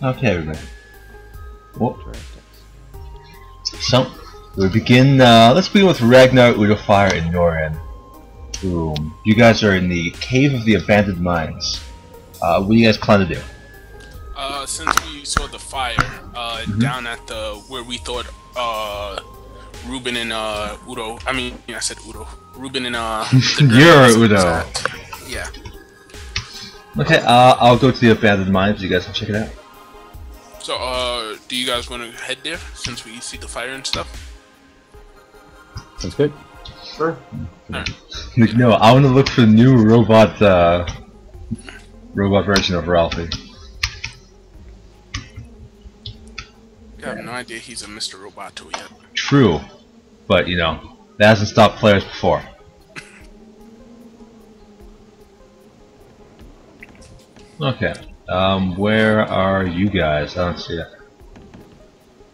Okay, everybody. Well, so we begin. Let's begin with Ragnar, Udofire, and Norian. Boom. You guys are in the Cave of the Abandoned Mines. What do you guys plan to do? Since we saw the fire down at the where we thought Reuben and Udo. I mean, I said Udo. Reuben and You're Udo. Yeah. Okay. I'll go to the Abandoned Mines. You guys can check it out. So, do you guys want to head there since we see the fire and stuff? Sounds good. Sure. Right. No, I want to look for the new robot version of Ralphie. I have no idea he's a Mr. Roboto yet. True, but you know that hasn't stopped players before. Okay, where are you guys? I don't see it.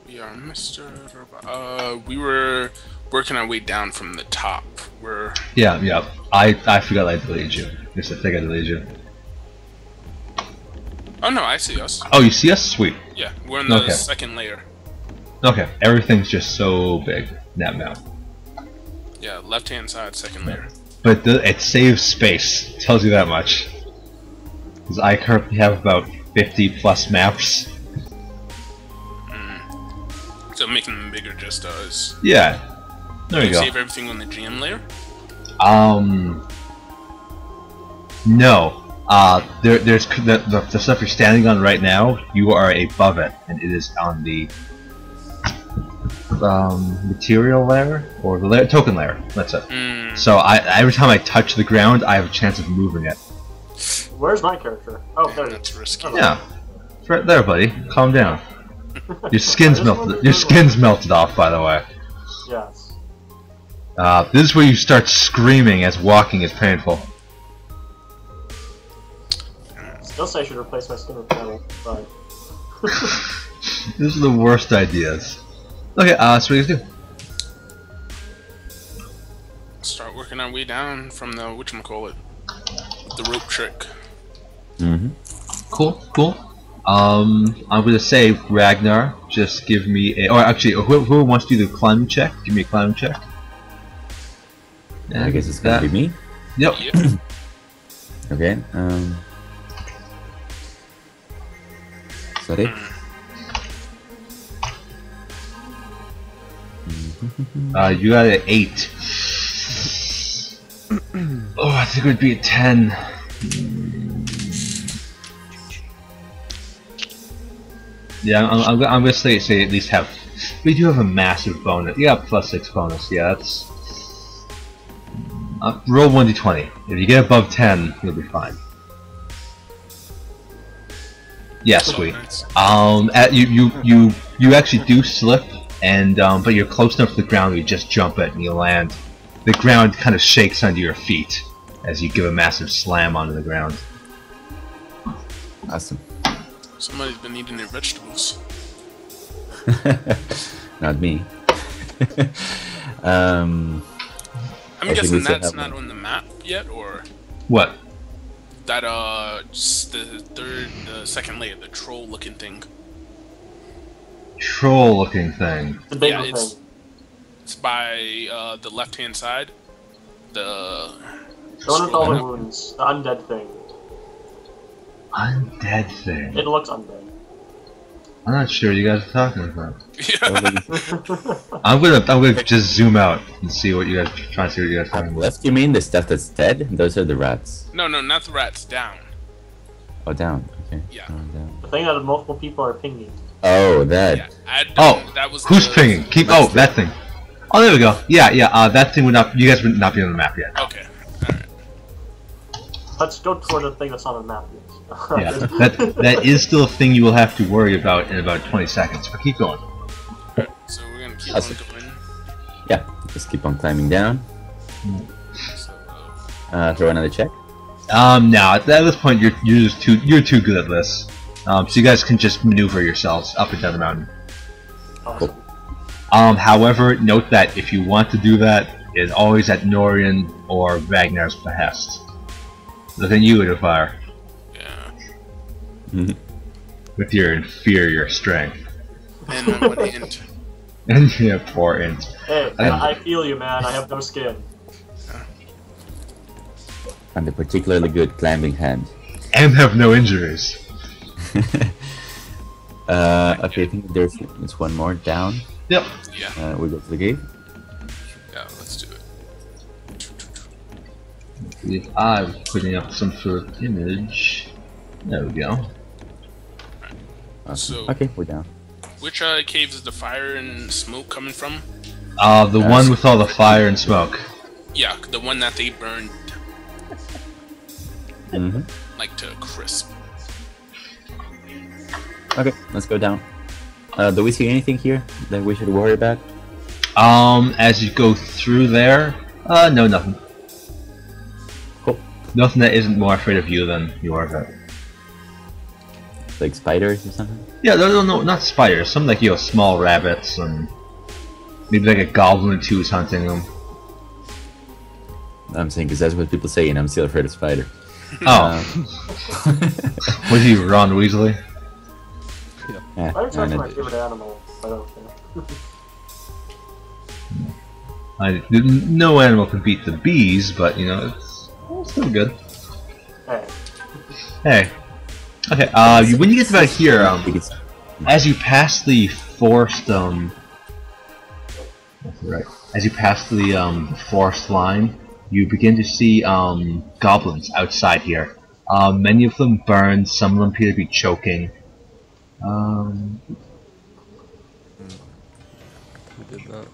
We are Mr. Robot. We were working our way down from the top. We're Yeah. I forgot I deleted you. Yes, I think I deleted you. Oh no, I see us. Oh, you see us? Sweet. Yeah, we're in the Okay. second layer. Okay, everything's just so big in that map. Yeah, left-hand side, second layer. But it saves space. Tells you that much. Because I currently have about 50 plus maps. So making them bigger just does. Yeah. There you go. Save everything on the GM layer. No. There's the stuff you're standing on right now. You are above it, and it is on the material layer or the layer, token layer. That's it. So every time I touch the ground, I have a chance of moving it. Where's my character? Oh, there he is. That's risky. Yeah, it's right there, buddy. Calm down. Your skin's melted. Your skin's melted off, by the way. Yes. This is where you start screaming as walking is painful. Still say I should replace my skin with metal, but... These are the worst ideas. Okay, so what do you guys do? Start working our way down from the whatchamacallit, the rope trick. Cool. I'm gonna say Ragnar, just give me a, or actually, who wants to do the climbing check? Give me a climbing check. I guess it's gonna be me. Yep. Okay. Sorry. You got an 8. Oh, I think it would be a 10. Yeah, I'm gonna say at least have. We do have a massive bonus. Yeah, +6 bonus. Yeah, that's. Roll 1d20. If you get above 10, you'll be fine. Yeah, sweet. You actually do slip, and but you're close enough to the ground. You just jump it and you land. The ground kind of shakes under your feet as you give a massive slam onto the ground. Awesome. Somebody's been eating their vegetables. Not me. I'm guessing we still that's have not one. on the map yet, or What? that just the second layer, the troll-looking thing. Troll-looking thing. The big Yeah, thing. it's by the left-hand side. The one with all the scrolling up. wounds. The undead thing. Undead thing. It looks undead. I'm not sure what you guys are talking about. Yeah. I'm gonna just zoom out and see what you guys try to see what you guys are talking about. Left, you mean the stuff that's dead? Those are the rats. No, not the rats. Down. Oh, down. Okay. Yeah. Oh, down. The thing that multiple people are pinging. Oh, that. Yeah. That was Who's the, pinging? That thing. Oh, there we go. Yeah. That thing would not. You guys would not be on the map yet. Okay. Alright. Let's go toward the thing that's on the map. Yeah, that is still a thing you will have to worry about in about 20 seconds. But keep going. So we're gonna keep Awesome. on going. Yeah. Just keep on climbing down. So, Throw another check. No. At this point, you're too good at this. So you guys can just maneuver yourselves up and down the mountain. Awesome. However, note that if you want to do that, it's always at Norian or Ragnar's behest. Look at you, Udofire. yeah. with your inferior strength. And my one hand. And you have 4 int. Hey, I feel you, man. I have no skin. And a particularly good climbing hand. And have no injuries. Okay, I think there's one more down. Yep. Yeah. We go to the cave. Yeah, let's do it. If I'm putting up some sort of image. There we go. Awesome. So- Okay, we're down. Which caves is the fire and smoke coming from? The one with all the fire and smoke. Yeah, the one that they burned Mm-hmm. like to a crisp. Okay, let's go down. Do we see anything here that we should worry about? As you go through there, no, nothing. Cool. Nothing that isn't more afraid of you than you are of it. Like spiders or something? Yeah, no, not spiders. Some like, small rabbits and maybe like a goblin or two is hunting them. I'm saying because that's what people say, and I'm still afraid of spiders. Oh. Was he Ron Weasley? Yeah, Spiders I are know. my favorite animal. I don't care. No animal can beat the bees, but it's still good. Hey. Hey. Okay, when you get to about here, as you pass the forest, right, as you pass the forest line, you begin to see goblins outside here. Many of them burned, some of them appear to be choking. Who did that?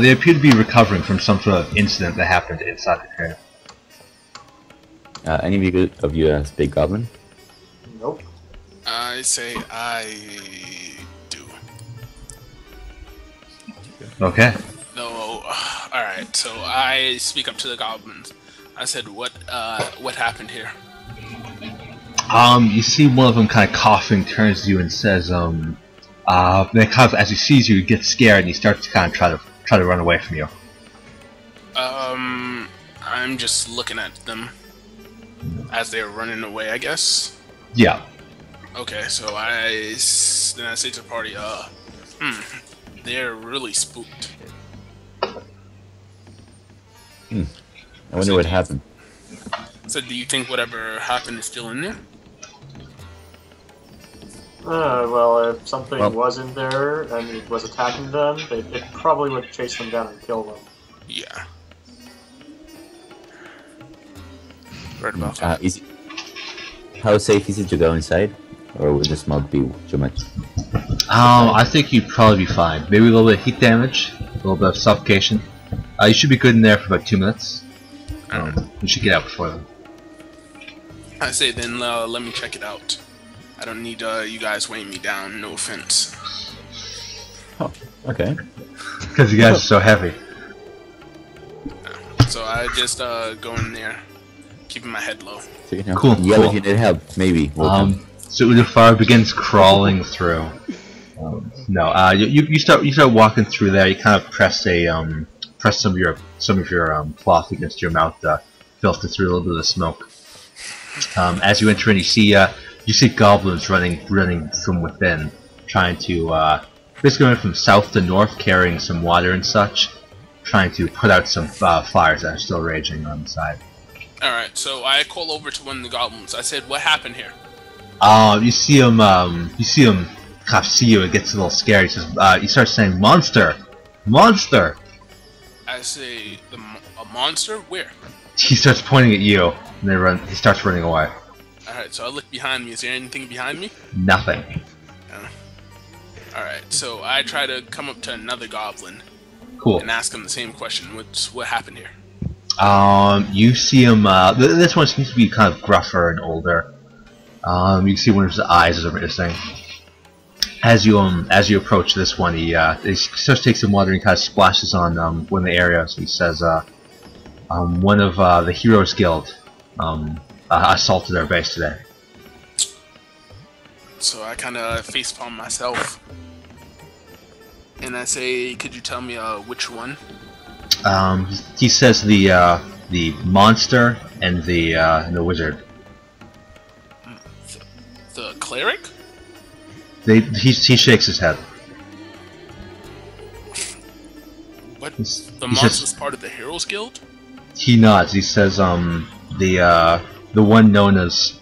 They appear to be recovering from some sort of incident that happened inside the cave. Any of you has big goblin? Nope. I say I do. Okay. No, alright, so I speak up to the goblins. I said, what happened here? You see one of them kind of coughing, turns to you and says, then kind of, as he sees you, he gets scared and he starts to kind of try to run away from you. I'm just looking at them as they're running away, I guess. Yeah. Okay, so then I say to the party, they're really spooked. I wonder what happened. So do you think whatever happened is still in there? Well, if something was in there and it was attacking them, it probably would chase them down and kill them. Yeah. Right about that. How safe is it to go inside? Or would the smoke be too much? I think you'd probably be fine. Maybe a little bit of heat damage, a little bit of suffocation. You should be good in there for about 2 minutes. You should get out before then. I say then let me check it out. I don't need you guys weighing me down, no offense. Oh, okay. Because you guys are so heavy. So I just go in there, keeping my head low. So, Cool, yell cool. if you need help, maybe. We'll come. So Udofire begins crawling through. You start walking through there. You kind of press some of your cloth against your mouth to filter through a little bit of the smoke. As you enter in, you see goblins running from within, trying to basically going from south to north, carrying some water and such, trying to put out some fires that are still raging on the side. Alright, so I call over to one of the goblins. I said, what happened here? You see him kind of see you and gets a little scared. He says, he starts saying, "Monster! Monster!" I say, a monster? Where? He starts pointing at you, and he starts running away. Alright, so I look behind me. Is there anything behind me? Nothing. Alright, so I try to come up to another goblin Cool. and ask him the same question. What happened here? You see him, this one seems to be kind of gruffer and older. You can see one of his eyes is missing. As you approach this one, he starts to take some water and kind of splashes on one of the areas. He says, one of the Heroes Guild assaulted our base today. So I kind of facepalm myself, and I say, "Could you tell me which one?" He says the monster and the wizard. The cleric? He shakes his head. But He's the monster's just- part of the Heroes Guild? He nods. He says, the one known as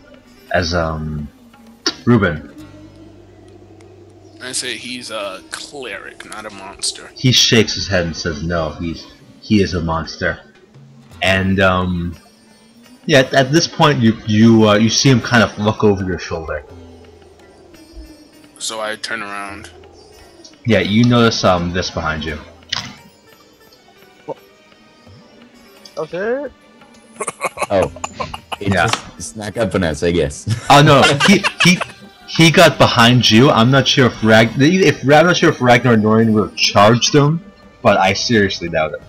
Reuben. I say he's a cleric, not a monster. He shakes his head and says, "No, he is a monster." And yeah, at this point, you see him kind of look over your shoulder. So I turn around. Yeah, you notice this behind you. Okay. Oh, it Yeah. just snuck up on us, I guess. Oh no, he got behind you. I'm not sure if I'm not sure if Ragnar and Norian would have charged him, but I seriously doubt it.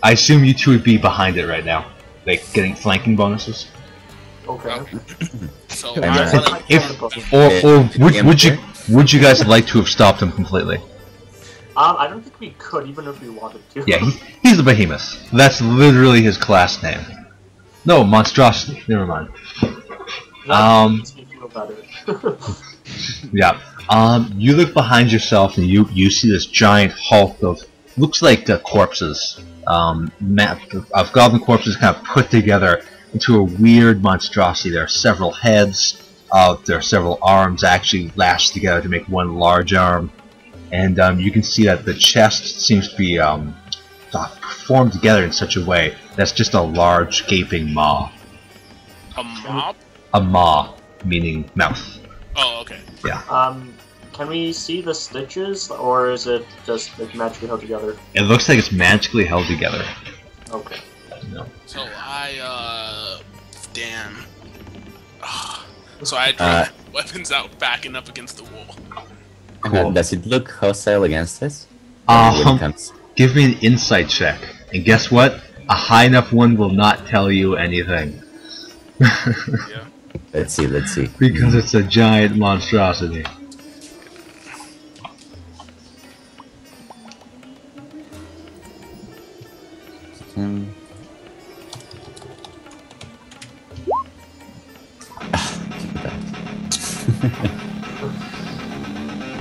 I assume you two would be behind it right now, like getting flanking bonuses. Okay. So I'm I not- wanna- Or would you guys like to have stopped him completely? I don't think we could, even if we wanted to. Yeah, he's a behemoth. That's literally his class name. No, monstrosity. Never mind. That makes me feel better. Yeah. You look behind yourself and you see this giant hulk of looks like corpses. Of goblin corpses kind of put together into a weird monstrosity. There are several heads. There are several arms actually lashed together to make one large arm. And you can see that the chest seems to be formed together in such a way that's just a large gaping maw. A mob? A maw, meaning mouth. Oh, okay. Yeah. Can we see the stitches, or is it just like magically held together? It looks like it's magically held together. Okay. No. So damn. So I draw weapons out, backing up against the wall. Cool. Does it look hostile against us? When it comes? Give me an insight check. And guess what? A high enough one will not tell you anything. Yeah. Let's see. Because it's a giant monstrosity.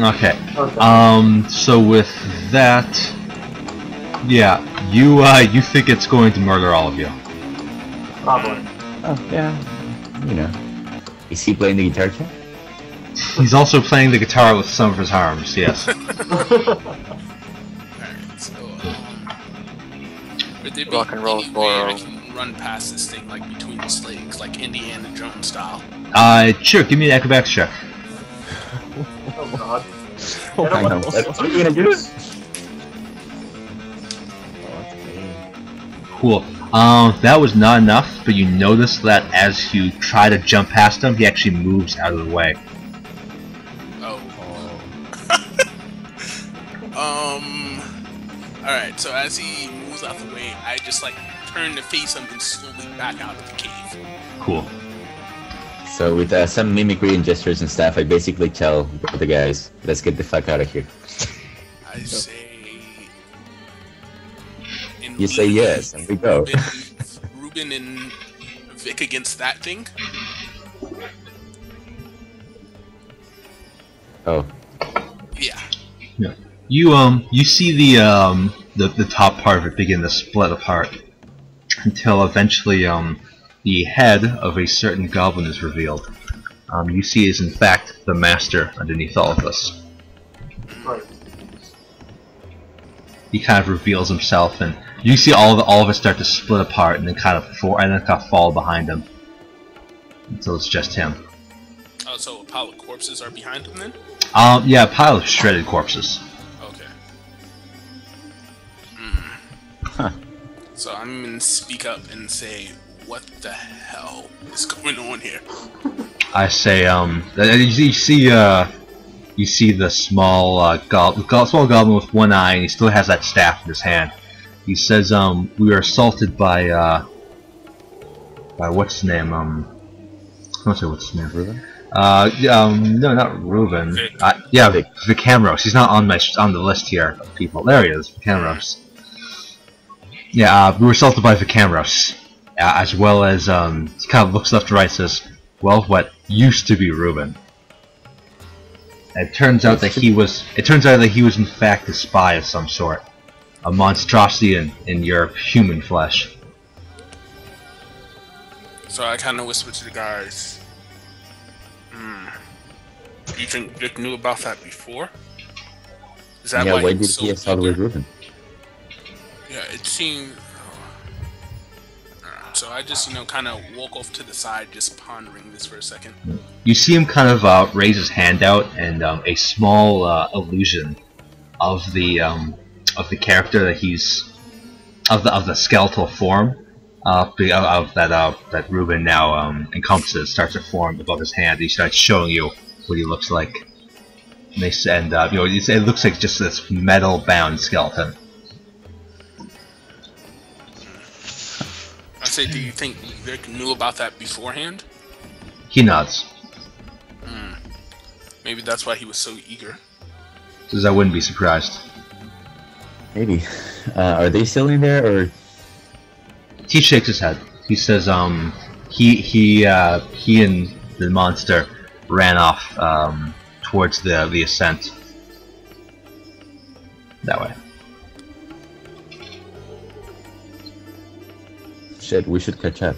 Okay. So with that, yeah, you think it's going to murder all of you. Probably. Oh yeah, you know. Is he playing the guitar too? He's also playing the guitar with some of his arms. Yes. Alright, so would there be Rock and roll any for way I can run past this thing like between its legs, like Indiana Jones style? Sure. Give me an acrobatics check. Oh god. Oh, I know. What are you gonna do? Cool. That was not enough, but you notice that as you try to jump past him, he actually moves out of the way. Oh. Alright, so as he moves out the way, I just like turn to face him and slowly back out of the cave. Cool. So with some mimicry and gestures and stuff, I basically tell the guys, let's get the fuck out of here. I say... You say yes, and we go. Reuben and Vic against that thing? Oh. Yeah. Yeah. You see the top part of it begin to split apart until eventually the head of a certain goblin is revealed. You see is in fact the master underneath all of this. Right. He kind of reveals himself, and you see all of it start to split apart, and then kind of fall behind him until it's just him. Oh, so a pile of corpses are behind him then? Yeah, a pile of shredded corpses. Okay. Huh. So I'm gonna speak up and say, what the hell is going on here? I say, you see the small small goblin with one eye, and he still has that staff in his hand. He says, we were assaulted by what's his name? I don't say what's his name. Reuben? No, not Reuben. Vic. Yeah, Vicamros. He's not on the list here of people. There he is, Vicamros. Yeah, we were assaulted by Vicamros, as well as he kind of looks left to right, says, well, what used to be Reuben. It turns out that he was. It turns out that he was in fact a spy of some sort, a monstrosity in your human flesh. So I kind of whispered to the guys. Do you think Vic knew about that before? Is that Yeah, why why he did was he so assault with eager? Reuben? Yeah, it seemed. So I just, kind of walk off to the side, just pondering this for a second. You see him kind of raise his hand out, and a small illusion of the character that he's of the skeletal form of that Reuben now encompasses starts to form above his hand. He starts showing you what he looks like. And it looks like just this metal-bound skeleton. I say, do you think Vic knew about that beforehand? He nods. Maybe that's why he was so eager. Says I wouldn't be surprised. Maybe. Are they still in there, or? He shakes his head. He says, he and the monster ran off towards the ascent. That way. Shit, we should catch up.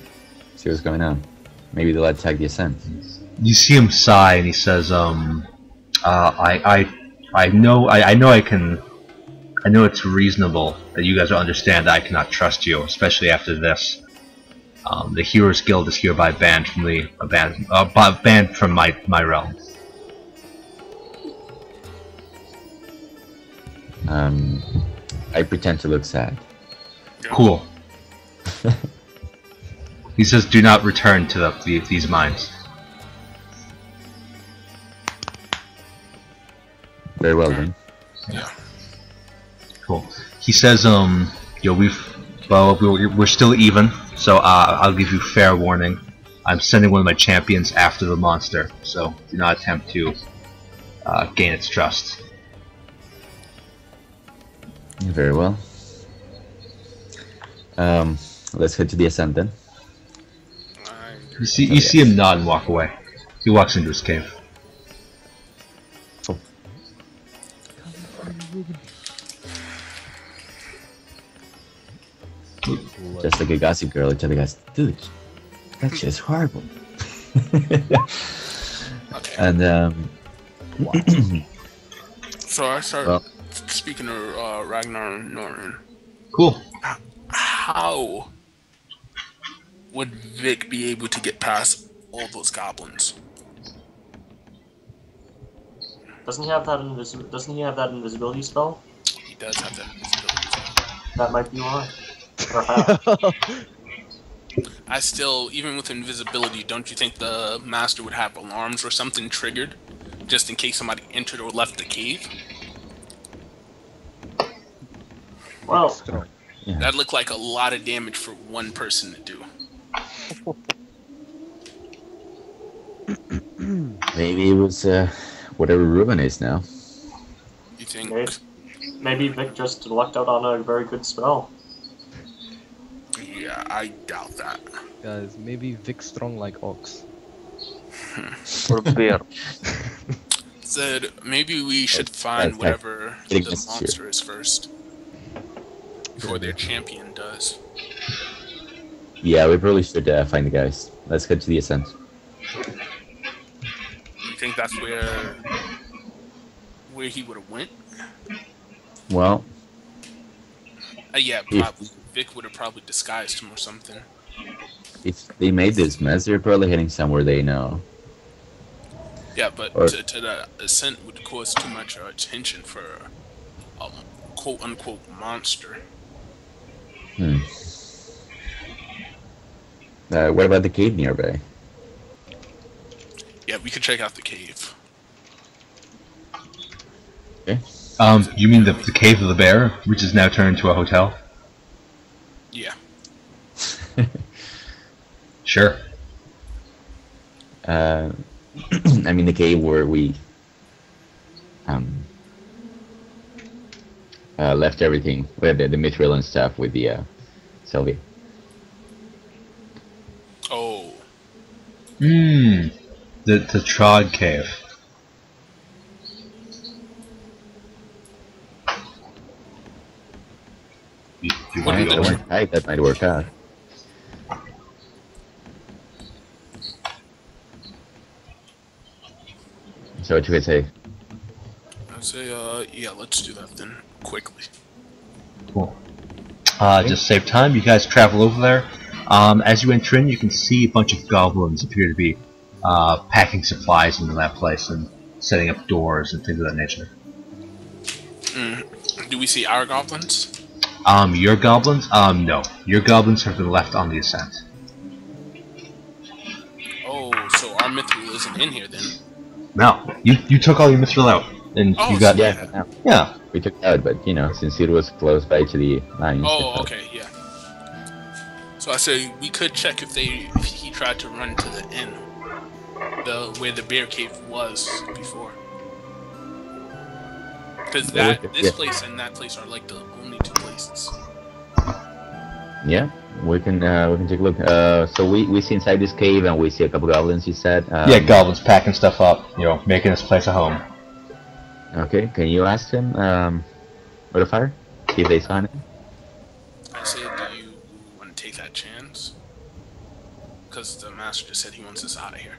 See what's going on. Maybe they'll attack the ascent. You see him sigh, and he says, I know it's reasonable that you guys will understand that I cannot trust you, especially after this. The Heroes Guild is hereby banned from banned from my realm. I pretend to look sad. Cool. He says, do not return to these mines. Very well then. Yeah. Cool. He says, we're still even, so I'll give you fair warning. I'm sending one of my champions after the monster, so do not attempt to gain its trust. Very well. Let's head to the ascent then. You see him nod and walk away. He walks into his cave. Oh. Just like a gossip girl, each other guys, dude, that's just horrible. Okay. And So I start speaking to Ragnar and Norian. Cool. How would Vic be able to get past all those goblins? Doesn't he have that invisibility spell? He does have that invisibility spell. That might be why. Or how. I still, even with invisibility, don't you think the master would have alarms or something triggered, just in case somebody entered or left the cave? Well, yeah. That'd look like a lot of damage for one person to do. maybe it was whatever Reuben is now. You think? maybe Vic just lucked out on a very good spell. Yeah, I doubt that. Guys, maybe Vic strong like ox. Or bear. Said maybe we should find whatever the monster is first. Before their champion does. Yeah, we probably should find the guys. Let's head to the ascent. You think that's where he would have went? Well, Yeah, probably. Vic would have probably disguised him or something. if they made this mess, they're probably heading somewhere they know. Yeah, but Or- to the ascent would cause too much attention for a quote-unquote monster. What about the cave nearby? Yeah, we could check out the cave. Okay. You mean the Cave of the Bear, which is now turned into a hotel? Yeah. Sure. I mean the cave where we left everything, with the mithril and stuff with the Sylvia. Oh. The Trod Cave. If you What want do to you go think? in. That might work out. So what you would say? I'd say, yeah, let's do that then, quickly. Cool. Just save time. You guys travel over there. As you enter in, you can see a bunch of goblins appear to be packing supplies into that place and setting up doors and things of that nature. Do we see our goblins? Your goblins? No. Your goblins have been left on the ascent. Oh, so our mithril isn't in here then. No. You took all your mithril out. And Oh, you got... so Yeah. We took it out, but you know, since it was close by to the lines. Oh, okay, yeah. So I say we could check if he tried to run to the inn, where the bear cave was before. Because this place and that place are like the only two places. Yeah, we can take a look. So we see inside this cave and we see a couple goblins. You said. Yeah, goblins packing stuff up. You know, making this place a home. Okay, can you ask him, Udofire, if they saw anything? I say, do you want to take that chance? Because the master just said he wants us out of here.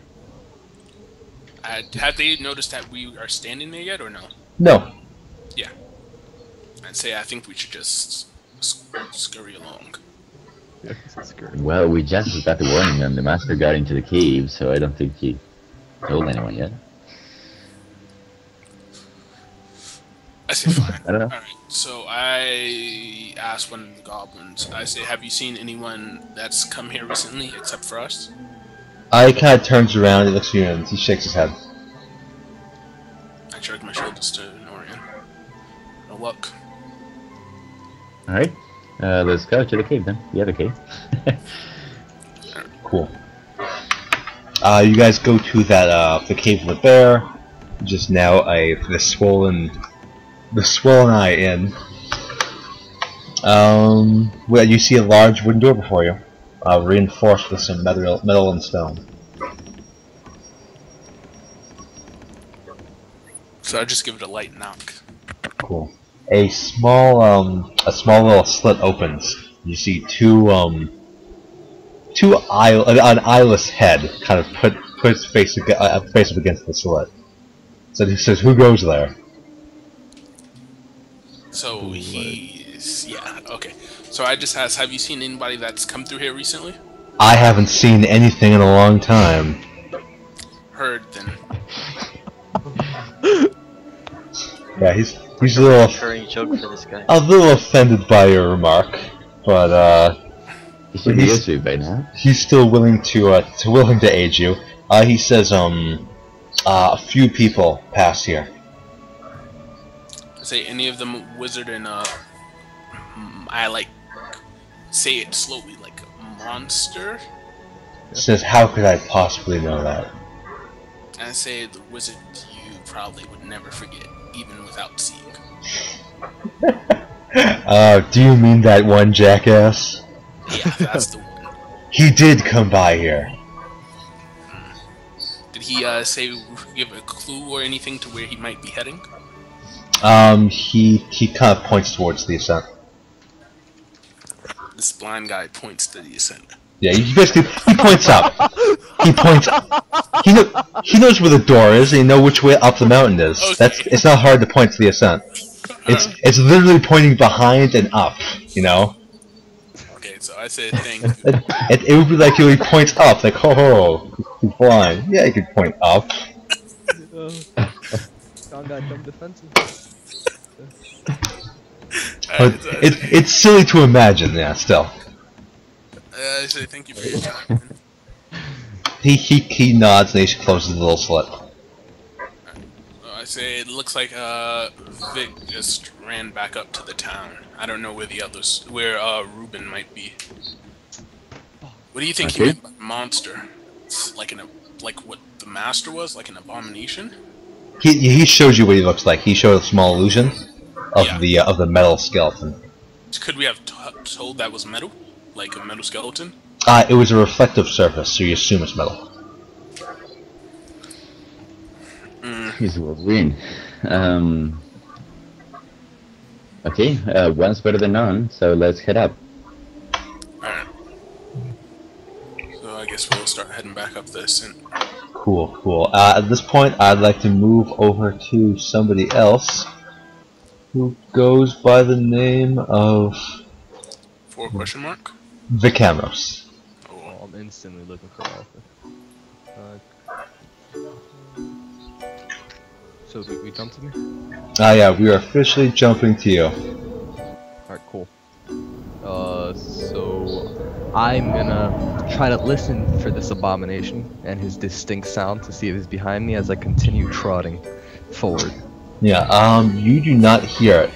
Have they noticed that we are standing there yet, or no? No. Yeah. I'd say I think we should just scurry along. Well, we just got the warning and the master got into the cave, so I don't think he told anyone yet. I say fine. I don't know. Alright, so I asked one of the goblins, I say, have you seen anyone that's come here recently except for us? He kind of turns around, he looks at you, and he shakes his head. I shrug my shoulders to Norian. No luck. Alright, let's go to the cave then. The other cave. Cool. You guys go to that, the cave of the bear. Just now, the swollen eye inn. Well, you see a large wooden door before you, reinforced with some metal and stone. So I just give it a light knock. Cool. A small little slit opens. You see an eyeless head kind of put its face up against the slit. So he says, "Who goes there?" So yeah, okay. So I just asked, have you seen anybody that's come through here recently? I haven't seen anything in a long time. Heard then. Yeah, he's a little Recurring joke for this guy. a little offended by your remark, but He should be used to it by now. he's still willing to aid you. He says, a few people pass here. Say any of them wizard and I like say it slowly, like a monster. Says, how could I possibly know that? And I say the wizard you probably would never forget, even without seeing. Do you mean that one jackass? Yeah, that's the one. He did come by here. Did he give a clue or anything to where he might be heading? He kind of points towards the ascent. This blind guy points to the ascent. Yeah, you guys do. He points up. He points up. He knows where the door is, and he knows which way up the mountain is. Okay. It's not hard to point to the ascent. It's literally pointing behind and up, you know? Okay, so I said thank you. It would be like he points up, like, ho, he's blind. Yeah, he could point up. John got dumb defensive. But it's silly to imagine, yeah, still. I say thank you for your time. He nods and he closes the little slit. I say it looks like Vic just ran back up to the town. I don't know where Reuben might be. What do you think he meant by monster? It's like what the master was, like an abomination? He shows you what he looks like. He showed a small illusion of Yeah. the metal skeleton. Could we have told that was metal? Like a metal skeleton? It was a reflective surface, so you assume it's metal. He's Wolverine. Okay, one's better than none, so let's head up. Alright. So I guess we'll start heading back up this. And Cool, cool. At this point, I'd like to move over to somebody else who goes by the name of 4 question mark? Vikanos. Oh, I'm instantly looking for Alpha. So we jump to me? Yeah, we are officially jumping to you. Alright, cool. So I'm gonna try to listen for this abomination and his distinct sound to see if he's behind me as I continue trotting forward. Yeah, you do not hear it.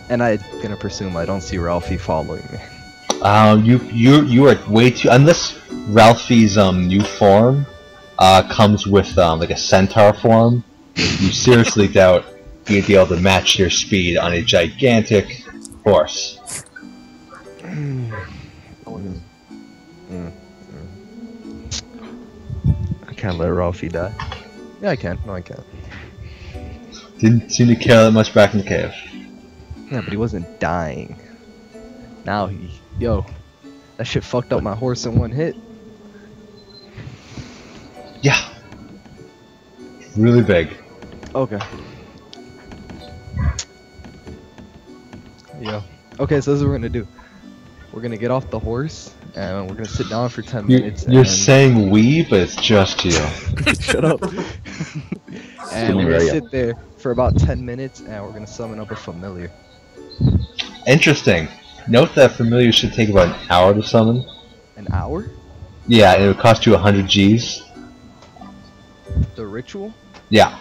And I'm gonna presume I don't see Ralphie following me. You are way too, unless Ralphie's new form comes with like a centaur form. You seriously doubt you'd be able to match your speed on a gigantic horse. I can't let Ralphie die. Yeah, I can. No, I can't. Didn't seem to care that much back in the cave. Yeah, but he wasn't dying. Now yo, that shit fucked up my horse in one hit. Yeah. Really big. Okay. Yo. Okay, so this is what we're gonna do. We're gonna get off the horse and we're gonna sit down for 10 minutes. You're and... saying we, but it's just you. Shut up. And we're gonna sit there for about 10 minutes and we're gonna summon up a familiar. Interesting. Note that familiar should take about an hour to summon. An hour? Yeah, and it would cost you 100 Gs. The ritual? Yeah.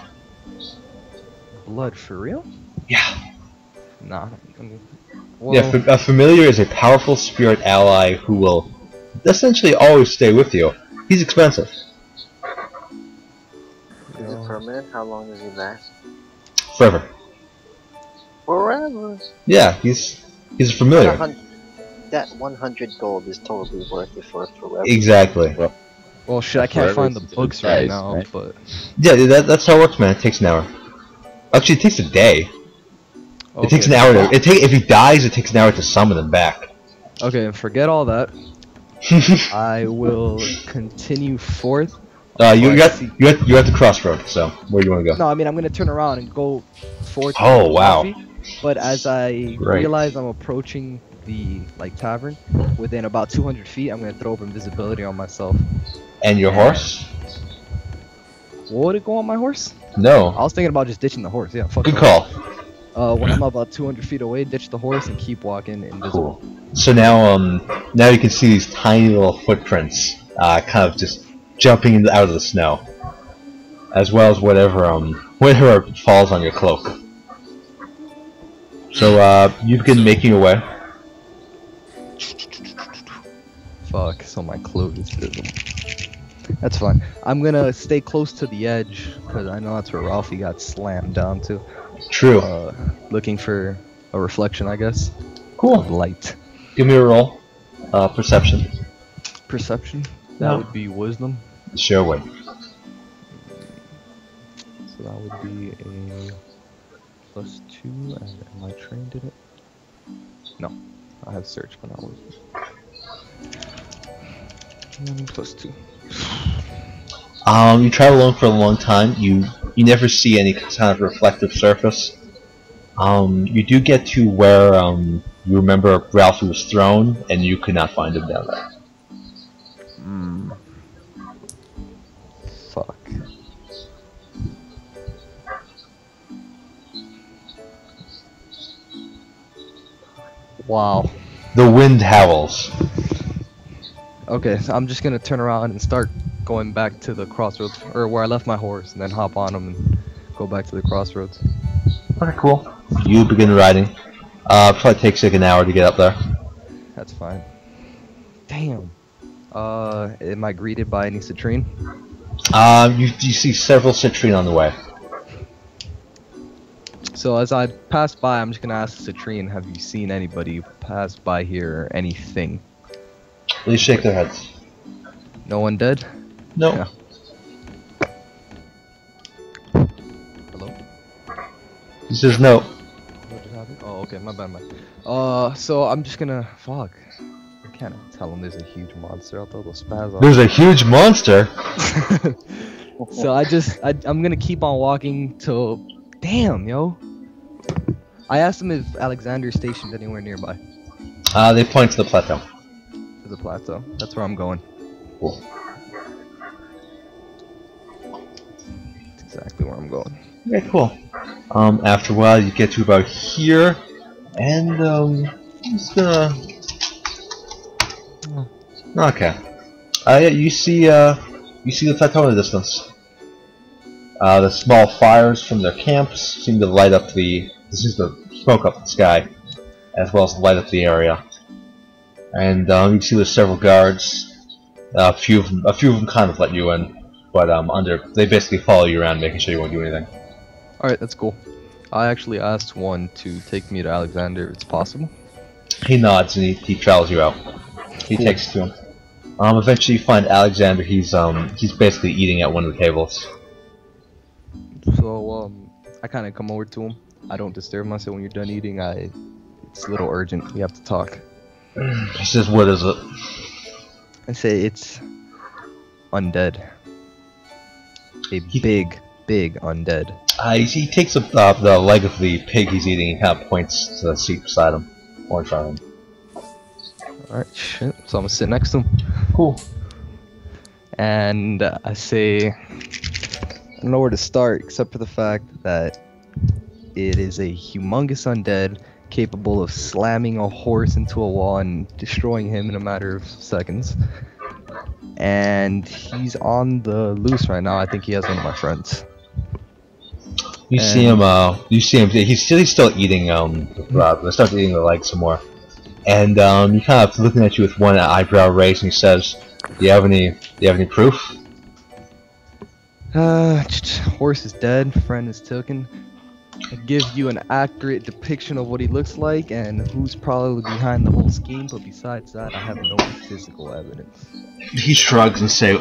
Blood for real? Yeah. Nah. I mean, well, Yeah, a familiar is a powerful spirit ally who will essentially always stay with you. He's expensive. Is it permanent? How long does he last? Forever. Forever. Yeah, he's a familiar. That 100 gold is totally worth it for forever. Exactly. well, shit, I can't find the books right now, right? but... Yeah, that's how it works, man. It takes an hour. Actually, it takes a day. Okay. It takes an hour to. If he dies, it takes an hour to summon him back. Okay, and forget all that. I will continue forth. You're at the crossroad. So where do you want to go? No, I mean I'm gonna turn around and go forth. Oh, to wow. Ralphie, but as I Great. realize I'm approaching the tavern, within about 200 feet, I'm gonna throw up invisibility on myself. And your horse? Would it go on my horse? No. I was thinking about just ditching the horse. Yeah, fuck Good the call. horse. When I'm about 200 feet away, ditch the horse and keep walking invisible. Cool. So now you can see these tiny little footprints, kind of just jumping out of the snow, as well as whatever falls on your cloak. So you begin making your way. Fuck, so my cloak is visible. That's fine. I'm gonna stay close to the edge, because I know that's where Ralphie got slammed down to. True. Looking for a reflection, I guess. Cool. Of light. Give me a roll. Perception. Perception? That would be wisdom. Sure would. So that would be a +2, and am I trained in it? No. I have search, but not wisdom. And +2. You travel along for a long time. You never see any kind of reflective surface. You do get to where you remember Ralphie was thrown, and you could not find him down there. Fuck. Wow. The wind howls. Okay, so I'm just gonna turn around and start going back to the crossroads, or where I left my horse, and then hop on him and go back to the crossroads. Okay, cool. You begin riding. Probably takes like an hour to get up there. That's fine. Damn. Am I greeted by any Citrine? You see several Citrine on the way. So as I pass by, I'm just gonna ask Citrine, have you seen anybody pass by here or anything? They shake their heads. No one dead? No. Yeah. Hello? He says no. What just happened? Oh, okay, my bad, so I'm just gonna fuck. I can't tell him there's a huge monster out there. They'll spaz on. There's a huge monster. So I'm gonna keep on walking till. Damn, yo. I asked him if Alexander's stationed anywhere nearby. They point to the plateau. To the plateau. That's where I'm going. Cool. That's exactly where I'm going. Okay, cool. After a while, you get to about here, and I'm just gonna. Okay. Yeah, you see the plateau in the distance. The small fires from their camps seem to light up the. This is the smoke up the sky, as well as light up the area. And you see there's several guards. A few of them kind of let you in, but they basically follow you around, making sure you won't do anything. Alright, that's cool. I actually asked one to take me to Alexander if it's possible. He nods and he travels you out. He Cool. takes you to him. Eventually you find Alexander. He's basically eating at one of the tables. So I kind of come over to him. I don't disturb him. I say when you're done eating, it's a little urgent. We have to talk. He says, "What is it?" I say it's undead. A big undead. He takes up the leg of the pig he's eating and kind of points to the seat beside him, or in front of him. Alright, shit. So I'm gonna sit next to him. Cool. And I say, I don't know where to start except for the fact that it is a humongous undead capable of slamming a horse into a wall and destroying him in a matter of seconds. And he's on the loose right now. I think he has one of my friends. You see him. He's still eating. They start eating the leg some more, and he kind of looking at you with one eyebrow raised, and he says, "Do you have any proof?" Horse is dead. Friend is taken. I give you an accurate depiction of what he looks like and who's probably behind the whole scheme. But besides that, I have no physical evidence. He shrugs and say,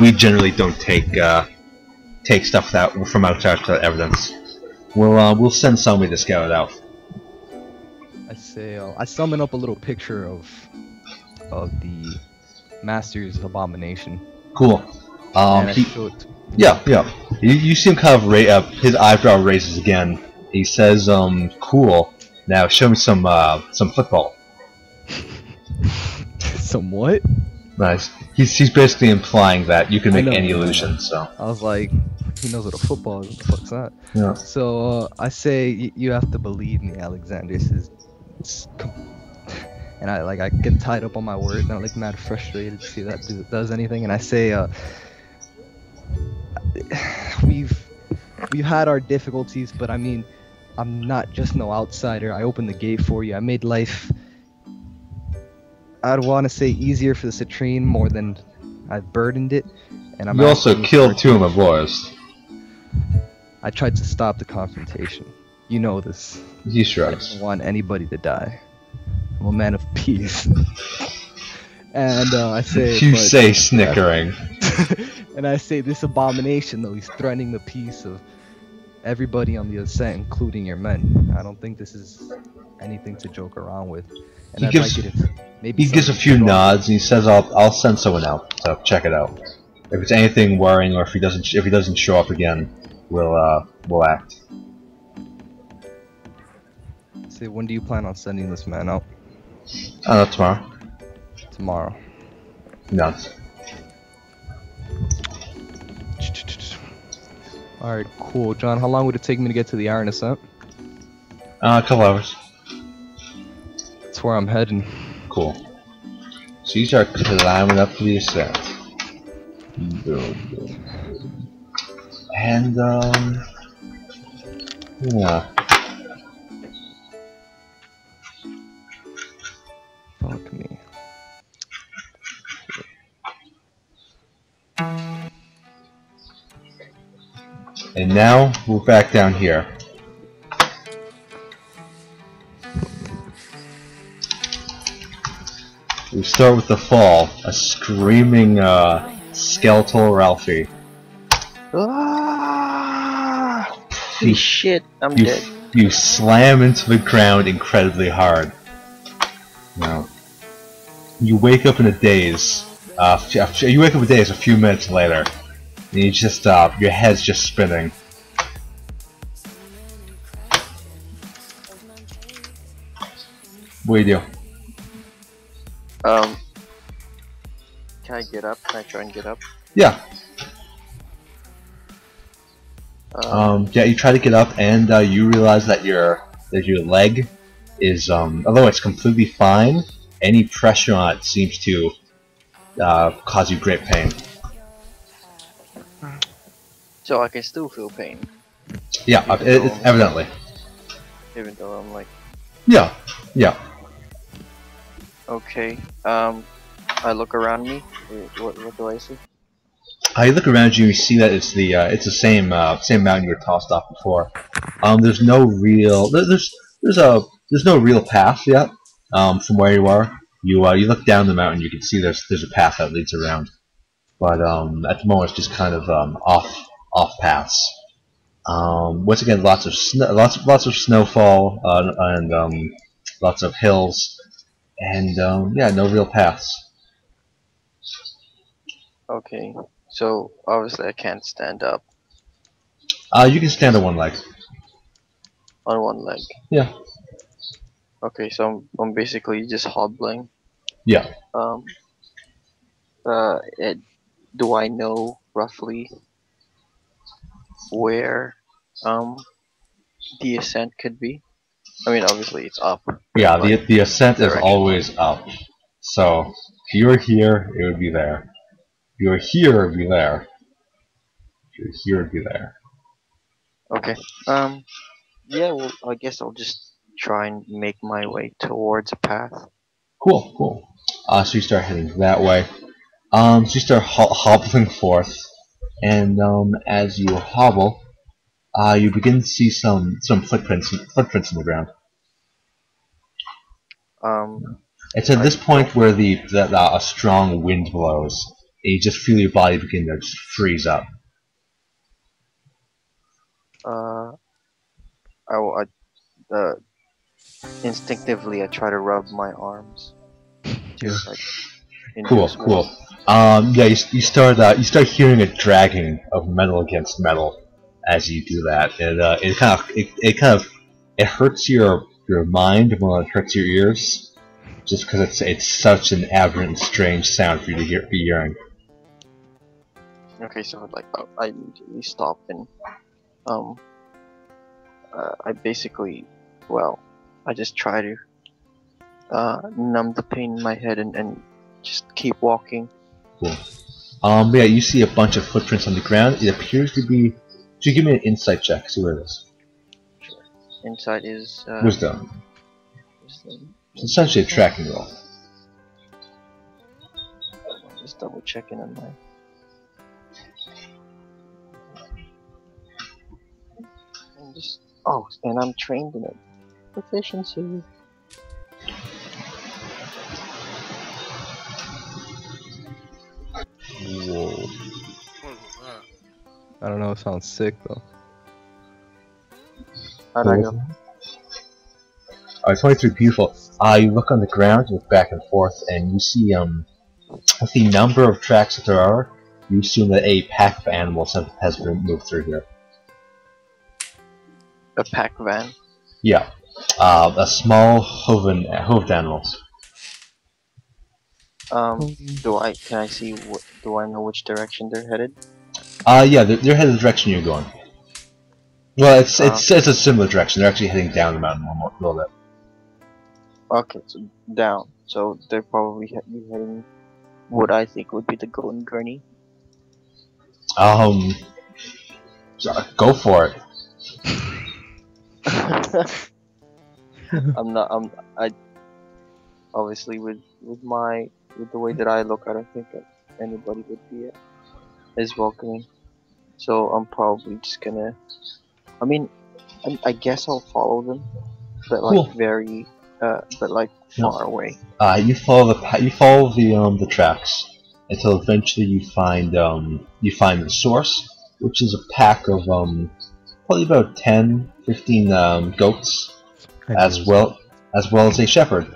"We generally don't take stuff from outside evidence. We'll send somebody to scout it out." I say, I summon up a little picture of the Master's abomination. Cool. And I show it to Yeah. You see him kind of his eyebrow raises again. He says, "Cool. Now show me some football." Some what? Nice. He's basically implying that you can make any know. illusion. So. I was like, he knows what a football is. What the fuck's that? Yeah. So I say, you have to believe me, Alexander. And I get tied up on my words, and I'm like mad frustrated to see that does anything. And I say, we've had our difficulties, but I mean, I'm not just no outsider. I opened the gate for you. I made life, I'd want to say, easier for the Citrine more than I've burdened it. And I'm You also killed two of my boys. I tried to stop the confrontation. You know this. He I shrugs. don't want anybody to die. I'm a man of peace. And I say, You say snickering. and I say, this abomination, though, he's threatening the peace of everybody on the ascent, including your men. I don't think this is anything to joke around with. And He I'd gives- like it if maybe He gives a somebody few could go- nods and he says, "I'll send someone out to check it out. If it's anything worrying, or if he doesn't show up again, we'll act." Say, when do you plan on sending this man out? Tomorrow. Tomorrow. Nods. Alright, cool. John, how long would it take me to get to the Iron Ascent? A couple hours. That's where I'm heading. Cool. So you start climbing up to the ascent. And yeah. Fuck me. And now we're back down here. We start with the fall. A screaming skeletal Ralphie. Ah! Holy shit, I'm dead. You slam into the ground incredibly hard. Now, you wake up in a daze. You wake up in a daze a few minutes later, and you just your head's just spinning. What do you do? Can I get up? Can I try and get up? Yeah. Yeah, you try to get up, and you realize that your leg is, although it's completely fine, any pressure on it seems to cause you great pain. So I can still feel pain, Yeah, evidently. even though I'm like, Yeah, yeah. okay. I look around me. What do I see? You look around you, and you see that it's the same mountain you were tossed off before. There's no real there's no real path yet. From where you are, you look down the mountain, you can see there's a path that leads around, but at the moment it's just kind of off paths. Once again, lots of snowfall and lots of hills, and yeah, no real paths. Okay. So obviously I can't stand up You can stand on one leg. on one leg. Yeah. Okay, so I'm basically just hobbling. Yeah. Do I know roughly where the ascent could be? I mean, obviously it's up. Yeah, Like, the ascent is direction. always up. So if you were here, it would be there. If you were here, it would be there. If you were here, it would be there. Okay. Yeah. Well, I guess I'll just try and make my way towards a path. Cool, cool. So you start heading that way. So you start hobbling forth, and as you hobble, you begin to see some footprints in the ground. It's at this point where a strong wind blows, and you just feel your body begin to just freeze up. Instinctively I try to rub my arms. Just like Cool, induce cool. warmth. Yeah, you start hearing a dragging of metal against metal as you do that, and it hurts your mind more than it hurts your ears, just because it's such an aberrant and strange sound for you to be hearing. Okay, so like I immediately stop and I basically, well, I just try to numb the pain in my head and just keep walking. Cool. Yeah, you see a bunch of footprints on the ground. It appears to be. Should you give me an insight check? See where it is. Sure. Inside is Wisdom. wisdom. It's essentially a tracking roll. I'm just double checking on my. And I'm trained in it. Proficiency. Whoa. What was that? I don't know, it sounds sick though. How'd I go? Alright, 23, beautiful. You look on the ground, you look back and forth, and you see with the number of tracks that there are, you assume that a pack of animals has been moved through here. A pack van. Yeah. A small hooved animals. Can I see do I know which direction they're headed? Yeah, they're headed the direction you're going. Well, it's a similar direction. They're actually heading down the mountain a little bit. Okay, so down. So they're probably heading what I think would be the Golden Gurney. Go for it. I obviously with the way that I look, I don't think that anybody would be as welcoming. So I'm probably just gonna. I mean, I guess I'll follow them, but like Cool. but like far away. You follow the tracks until eventually you find the source, which is a pack of probably about 10, 15 goats, as well as a shepherd.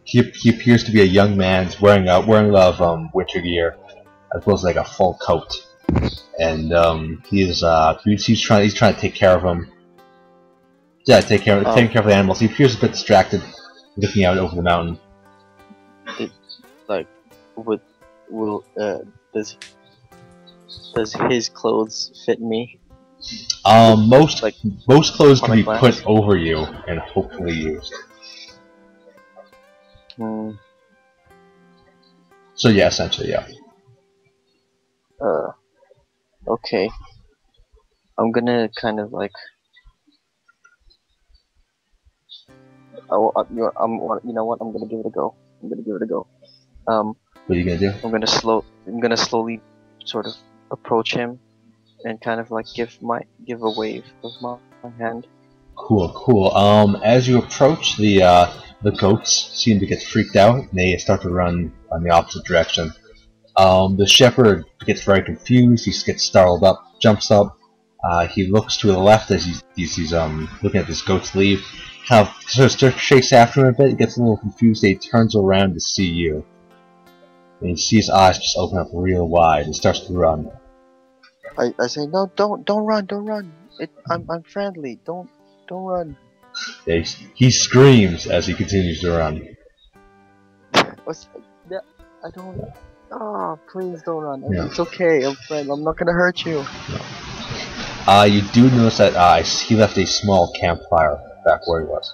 He appears to be a young man wearing a lot of winter gear, as well as like a full coat, and he's trying to take care of him. Yeah, taking care of the animals. He appears a bit distracted, looking out over the mountain. Does his clothes fit me? Most clothes can be put over you and hopefully used. So yeah, essentially, yeah. Okay. I'm gonna kind of like. You know what? I'm gonna give it a go. What are you gonna do? I'm gonna slowly, sort of approach him, and kind of like give a wave of my hand. Cool. As you approach, the goats seem to get freaked out, and they start to run in the opposite direction. The shepherd gets very confused. He gets startled up, jumps up. He looks to the left as he's looking at this goats leave. Kind of starts to chase after him a bit. He gets a little confused. He turns around to see you, and you see his eyes just open up real wide and starts to run. I say no, don't run. I'm friendly. Don't run. He screams as he continues to run. I don't. Oh, please don't run. It's okay. I'm friend. I'm not gonna hurt you. You do notice that he left a small campfire back where he was.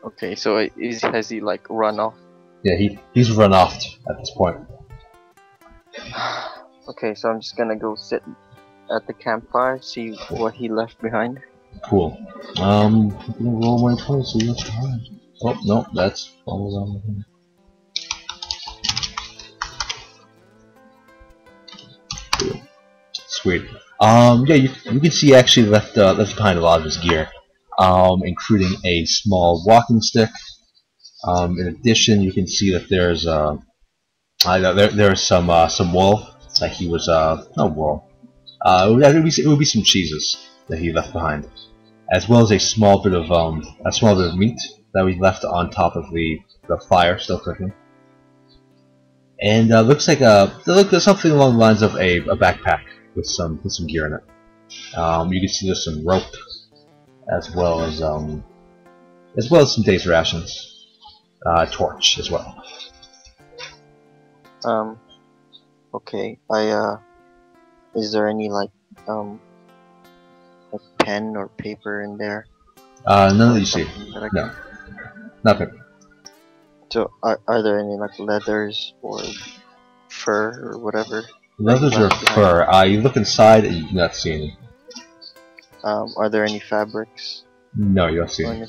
Okay, so has he like run off? Yeah, he's run off at this point. Okay, so I'm just gonna go sit at the campfire, see what he left behind. Cool. I'm gonna roll my points, see what's behind. Oh, no, that's all around. Sweet. Yeah, you can see he actually left behind a lot of his gear, including a small walking stick. In addition, you can see that there's there's some wool that he was not wool. It would be some cheeses that he left behind, as well as a small bit of meat that we left on top of the fire still cooking. And looks like something along the lines of a backpack with some gear in it. You can see there's some rope, as well as some day's rations. Torch as well. Okay. Is there any like pen or paper in there? None that you see. No, nothing. So are there any like leathers or fur or whatever? Leathers or fur? You look inside and you do not see any. Are there any fabrics? No, you don't see any.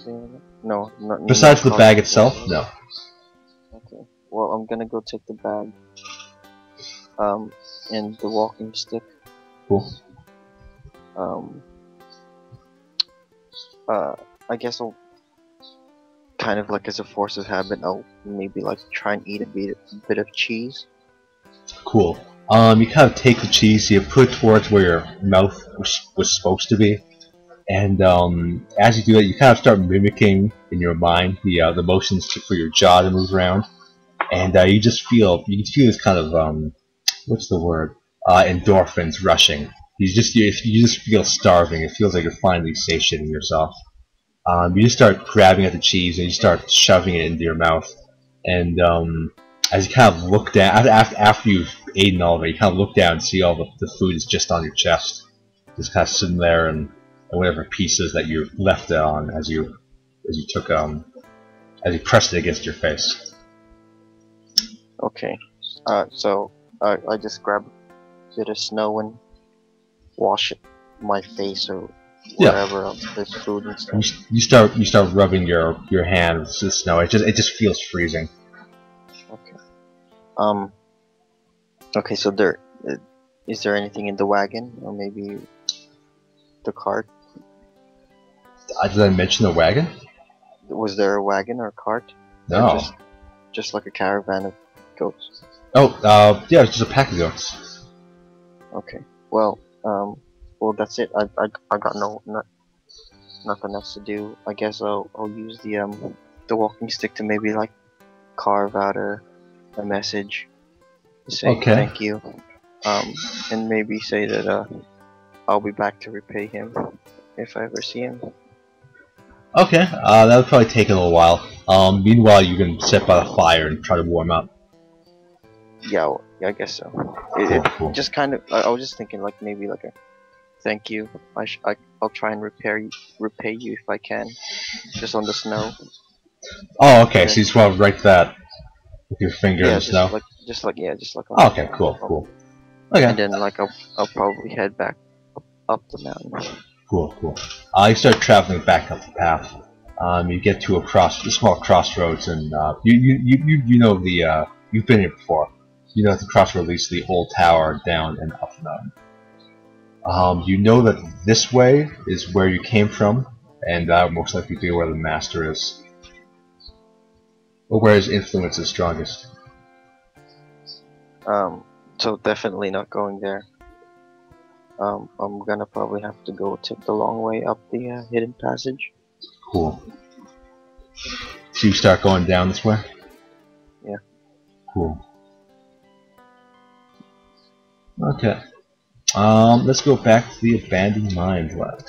No, besides the bag itself, no. Okay. Well, I'm gonna go take the bag. And the walking stick. Cool. I guess I'll kind of like as a force of habit, I'll maybe like try and eat a bit of cheese. Cool. You kind of take the cheese, you put it towards where your mouth was supposed to be, and as you do it, you kind of start mimicking in your mind the motions for your jaw to move around, and you can feel this kind of what's the word? Endorphins rushing. You just feel starving. It feels like you're finally satiating yourself. You just start grabbing at the cheese and you start shoving it into your mouth, and as you kind of look down after you've eaten all of it, you kind of look down and see all the food is just on your chest, just kind of sitting there, and whatever pieces that you left it on as you pressed it against your face. Okay. So I just grab a bit of snow and wash my face or whatever of the food and stuff. You start rubbing your hands with the snow. It just feels freezing. Okay. Okay. So is there anything in the wagon or maybe the cart? Did I mention the wagon? Was there a wagon or a cart? No. Or just like a caravan of goats. Oh, yeah, it's just a pack of goats. Okay. Well, well, that's it. I got nothing else to do. I guess I'll use the walking stick to maybe like carve out a message to say Okay. thank you. And maybe say that I'll be back to repay him if I ever see him. Okay, that'll probably take a little while. Meanwhile, you can sit by the fire and try to warm up. Yeah, I guess so. Cool. Just kind of. I was just thinking like maybe like a thank you. I'll try and repay you if I can, just on the snow. Oh, okay. So you just want to write that with your finger in the just snow. just like. Oh, okay, cool. Okay. And then like I'll probably head back up the mountain. Cool. You start traveling back up the path. You get to a small crossroads, and you know the you've been here before. You know that the crossroad leads to the old tower down and up the mountain. You know that this way is where you came from, and most likely be where the master is, or where his influence is strongest. So definitely not going there. I'm gonna probably have to go take the long way up the hidden passage. Cool. So you start going down this way? Yeah. Cool. Okay. Let's go back to the abandoned mine lab.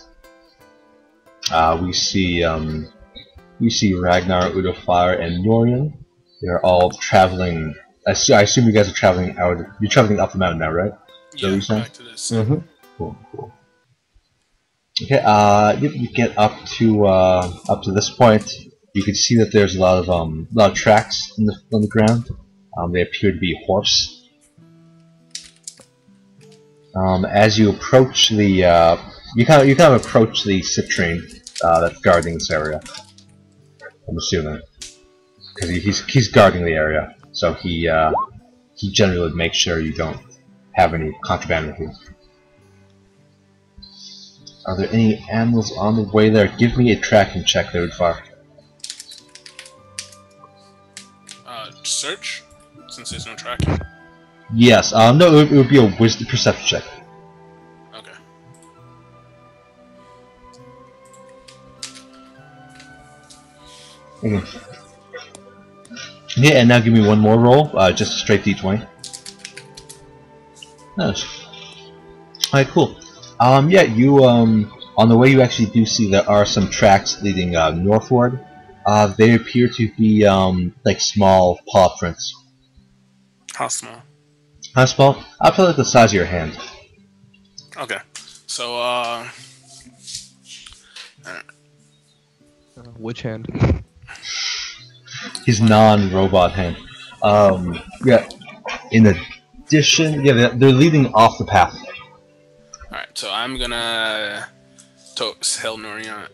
We see Ragnar, Udofire, and Norian. They're all traveling. I assume you guys are traveling out. You're traveling up the mountain now, right? Yeah, back to this. Cool. Okay. You get up to this point. You can see that there's a lot of tracks on the ground. They appear to be horse. As you approach the you kind of approach the Citrine that's guarding this area. I'm assuming because he's guarding the area, so he generally would make sure you don't have any contraband with you. Are there any animals on the way there? Give me a tracking check, Udofire. Search, since there's no tracking. Yes. No, it would be a wisdom perception check. Okay. Yeah, and now give me one more roll, just a straight d20. Nice. Alright, cool. Yeah, you, on the way you actually do see there are some tracks leading, northward. They appear to be, like small paw prints. How small? How small? I'll put like the size of your hand. Okay. So, Which hand? His non-robot hand. Yeah. In addition, yeah, they're leading off the path. alright, so I'm gonna tell Norian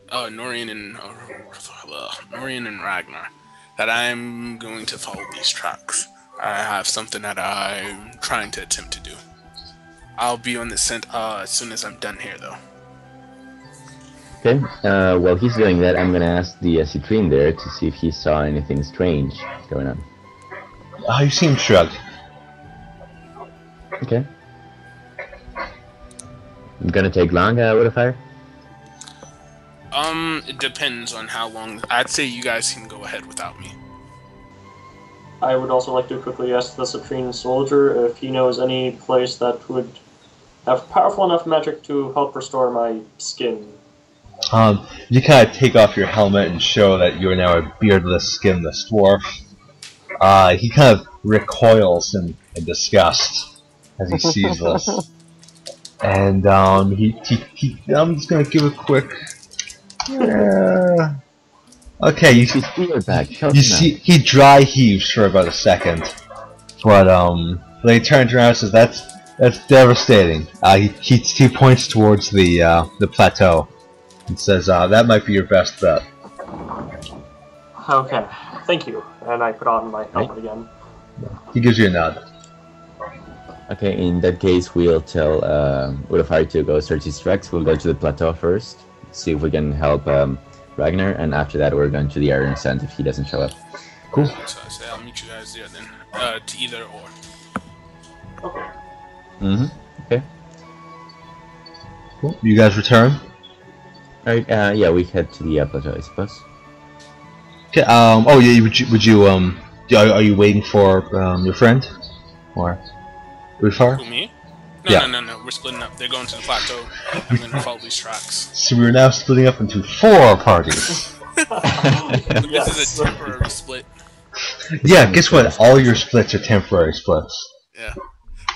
and Ragnar that I'm going to follow these tracks. I have something that I'm trying to attempt to do. I'll be on the scent as soon as I'm done here, though. Okay, while he's doing that, I'm gonna ask the Citrine there to see if he saw anything strange going on. You see him shrug. Okay. I'm gonna take long, Udofire? It depends on how long. I'd say you guys can go ahead without me. I would also like to quickly ask the Citrine soldier if he knows any place that would have powerful enough magic to help restore my skin. You kind of take off your helmet and show that you are now a beardless, skinless dwarf. He kind of recoils in disgust as he sees this. And I'm just gonna give a quick. Okay, you see he dry heaves for about a second, but then he turns around and says, "That's devastating." He points towards the plateau and says, "That might be your best bet." Okay, thank you. And I put on my helmet again. He gives you a nod. Okay, in that case, we'll tell Udofire to go search his tracks. We'll go to the plateau first, see if we can help Ragnar, and after that, we're going to the Iron Sand if he doesn't show up. Cool. So I say I'll meet you guys there then. To either or. Okay. Okay. Cool. You guys return. Alright, yeah, we head to the plateau, I suppose. Okay. Oh yeah. Are you waiting for your friend, or Udofire? Who, me? No, Yeah. no. We're splitting up. They're going to the plateau. I'm gonna follow these tracks. So we're now splitting up into 4 parties. This is a temporary split. Yeah. Guess what? All your splits are temporary splits. Yeah.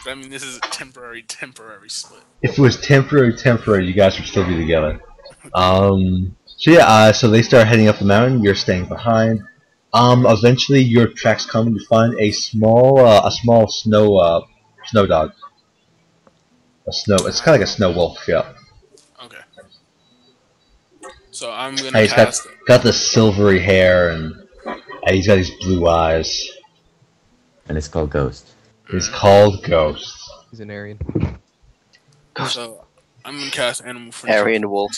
But I mean, this is a temporary split. If it was temporary, you guys would still be together. So yeah, so they start heading up the mountain. You're staying behind. Eventually your tracks come and you find a small snow dog. It's kind of like a snow wolf, yeah. Okay. So I'm And gonna he's cast. got the silvery hair and he's got these blue eyes. And it's called Ghost. It's called Ghost. He's an Aryan. So I'm gonna cast Animal Friendship. Aryan wolf.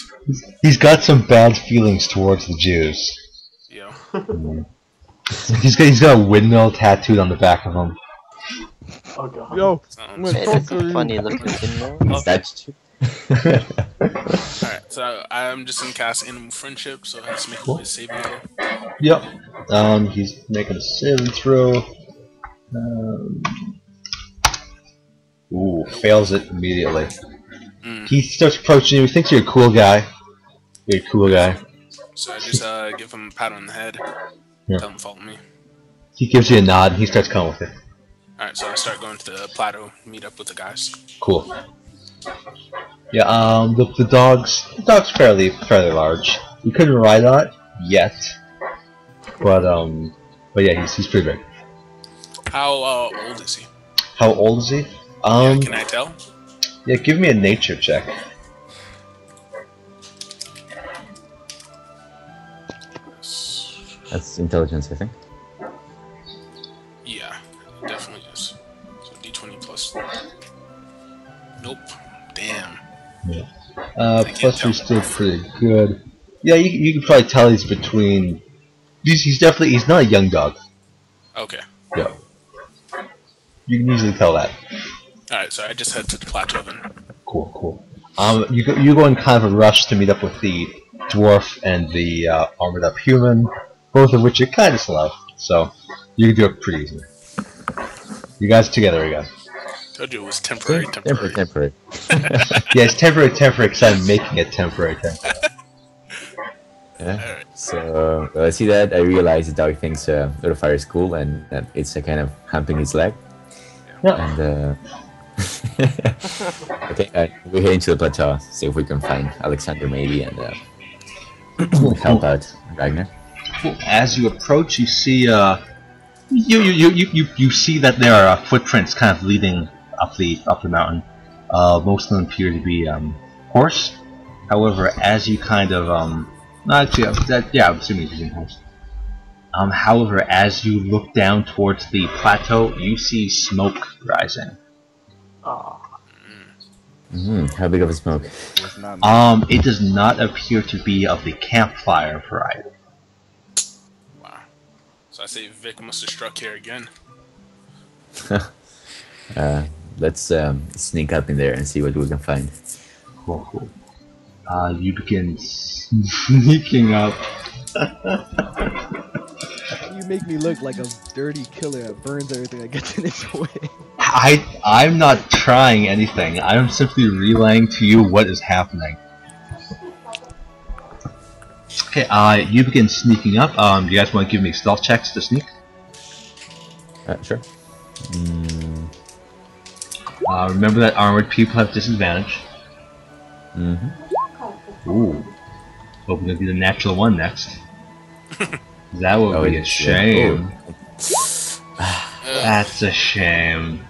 He's got some bad feelings towards the Jews. Yo. He's got a windmill tattooed on the back of him. Oh god. Yo, Sounds. Hey, that's a funny looking thing though. That's Alright, so I'm just gonna cast Animal Friendship, so I have to make a saving throw. Yep. He's making a saving throw. Ooh, fails it immediately. He starts approaching you. He thinks you're a cool guy. You're a cool guy. So I just give him a pat on the head. Yeah. Tell him to follow me. He gives you a nod and he starts coming with it. Alright, so I start going to the plateau, meet up with the guys. Cool. Yeah, the dog's fairly large. You couldn't ride on it yet. But yeah, he's pretty big. How old is he? How old is he? Yeah, can I tell? Yeah, give me a nature check. That's intelligence, I think. Yeah, it definitely is. So D20 plus. Nope. Damn. Plus you're still pretty good. Yeah, you can probably tell he's between. He's not a young dog. Okay. Yeah. You can easily tell that. Alright, so I just head to the plateau then. Cool. You go in kind of a rush to meet up with the dwarf and the armored up human, both of which are kind of slow, so you can do it pretty easily. You guys together again. Told you it was temporary. Temporary. Yeah, it's temporary because I'm making it temporary. Yeah. Alright. So I see that. I realize the dog thinks Udofire is cool, and it's kind of humping his leg. Yeah. And okay, we're heading to the plateau. See if we can find Alexander maybe and help out Ragnar. As you approach, you see you see that there are footprints kind of leading up the mountain. Most of them appear to be horse. However, as you kind of I'm assuming it's using horse. However, as you look down towards the plateau, you see smoke rising. Ah. How big of a smoke? It does not appear to be of the campfire variety. Wow. So I say Vic must have struck here again. Let's sneak up in there and see what we can find. Cool. You begin sneaking up. You make me look like a dirty killer that burns everything that gets in its way. I'm not trying anything. I'm simply relaying to you what is happening. Okay, you begin sneaking up. Do you guys want to give me stealth checks to sneak? Sure. Remember that armored people have disadvantage. Ooh. Hoping to be the natural one next. That would be a shame. That's a shame.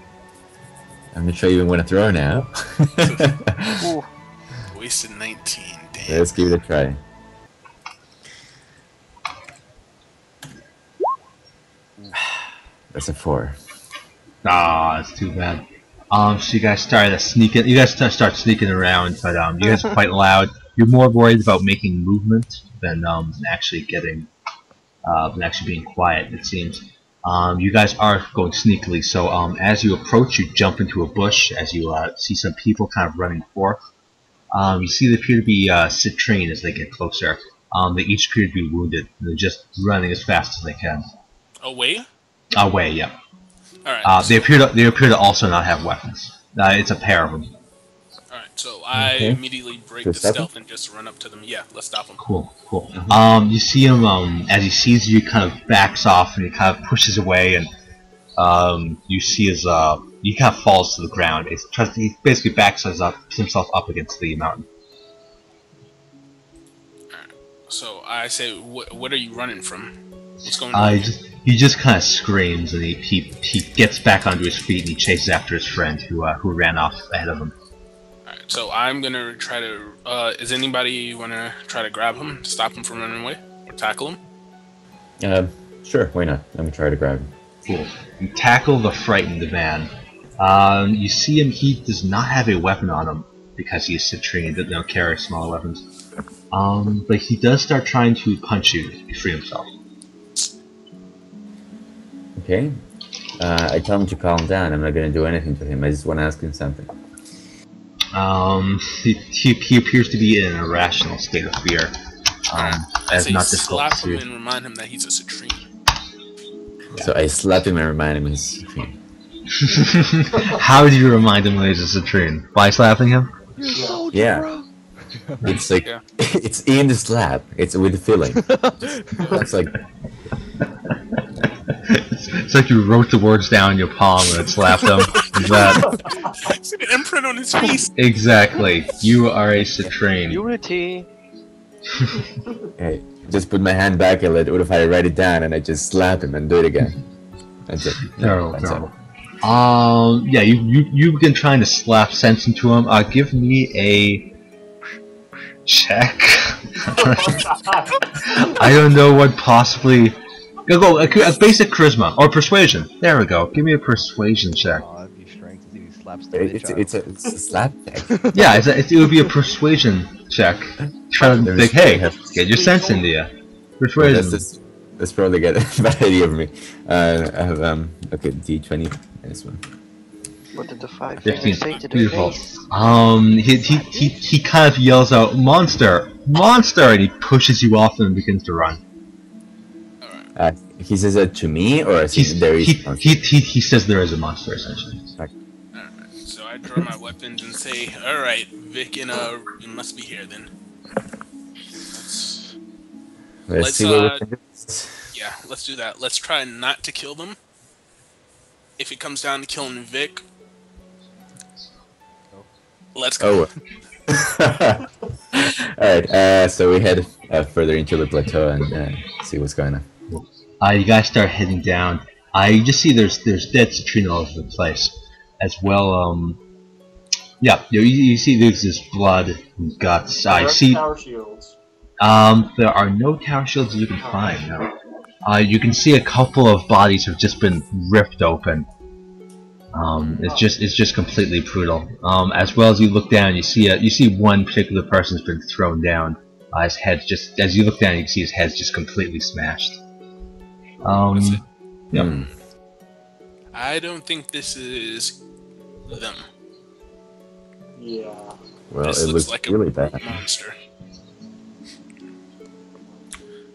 I'm not sure you even want to throw now. Wasted 19, damn. Let's give it a try. That's a 4. Ah, that's too bad. So you guys started sneaking. You guys start sneaking around, but you guys are quite loud. You're more worried about making movement than actually being quiet. It seems. You guys are going sneakily. So as you approach, you jump into a bush. As you see some people kind of running forth. You see they appear to be Citrine as they get closer. They each appear to be wounded. They're just running as fast as they can. Away? Away, yeah. Alright. They appear to also not have weapons. It's a pair of them. Alright, so I immediately break the stealth and just run up to them. Yeah, let's stop them. Cool. You see him, as he sees you, kind of backs off and he kind of pushes away, and you see his, he kind of falls to the ground. He basically backs himself up against the mountain. So I say, what are you running from? What's going on? He just kind of screams, and he gets back onto his feet and he chases after his friend who ran off ahead of him. Alright, so I'm gonna try to. Is anybody wanna try to grab him, stop him from running away, or tackle him? Sure, why not? Let me try to grab him. Cool. You tackle the frightened man. You see him. He does not have a weapon on him because he is Citrine and doesn't carry small weapons. But he does start trying to punch you to free himself. Okay. I tell him to calm down. I'm not gonna do anything to him. I just want to ask him something. He appears to be in an irrational state of fear. As not difficult slap to him see. and remind him that he's a Citrine. So I slap him and remind him he's Citrine. How do you remind him that he's a Citrine? By slapping him? Yeah. It's like it's in the slap. It's with the feeling. It's like it's like you wrote the words down in your palm and slapped them. See the imprint on his face. Exactly. You are a Citrine. Unity. hey, just put my hand back and let Udofire write it down, and I just slap him and do it again. That's it. Terrible. Yeah, you begin trying to slap sense into him. Give me a check. I don't know what possibly. Go a basic charisma or persuasion. There we go. Give me a persuasion check. It's a slap check. Yeah, it would be a persuasion check. Try to think, hey, get your sense into you. Persuasion. That's probably a bad idea for me. I have okay, D20 this one. What did the 5 15. say to the Beautiful. face? He kind of yells out, "Monster! Monster!" and he pushes you off and begins to run. He says that to me, or there is he says there is a monster, essentially. Alright, so I draw my weapons and say, alright, Vic and you must be here then. Let's see what we can do. Yeah, let's do that. Let's try not to kill them. If it comes down to killing Vic, let's go. Oh. Alright, so we head further into the plateau and see what's going on. You guys start heading down. You just see there's dead Citrine all over the place, as well. Yeah, you see there's this blood and guts. You see tower shields. there are no tower shields you can find. No. You can see a couple of bodies have just been ripped open. It's just completely brutal. As well as you look down, you see one particular person's been thrown down. His head just, as you look down, you can see his head's just completely smashed. Yep. I don't think this is them. Yeah. Well, This it looks looks like really a bad. monster.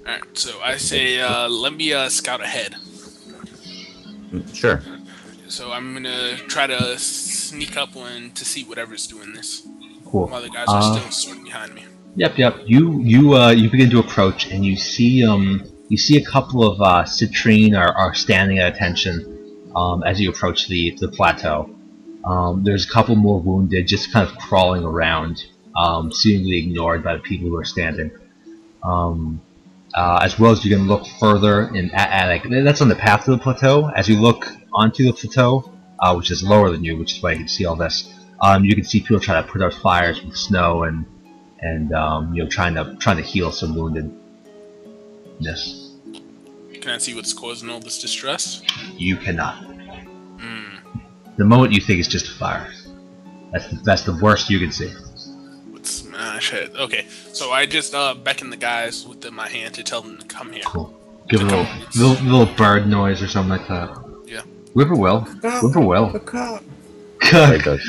Alright, so I say, let me scout ahead. Sure. So I'm gonna try to sneak up one to see whatever's doing this. Cool. While the guys are still sort of behind me. Yep. You begin to approach, and you see a couple of Citrine are standing at attention as you approach the plateau. There's a couple more wounded, just kind of crawling around, seemingly ignored by the people who are standing. As well as you can look further in like that's on the path to the plateau. As you look onto the plateau, which is lower than you, which is why you can see all this. You can see people trying to put out fires with snow and trying to heal some woundedness. Can I see what's causing all this distress? You cannot. The moment you think it's just a fire, that's the worst you can see. Let's smash it. Okay, so I just beckon the guys with my hand to tell them to come here. Cool. Give a little bird noise or something like that. Yeah. Whippoorwill. Whippoorwill. There it goes.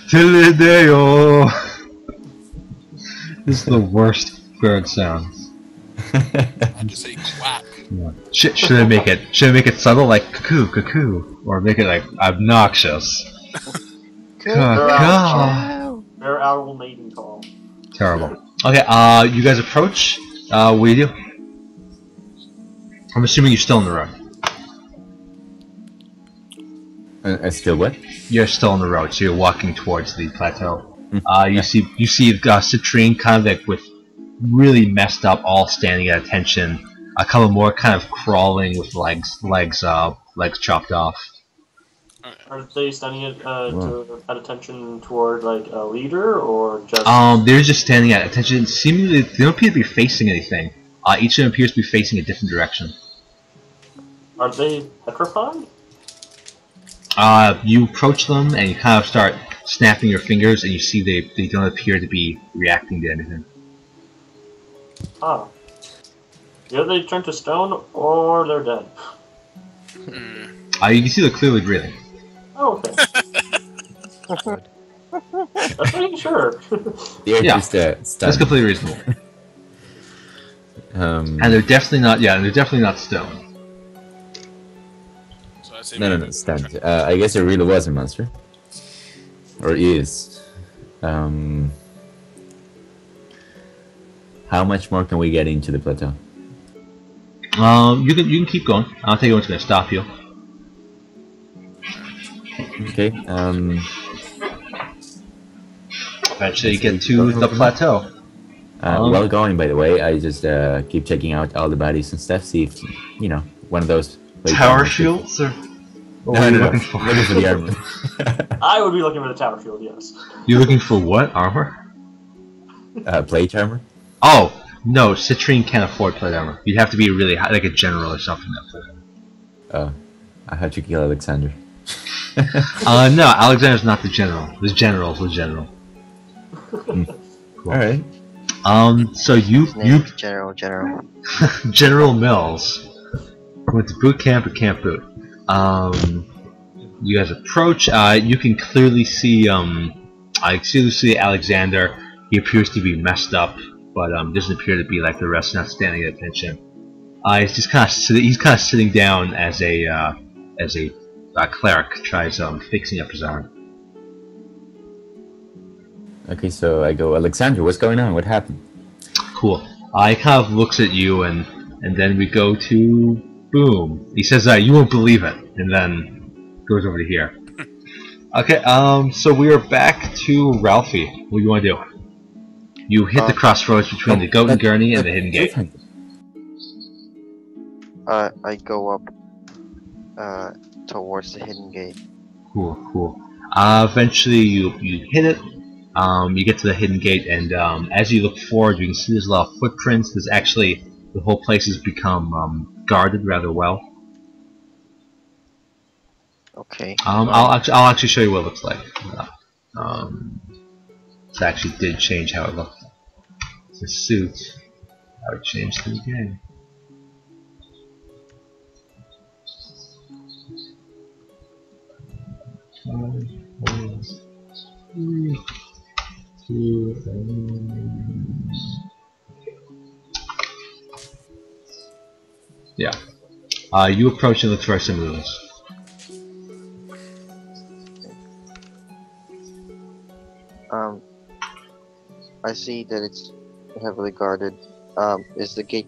Tilideo. This is the worst bird sounds. I just say quack. Yeah. Should I make it subtle, like cuckoo, cuckoo, or make it like obnoxious? Caw. Their owl mating call. Terrible. Okay, you guys approach. What do you do? I'm assuming you're still on the road. Still what? You're still on the road, so you're walking towards the plateau. You see Citrine kind of like with really messed up, all standing at attention. A couple more kind of crawling with legs chopped off. Are they standing at attention toward like a leader or just? They're just standing at attention. Seemingly, they don't appear to be facing anything. Each of them appears to be facing a different direction. Are they petrified? You approach them and you kind of start snapping your fingers, and you see they don't appear to be reacting to anything. Ah. Either they turn to stone or they're dead. You can see they're clearly breathing. Oh, okay. That's making sure. They're Yeah. just stunned. That's completely reasonable. And they're definitely not. Yeah, and they're definitely not stoned. So I say No, stunned. I guess it really was a monster. Or is. How much more can we get into the plateau? You can keep going. I'll tell you what's going to stop you. Okay. Eventually, you get to the plateau. Well going, by the way. I just keep checking out all the bodies and stuff. See if one of those Tower shields, or what No, are you no, looking no. for? Looking for the armor. I would be looking for the tower shield, yes. You looking for what armor? Plate armor. Oh no, Citrine can't afford plate armor. You'd have to be really high, like a general or something. Oh, I had to kill Alexander. No, Alexander's not the general. The general's the general. All right. So you General. General Mills went to boot camp at Camp Boot. You guys approach. You can clearly see Alexander. He appears to be messed up, but doesn't appear to be like the rest, not standing at attention. He's just kind of sitting down as a cleric tries fixing up his arm. Okay, so I go, Alexander, what's going on? What happened? Cool. He kind of looks at you, and then we go to boom. He says, "You won't believe it," and then goes over to here. Okay. So we are back to Ralphie. What do you want to do? You hit the crossroads between the Goat and Gurney and the Hidden Gate. I go up towards the hidden gate. Cool. Eventually, you hit it. You get to the hidden gate, and as you look forward, you can see there's a lot of footprints. There's actually the whole place has become guarded rather well. Okay. I'll actually show you what it looks like. It actually did change how it looked. It's a suit. How it changed the game. Yeah. You approach and look for some moves. I see that it's heavily guarded. Is the gate?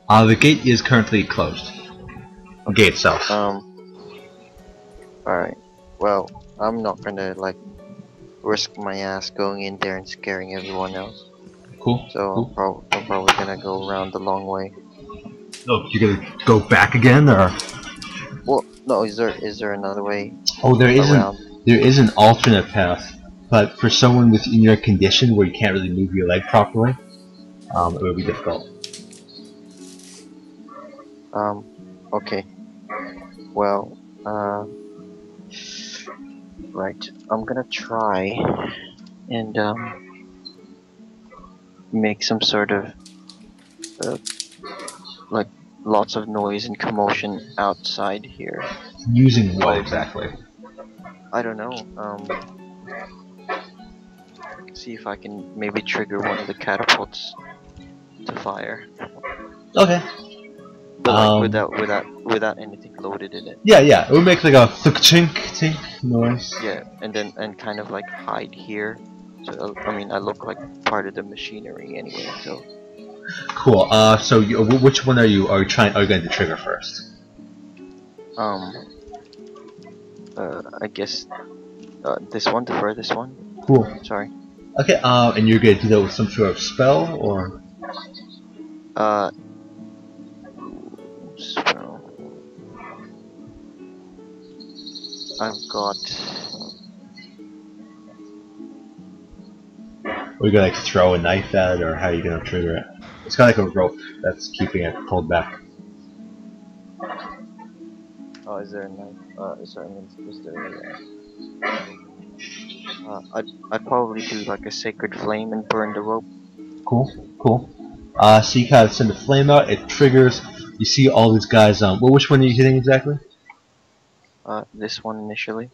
The gate is currently closed. The gate itself. Alright. Well, I'm not gonna risk my ass going in there and scaring everyone else. Cool. So cool. I'm probably gonna go around the long way. Oh, you're gonna go back again, or? Well, no. Is there another way? Oh, there isn't. Around? There is an alternate path, but for someone in your condition where you can't really move your leg properly, it would be difficult. Okay. Well, right. I'm gonna try and make some sort of lots of noise and commotion outside here. Using what exactly? I don't know. see if I can maybe trigger one of the catapults to fire. Okay. But like without anything loaded in it. Yeah, it would make like a chink noise. Yeah, and kind of like hide here. So I mean, I look like part of the machinery anyway. So. Cool. So which one are you going to trigger first? I guess this one, the furthest one. Cool. Sorry. Okay. And you're going to do that with some sort of spell, or? Spell. I've got. Are you gonna like throw a knife at it, or how are you gonna trigger it? It's kind of like a rope that's keeping it pulled back. Oh, is there a knife? Is there I'd probably do like a sacred flame and burn the rope. Cool. So you kind of send the flame out. It triggers. You see all these guys. Well, which one are you hitting exactly? This one initially.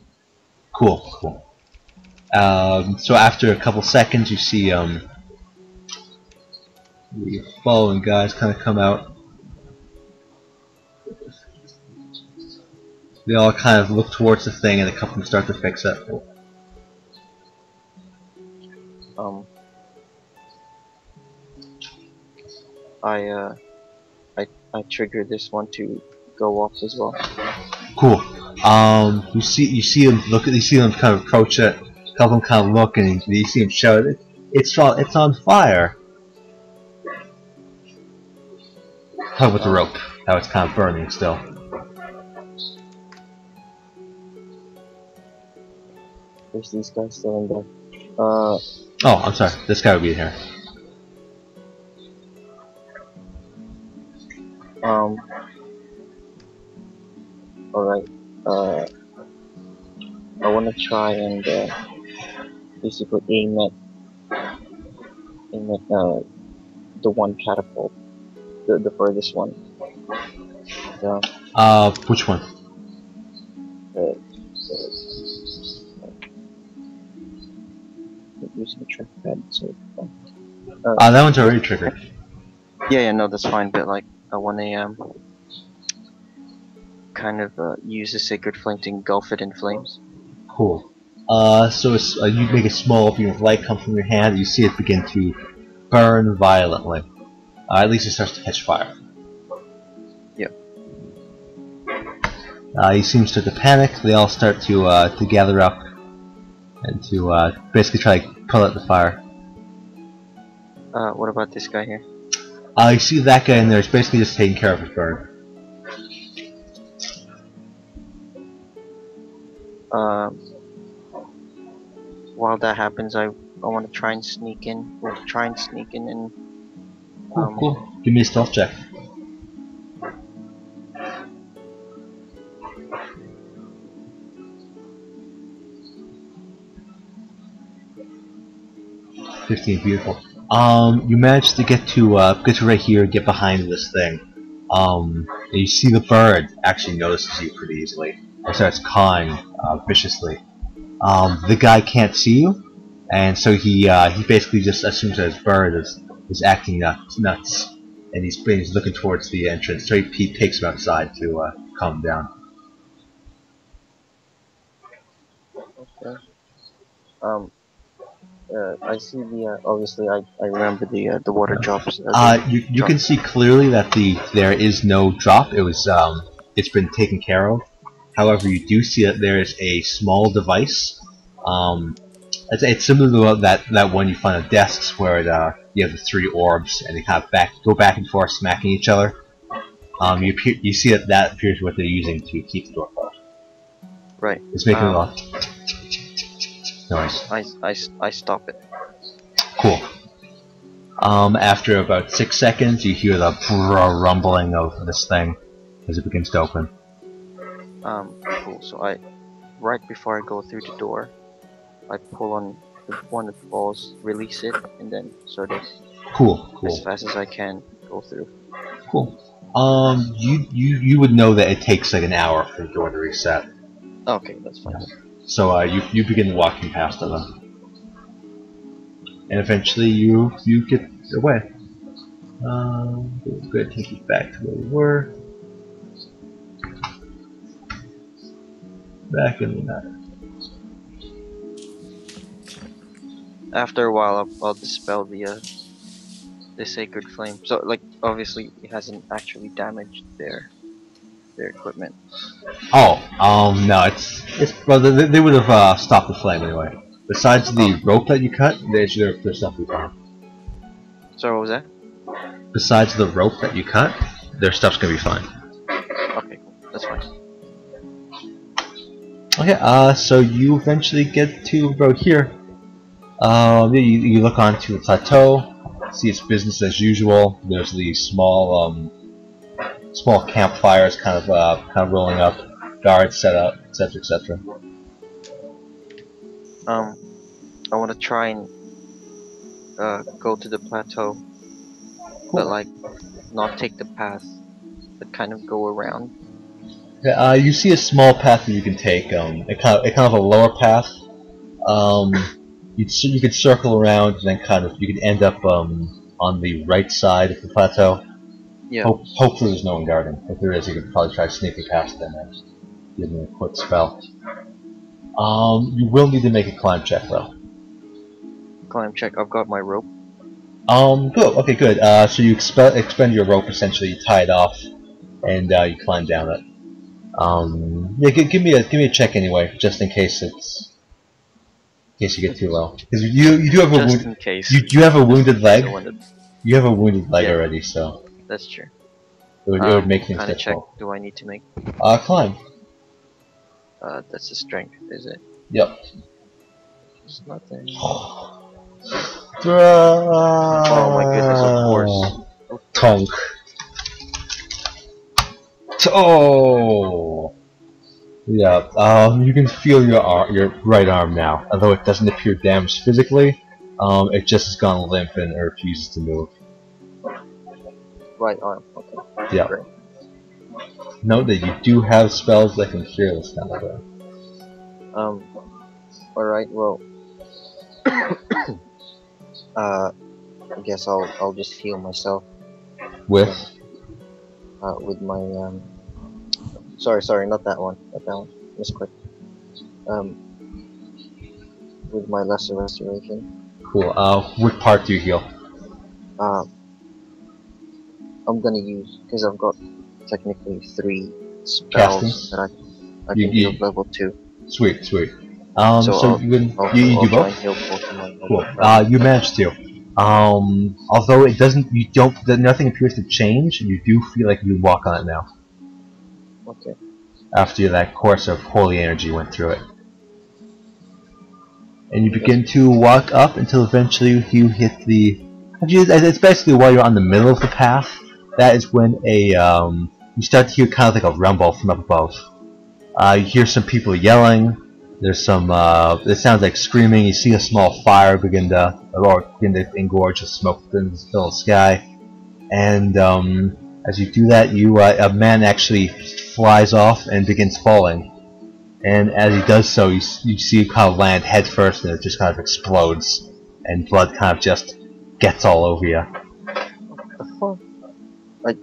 Cool. So after a couple seconds, you see the following guys kind of come out. They all kind of look towards the thing, and a couple of them start to fix it. I triggered this one to go off as well. Cool. You see them look. You see them kind of approach it. A couple of them kind of look, and you see them shout, "It's on fire!" How about the rope? How it's kind of burning still. There's these guys still in there. Oh, I'm sorry. This guy would be in here. Alright. I want to try and basically aim at the one catapult, the furthest one. Yeah. Which one? Using a trackpad, so. That one's already triggered. Yeah, no, that's fine. But like, I want to kind of use the sacred flame to engulf it in flames. Cool. So it's, you make a small beam of light come from your hand. You see it begin to burn violently. At least it starts to catch fire. Yep. You see them start to panic. They all start to gather up and to basically try to pull out the fire. What about this guy here? You see that guy in there is basically just taking care of his burn. While that happens, I want to try and sneak in. We'll try and sneak in and. Cool. Give me a stealth check. Beautiful. You managed to get to right here, get behind this thing. And you see the bird actually notices you pretty easily and starts cawing viciously. The guy can't see you, and so he basically just assumes that his bird is acting nuts, and he's looking towards the entrance. So he takes him outside to calm him down. Okay. I see the obviously I remember the water drops. You can see clearly that there is no drop. It was it's been taken care of. However, you do see that there is a small device. It's similar to that one you find on desks where you have the three orbs and they kind of go back and forth, smacking each other. You see that appears what they're using to keep the door closed. Right. It's making a lot noise. I stop it. Cool. After about 6 seconds, you hear the rumbling of this thing as it begins to open. Cool. So right before I go through the door, I pull on the one that falls, release it, and then sort of as fast as I can go through. Cool. You would know that it takes like an hour for the door to reset. Okay, that's fine. So you begin walking past them. and eventually you get away. We're going to take you back to where we were. Back in the map. After a while, I'll dispel the sacred flame. So, like, obviously, it hasn't actually damaged their equipment. Oh, no, it's well, they would have stopped the flame anyway. Besides the rope that you cut, their stuff is fine. So what was that? Besides the rope that you cut, their stuff's gonna be fine. Okay, cool. That's fine. Okay, so you eventually get to about here. You look onto the plateau, see it's business as usual. There's these small campfires kind of rolling up, guards set up, etc., etc. I want to try and go to the plateau, but like not take the path, but kind of go around. Yeah, you see a small path that you can take. It kind of a lower path. You could circle around and then you could end up on the right side of the plateau. Yeah. Hopefully there's no one guarding. If there is, you could probably try sneaking past them and give them a quick spell. You will need to make a climb check though. Climb check. I've got my rope. Good. Okay, good. So you expend your rope essentially. You tie it off, and you climb down it. Yeah, give me a check anyway, just in case you get too low. Because you do have a Just in case. you have a wounded leg. Wanted... You have a wounded leg already, so That's true. it would make things kind of check difficult. do I need to make? Climb. That's the strength, is it? Yep. It's nothing. Oh my goodness, of course. Tonk. Oh. Yeah. You can feel your right arm now, although it doesn't appear damaged physically. It just has gone limp and it refuses to move. Right arm. Okay. Yeah. Great. Note that you do have spells that can cure this kind of thing. Alright, well, I guess I'll just heal myself With? with my, sorry, not that one, misclick. With my lesser restoration. Cool. What part do you heal? I'm gonna use, because I've got technically 3 spells Castings? that I can heal level 2. Sweet. So I'll you do try and both? heal both of my Cool. You managed to. Although it doesn't, nothing appears to change, you do feel like you can walk on it now. Okay. After that course of holy energy went through it. And you begin to walk up until eventually you hit the... It's basically while you're on the middle of the path, that is when you start to hear kind of like a rumble from up above. You hear some people yelling. There's some, it sounds like screaming. You see a small fire begin to engorge the smoke within the sky. And as you do that, a man actually flies off and begins falling. And as he does so, you see him kind of land head first, and it just kind of explodes, and blood kind of just gets all over you. What the fuck?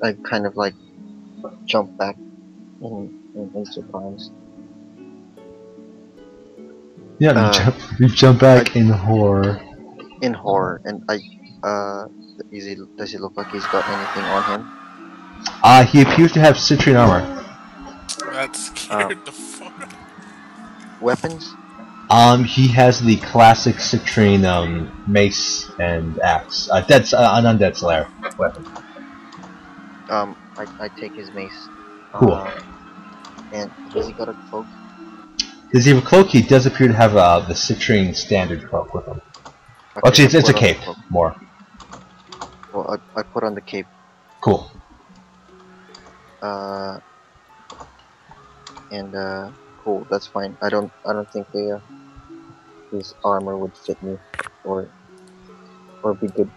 I kind of like jump back in surprise. Yeah, you jump back in horror. In horror, and does he look like he's got anything on him? He appears to have citrine armor. That scared the fuck out. Weapons? He has the classic citrine mace and axe. An undead slayer weapon. I take his mace. Cool. And has he got a cloak? Does he have a cloak? He does appear to have the citrine standard cloak with him. Okay, Actually, it's a cape, more. Well, I put on the cape. Cool. Cool. That's fine. I don't think his armor would fit me, or be good.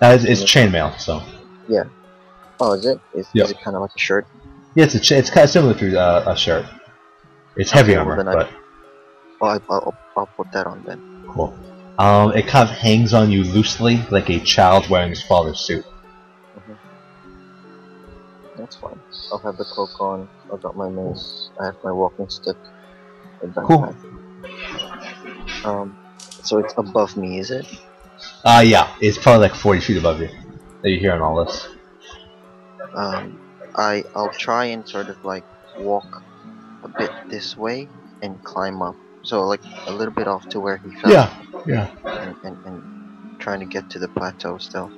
It's chainmail, so. Yeah. Oh, is it? Is it kind of like a shirt? Yeah, it's kind of similar to a shirt. It's heavy armor, then but. I'll put that on then. Cool. It kind of hangs on you loosely, like a child wearing his father's suit. That's fine. I'll have the cloak on. I've got my mace. I have my walking stick. Cool. So it's above me, is it? Yeah, it's probably like 40 feet above you that you're hearing all this. I'll try and sort of like walk a bit this way and climb up. So like a little bit off to where he fell. Yeah. And trying to get to the plateau still.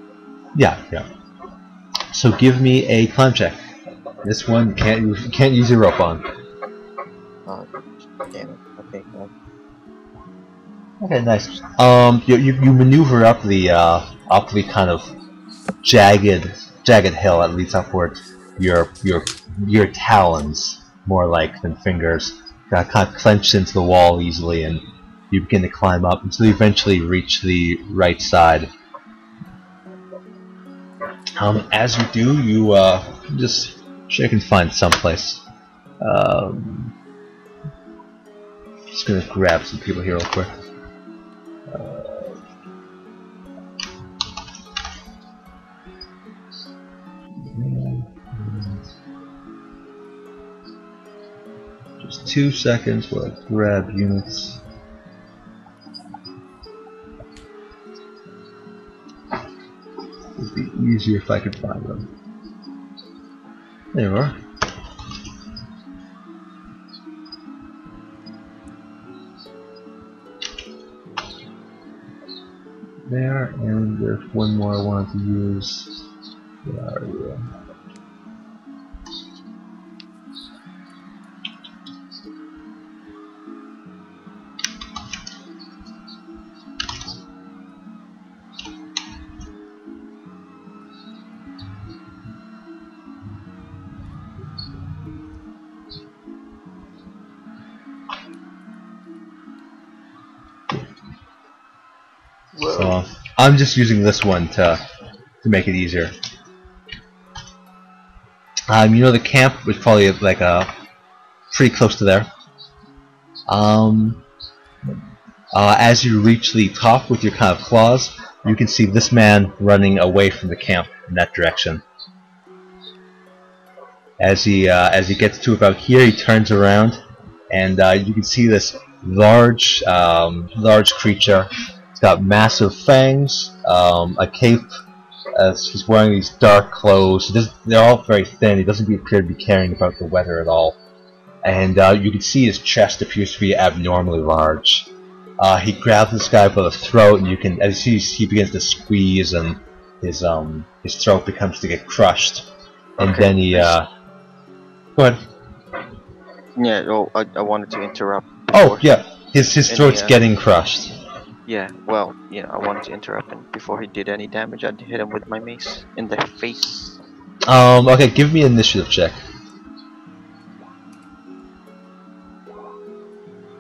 Yeah. So give me a climb check. This one you can't use your rope on. Damn it. Okay. Okay, nice. You maneuver up the kind of jagged hill that leads upward. Your talons, more like than fingers, kind of clenched into the wall easily, and you begin to climb up until you eventually reach the right side. As you do, you just sure you can find someplace. Just gonna grab some people here real quick. Just 2 seconds while I grab units. It'd be easier if I could find them. There you are. There, and there's one more I wanted to use. Where are you? So I'm just using this one to make it easier. You know the camp was probably like pretty close to there. As you reach the top with your kind of claws, you can see this man running away from the camp in that direction. As he gets to about here, he turns around, and you can see this large creature. He's got massive fangs, a cape. He's wearing these dark clothes. They're all very thin. He doesn't appear to be caring about the weather at all. And you can see his chest appears to be abnormally large. He grabs this guy by the throat, and you can, as he begins to squeeze, and his throat becomes to get crushed. And then he go ahead. Yeah. Oh, I wanted to interrupt. Oh yeah, his throat's getting crushed. Yeah, well, I wanted to interrupt him before he did any damage. I'd hit him with my mace in the face. Okay, give me an initiative check.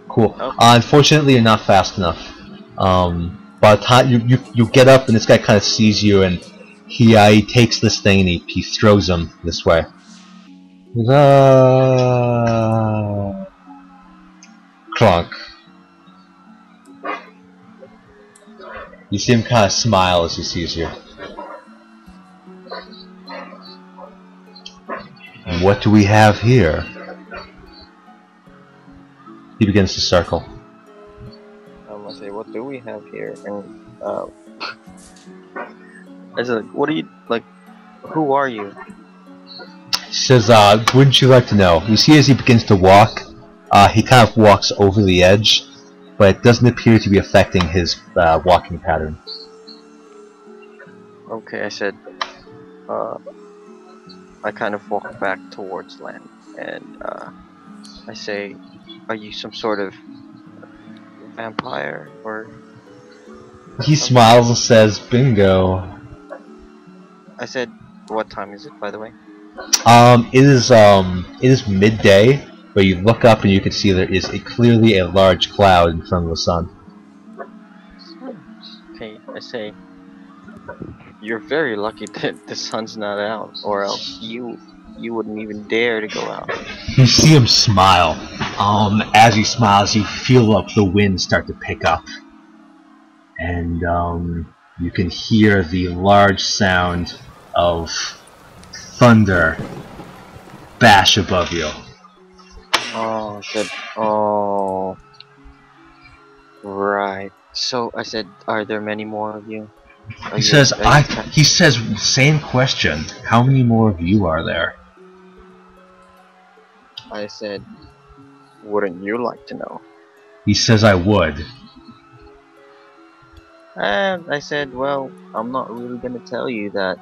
Cool. Okay. Unfortunately, you're not fast enough. By the time you get up, and this guy kind of sees you, and he takes this thing and he throws him this way. Clunk. You see him kind of smile as he sees you. What do we have here? He begins to circle. I'm gonna say, what do we have here? And I said, what are you like? Who are you? He says, wouldn't you like to know? You see, as he begins to walk, he kind of walks over the edge, but it doesn't appear to be affecting his walking pattern. Okay, I said, I kind of walk back towards land, and I say, are you some sort of vampire, or... He smiles and says, bingo. I said, what time is it, by the way? It is midday, but you look up and you can see there is clearly a large cloud in front of the sun. Okay, I say, you're very lucky that the sun's not out, or else you wouldn't even dare to go out. You see him smile. As he smiles, you feel up the wind start to pick up. and you can hear the large sound of thunder bash above you. Oh, good. Oh. Right. So I said, are there many more of you? He says, he says, same question. How many more of you are there? I said, wouldn't you like to know? He says, I would. And I said, well, I'm not really gonna tell you that.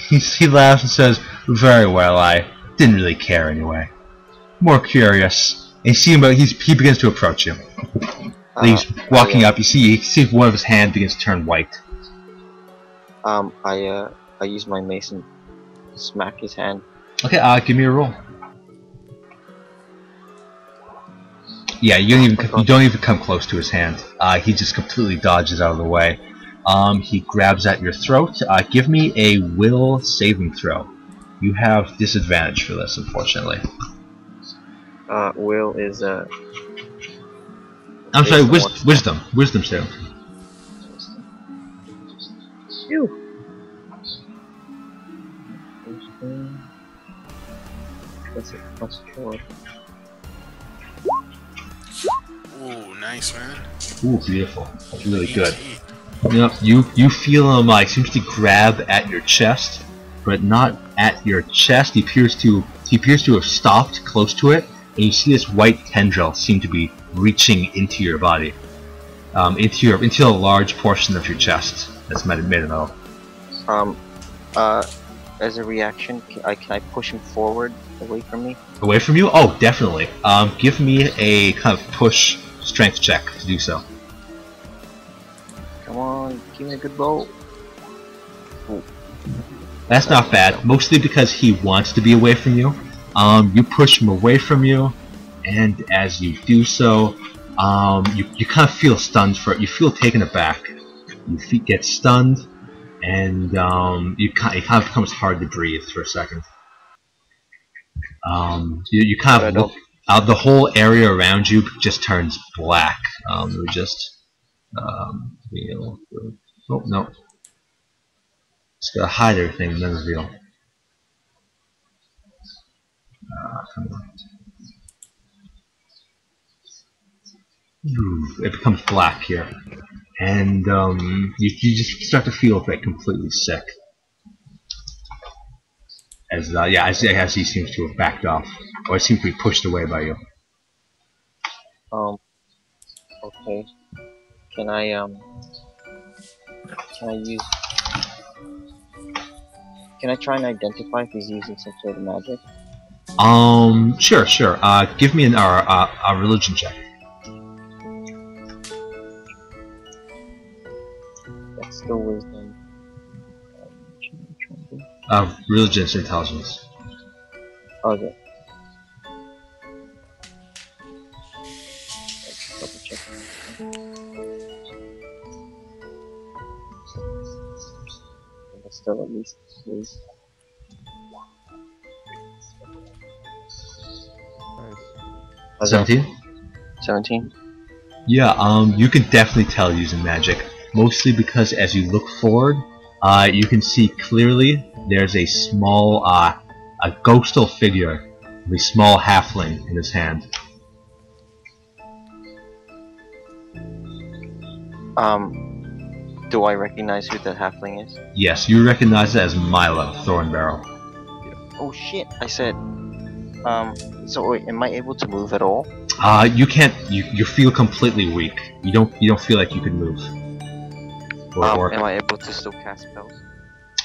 He laughs and says, very well, I didn't really care anyway. More curious. And you see him, he begins to approach you. He's walking up, you see one of his hands begins to turn white. I use my mace and smack his hand. Okay, give me a roll. Yeah, you don't even come close to his hand. He just completely dodges out of the way. He grabs at your throat. Give me a will saving throw. You have disadvantage for this, unfortunately. Will is I'm sorry, wisdom. Wisdom saving. Phew. That's it. +4. Ooh, nice, man. Ooh, beautiful. That's really good. You feel him seems to grab at your chest, but not at your chest. He appears to have stopped close to it, and you see this white tendril seem to be reaching into your body, into a large portion of your chest that's made of metal. As a reaction, can I push him forward away from me? Away from you? Oh, definitely. Give me a kind of push strength check to do so. Come on, give me a good roll. Ooh. That's not bad, mostly because he wants to be away from you. You push him away from you, and as you do so, you kind of feel stunned you feel taken aback. Your feet get stunned, and it kind of becomes hard to breathe for a second. You kind of look out, the whole area around you just turns black. Oh no. Just gotta hide everything and then reveal. Come on. It becomes black here. And you just start to feel like completely sick. As he seems to have backed off. Or seems to be pushed away by you. Okay. Can I try and identify if he's using some sort of magic? Sure. Give me a religion check. That's still wisdom. Religion is intelligence. Okay. That's still at least 3. Nice. 17? 17? Yeah, you can definitely tell using magic. Mostly because as you look forward, you can see clearly there's a small, a ghostal figure with a small halfling in his hand. Do I recognize who the halfling is? Yes, you recognize it as Milo Thornbarrel. Oh shit! I said. So wait, am I able to move at all? You can't. You feel completely weak. You don't feel like you can move. Am I able to still cast spells?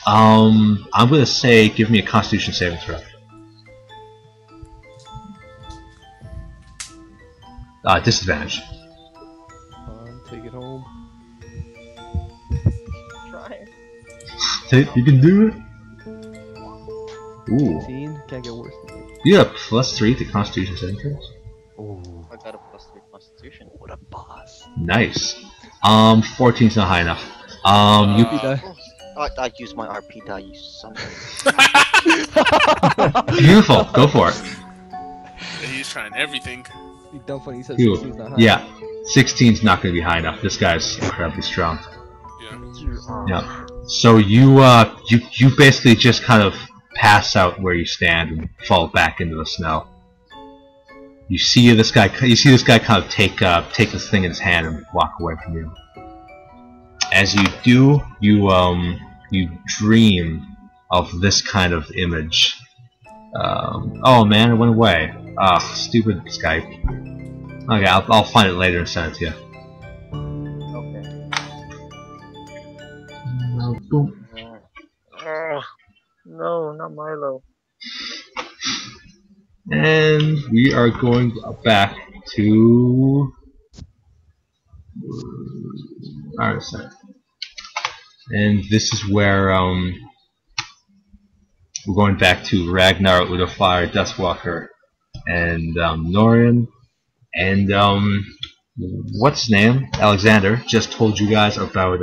I'm gonna say, give me a Constitution saving throw. Disadvantage. Take it home. Try. You can do it. Ooh. 18? Can't get worse than that. You have +3 to Constitution saving throws. Ooh. I got a +3 Constitution. What a boss. Nice. 14's not high enough. I used my RP die, you son of Beautiful. Go for it. He's trying everything. Be dumb funny, he said Cool. 16's not high. Yeah. 16's not going to be high enough. This guy's incredibly strong. Yeah. Yeah. So you basically just kind of pass out where you stand and fall back into the snow. You see this guy kind of take this thing in his hand and walk away from you. As you do, you dream of this kind of image. Oh man, it went away. Ah, stupid Skype. Okay, I'll find it later and send it to you. Okay. Boom. No, not Milo. And we are going back to Artisan. And this is where we're going back to Ragnar, Udofire, Dustwalker, and Norian. And what's his name? Alexander just told you guys about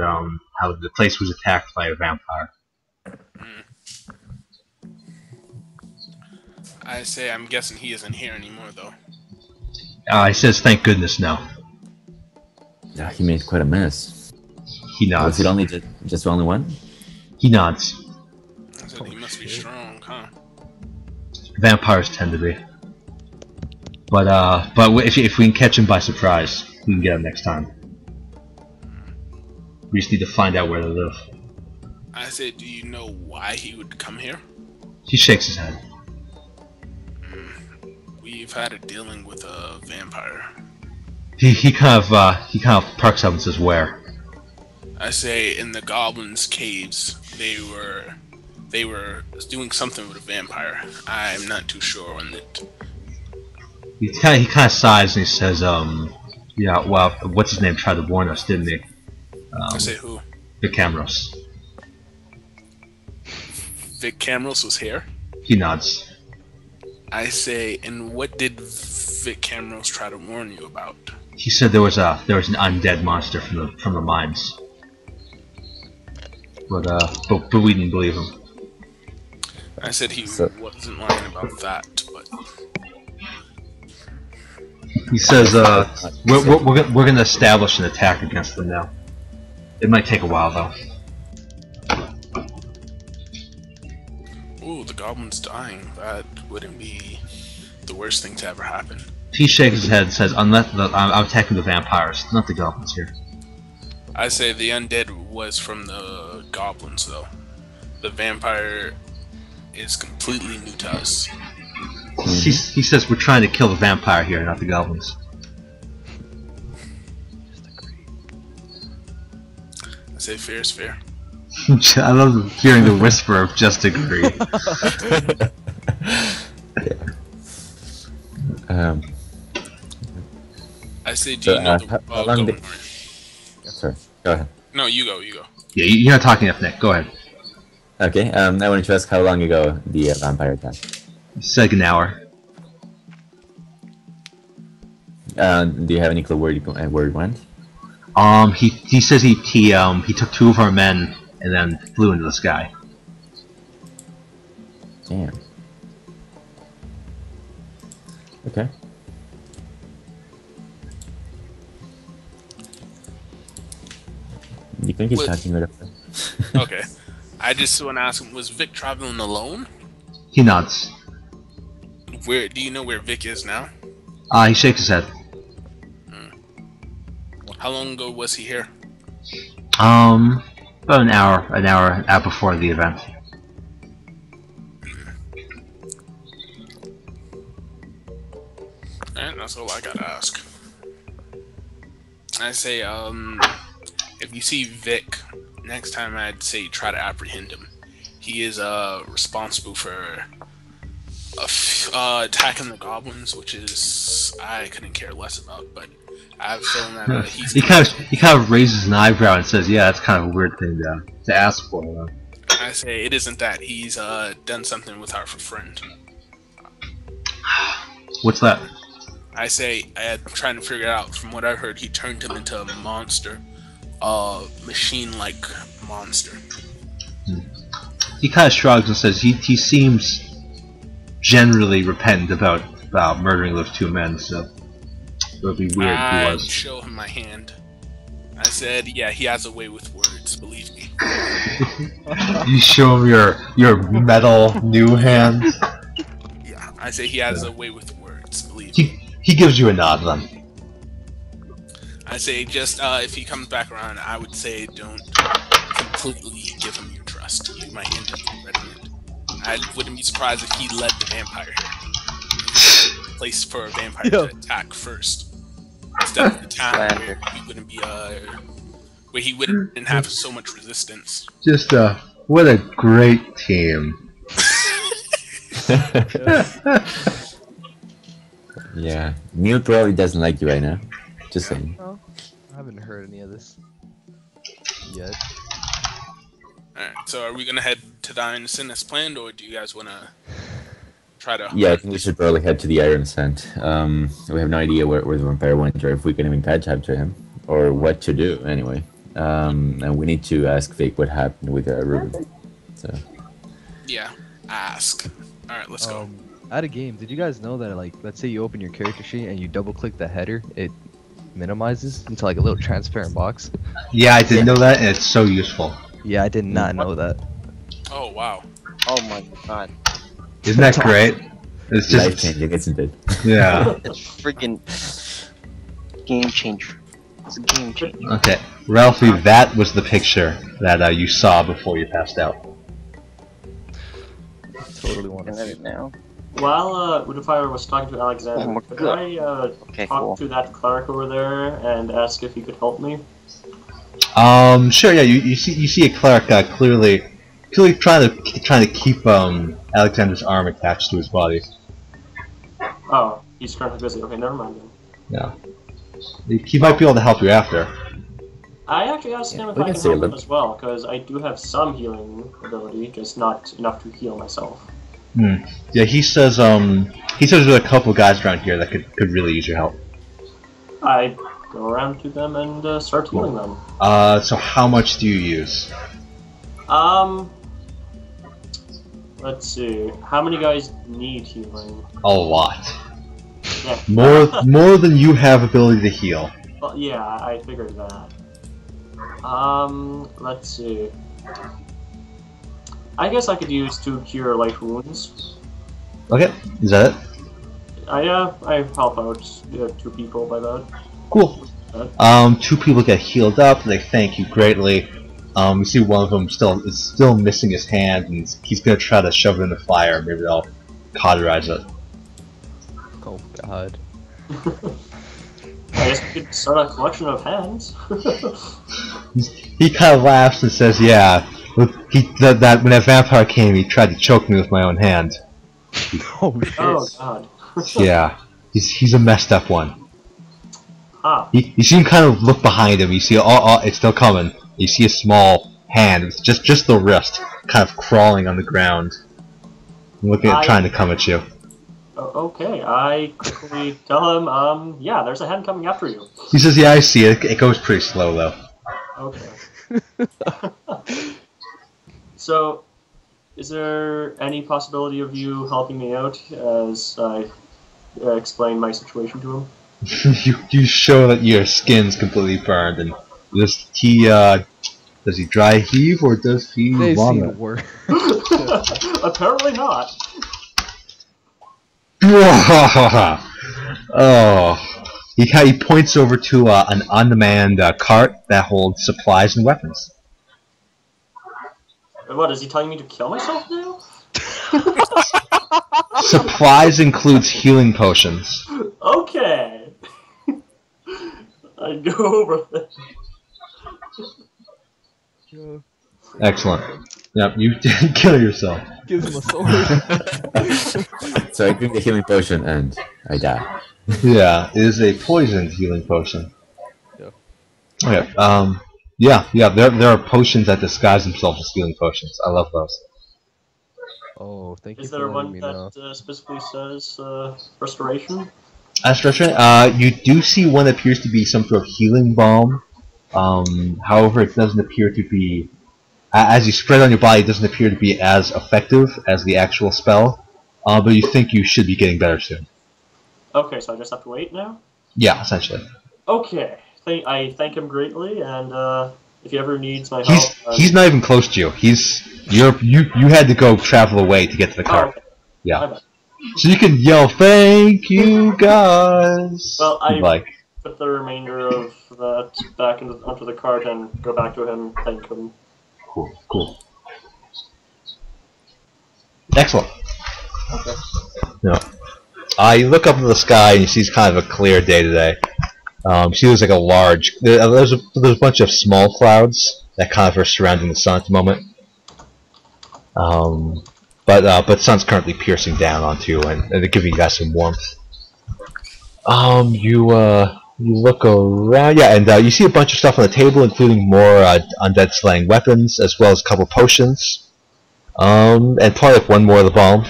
how the place was attacked by a vampire. I say I'm guessing he isn't here anymore, though. He says, "Thank goodness, no." Yeah, he made quite a mess. He nods. Was it only just only one? He nods. I said he must be strong, huh? Vampires tend to be. But if we can catch him by surprise, we can get him next time. We just need to find out where they live. I said, do you know why he would come here? He shakes his head. We've had a dealing with a vampire. He kind of perks up and says, "Where?" I say in the goblins' caves. They were doing something with a vampire. I'm not too sure on it. He kind of sighs and he says, yeah, well, what's his name tried to warn us, didn't he?" I say who? Vic Camros. Vic Camros was here? He nods. I say, and what did Vic Camros try to warn you about? He said there was an undead monster from the mines. But we didn't believe him. I said he wasn't lying about that, but he says, we're gonna establish an attack against them now. It might take a while though. ooh, the goblin's dying. That wouldn't be the worst thing to ever happen. He shakes his head and says, I'm attacking the vampires, not the goblins here. I say the undead was from the goblins, though. The vampire is completely new to us. He says we're trying to kill the vampire here, not the goblins. I say fair is fair. I love hearing the whisper of just agree. I say, do you know the how long go, Sorry, go ahead. No, you go. Yeah, you're not talking enough, Nick. Go ahead. Okay, I wanted to ask how long ago the vampire attacked. It's like an hour. Do you have any clue where it went? He says he took 2 of our men and then flew into the sky. Damn. Okay. Do you think he's talking with a Okay. I just want to ask him, was Vic traveling alone? He nods. Where do you know where Vic is now? He shakes his head. How long ago was he here? About an hour out before the event. Alright, that's all I gotta ask. I say, if you see Vic, next time I'd say try to apprehend him. He is responsible for attacking the goblins, which is I couldn't care less about, but I have a feeling that he's. He kind of raises an eyebrow and says, "Yeah, that's kind of a weird thing to ask for." I say it isn't that he's done something with our friend. What's that? I say I'm trying to figure it out. From what I heard, he turned him into a monster, machine-like monster. He kind of shrugs and says he seems generally repentant about murdering those 2 men. So It would be weird if he I was. show him my hand. I said, yeah, he has a way with words, believe me. You show him your metal new hand. Yeah, I say he has a way with words, believe me. He gives you a nod then. I say just, if he comes back around, I would say don't completely give him your trust. You might end up regretting it. I wouldn't be surprised if he led the vampire here. Place for a vampire to attack first. Instead of the town where he wouldn't be, where he wouldn't have so much resistance. Just, what a great team. Yeah, Neil probably doesn't like you right now. Just saying. Oh, I haven't heard any of this yet. Alright, so are we gonna head to the Iron Sin as planned, or do you guys wanna try to... Yeah, I think we should probably head to the Iron Sand. We have no idea where the vampire went, or if we can even catch up to him, or what to do, anyway. And we need to ask Vic what happened with Reuben. So. Yeah, ask. Alright, let's go. Out of game, did you guys know that, like, let's say you open your character sheet and you double click the header, it minimizes into like a little transparent box? Yeah, I didn't know that, and it's so useful. Yeah, I did not know that. Oh, wow. Oh my god. Isn't that great? It's just Life-changing, isn't it? Yeah. It's freaking game changer. It's a game changer. Okay, Ralphie, that was the picture that you saw before you passed out. Totally want Can to I see edit now? While Udofire was talking to Alexander, Oh my could God. I Okay, talk cool. to that cleric over there and ask if he could help me? Sure. Yeah, you see a cleric clearly trying to keep Alexander's arm attached to his body. Oh, he's currently busy. Okay, never mind then. Yeah, he might be able to help you after. I actually asked him if we I can can see a help him little. as well, because I do have some healing ability, just not enough to heal myself. Yeah, he says there's a couple guys around here that could really use your help. I go around to them and start healing them. So how much do you use? Let's see. How many guys need healing? A lot. Yeah. More than you have ability to heal. Well, yeah, I figured that. Let's see. I guess I could use 2 cure light wounds. Okay, is that it? I help out 2 people by that. Cool. 2 people get healed up. They thank you greatly. You see one of them is still missing his hand, and he's gonna try to shove it in the fire. Maybe they'll cauterize it. Oh god. I guess we could start a collection of hands. He kind of laughs and says, "Yeah, that when that vampire came, he tried to choke me with my own hand." Oh shit. Oh god. Yeah, he's a messed up one. Ah. You see him kind of look behind him. You see, it's still coming. You see a small hand, with just the wrist, kind of crawling on the ground, looking at trying to come at you. Okay, I quickly tell him, yeah, there's a hand coming after you. He says, "Yeah, I see it. It goes pretty slow though." Okay. So, is there any possibility of you helping me out as I explain my situation to him? you show that your skin's completely burned, and does he dry heave or does he They've seen vomit? worse. Apparently not. Oh, he points over to an unmanned cart that holds supplies and weapons. What, is he telling me to kill myself now? Supplies includes healing potions. Okay. I go over there. Excellent. Yep, you didn't kill yourself. Gives him a sword. So I drink the healing potion and I die. Yeah, it is a poisoned healing potion. Yeah. Okay. Yeah. There are potions that disguise themselves as healing potions. I love those. Oh, thank you Is for there letting one me know. that specifically says restoration? You do see one that appears to be some sort of healing balm. However, it doesn't appear to be, as you spread it on your body, it doesn't appear to be as effective as the actual spell. But you think you should be getting better soon. Okay, so I just have to wait now? Yeah, essentially. Okay. I thank him greatly, and if he ever needs my He's help, he's not even close to you. You had to go travel away to get to the Oh, cart. okay. Yeah. My bad. So you can yell, "Thank you, guys." Well, if you'd like. put the remainder of that back onto the cart and go back to him, thank him. Cool. Excellent. Okay. Yeah. You look up into the sky and you see it's kind of a clear day today. See, there's like a large. There's a bunch of small clouds that kind of are surrounding the sun at the moment. But the sun's currently piercing down onto you and they're giving you guys some warmth. You look around, yeah, and you see a bunch of stuff on the table, including more undead slaying weapons, as well as a couple potions, and probably like one more of the bomb.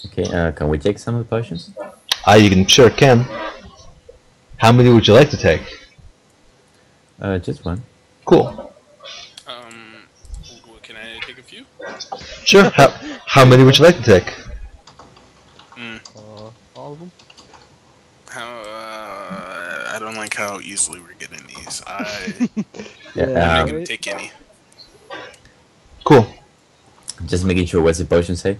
Okay, can we take some of the potions? You sure can. How many would you like to take? Just one. Cool. Can I take a few? Sure. How many would you like to take? All of them? I don't like how easily we're getting these. Yeah, I'm not gonna take any. Cool. just making sure. What's the potion say?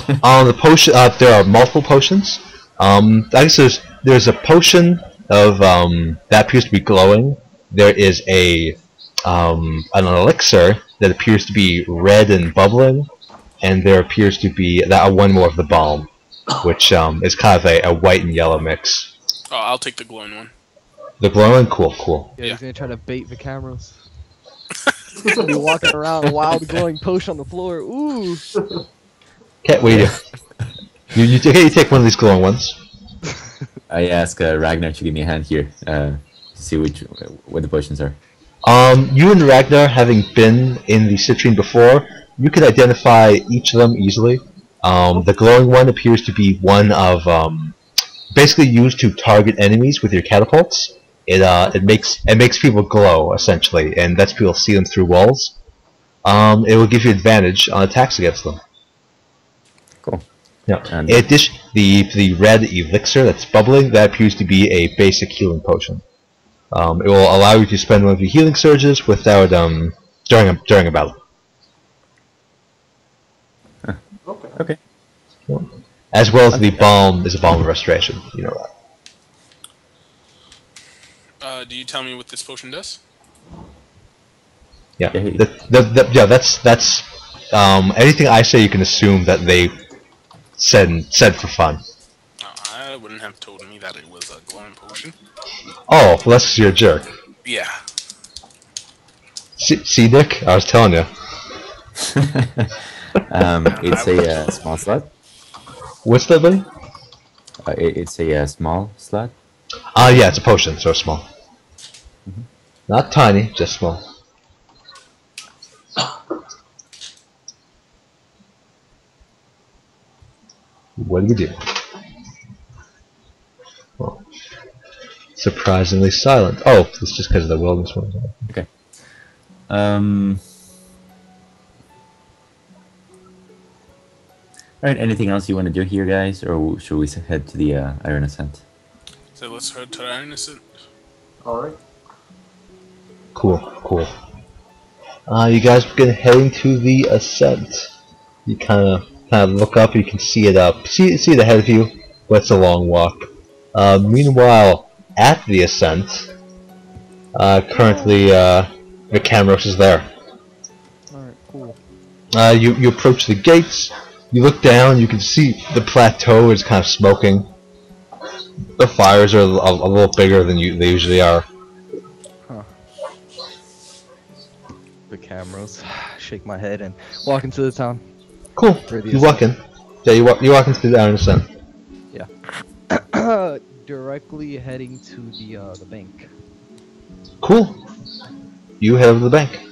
The potion. There are multiple potions. I guess there's a potion of that appears to be glowing. There is an elixir that appears to be red and bubbling, and there appears to be one more of the balm, which is kind of a white and yellow mix. Oh, I'll take the glowing one. The glowing, cool. Yeah, he's gonna try to bait the cameras. He's gonna be walking around a wild glowing potion on the floor. Ooh. Can't wait. You take one of these glowing ones. I ask Ragnar to give me a hand here to see what the potions are. You and Ragnar, having been in the Citrine before, you could identify each of them easily. The glowing one appears to be one of basically used to target enemies with your catapults. It makes people glow essentially, and lets people see them through walls. It will give you advantage on attacks against them. Cool. Yeah. And In addition, the red elixir that's bubbling, that appears to be a basic healing potion. It will allow you to spend one of your healing surges without during a battle. okay. As well as the balm is a balm of restoration. You know that. Do you tell me what this potion does? Yeah. Yeah, That's anything I say you can assume that they said for fun. Oh, I wouldn't have told me that it was a glowing potion. Oh, well, that's 'cause you're a jerk. Yeah. See, Nick, I was telling you. It's a small slot. What's that, buddy? It's a small slot. Yeah, it's a potion, so small. Not tiny, just small. What do we do? Well, surprisingly silent. Oh, it's just because of the wilderness one. Okay. Alright, anything else you want to do here, guys? Or should we head to the Iron Ascent? So let's head to the Iron Ascent. Alright. Cool. You guys begin heading to the ascent. You kind of look up. You can see it up. See it ahead of you, but it's a long walk. Meanwhile, at the ascent, currently the Camros is there. Alright, cool. You approach the gates. You look down. You can see the plateau is kind of smoking. The fires are a little bigger than they usually are. The cameras. Shake my head and walk into the town. Cool. You walk in. Yeah, you walk into the Iron Ascent. Yeah. Directly heading to the bank. Cool. You head over to the bank. Okay,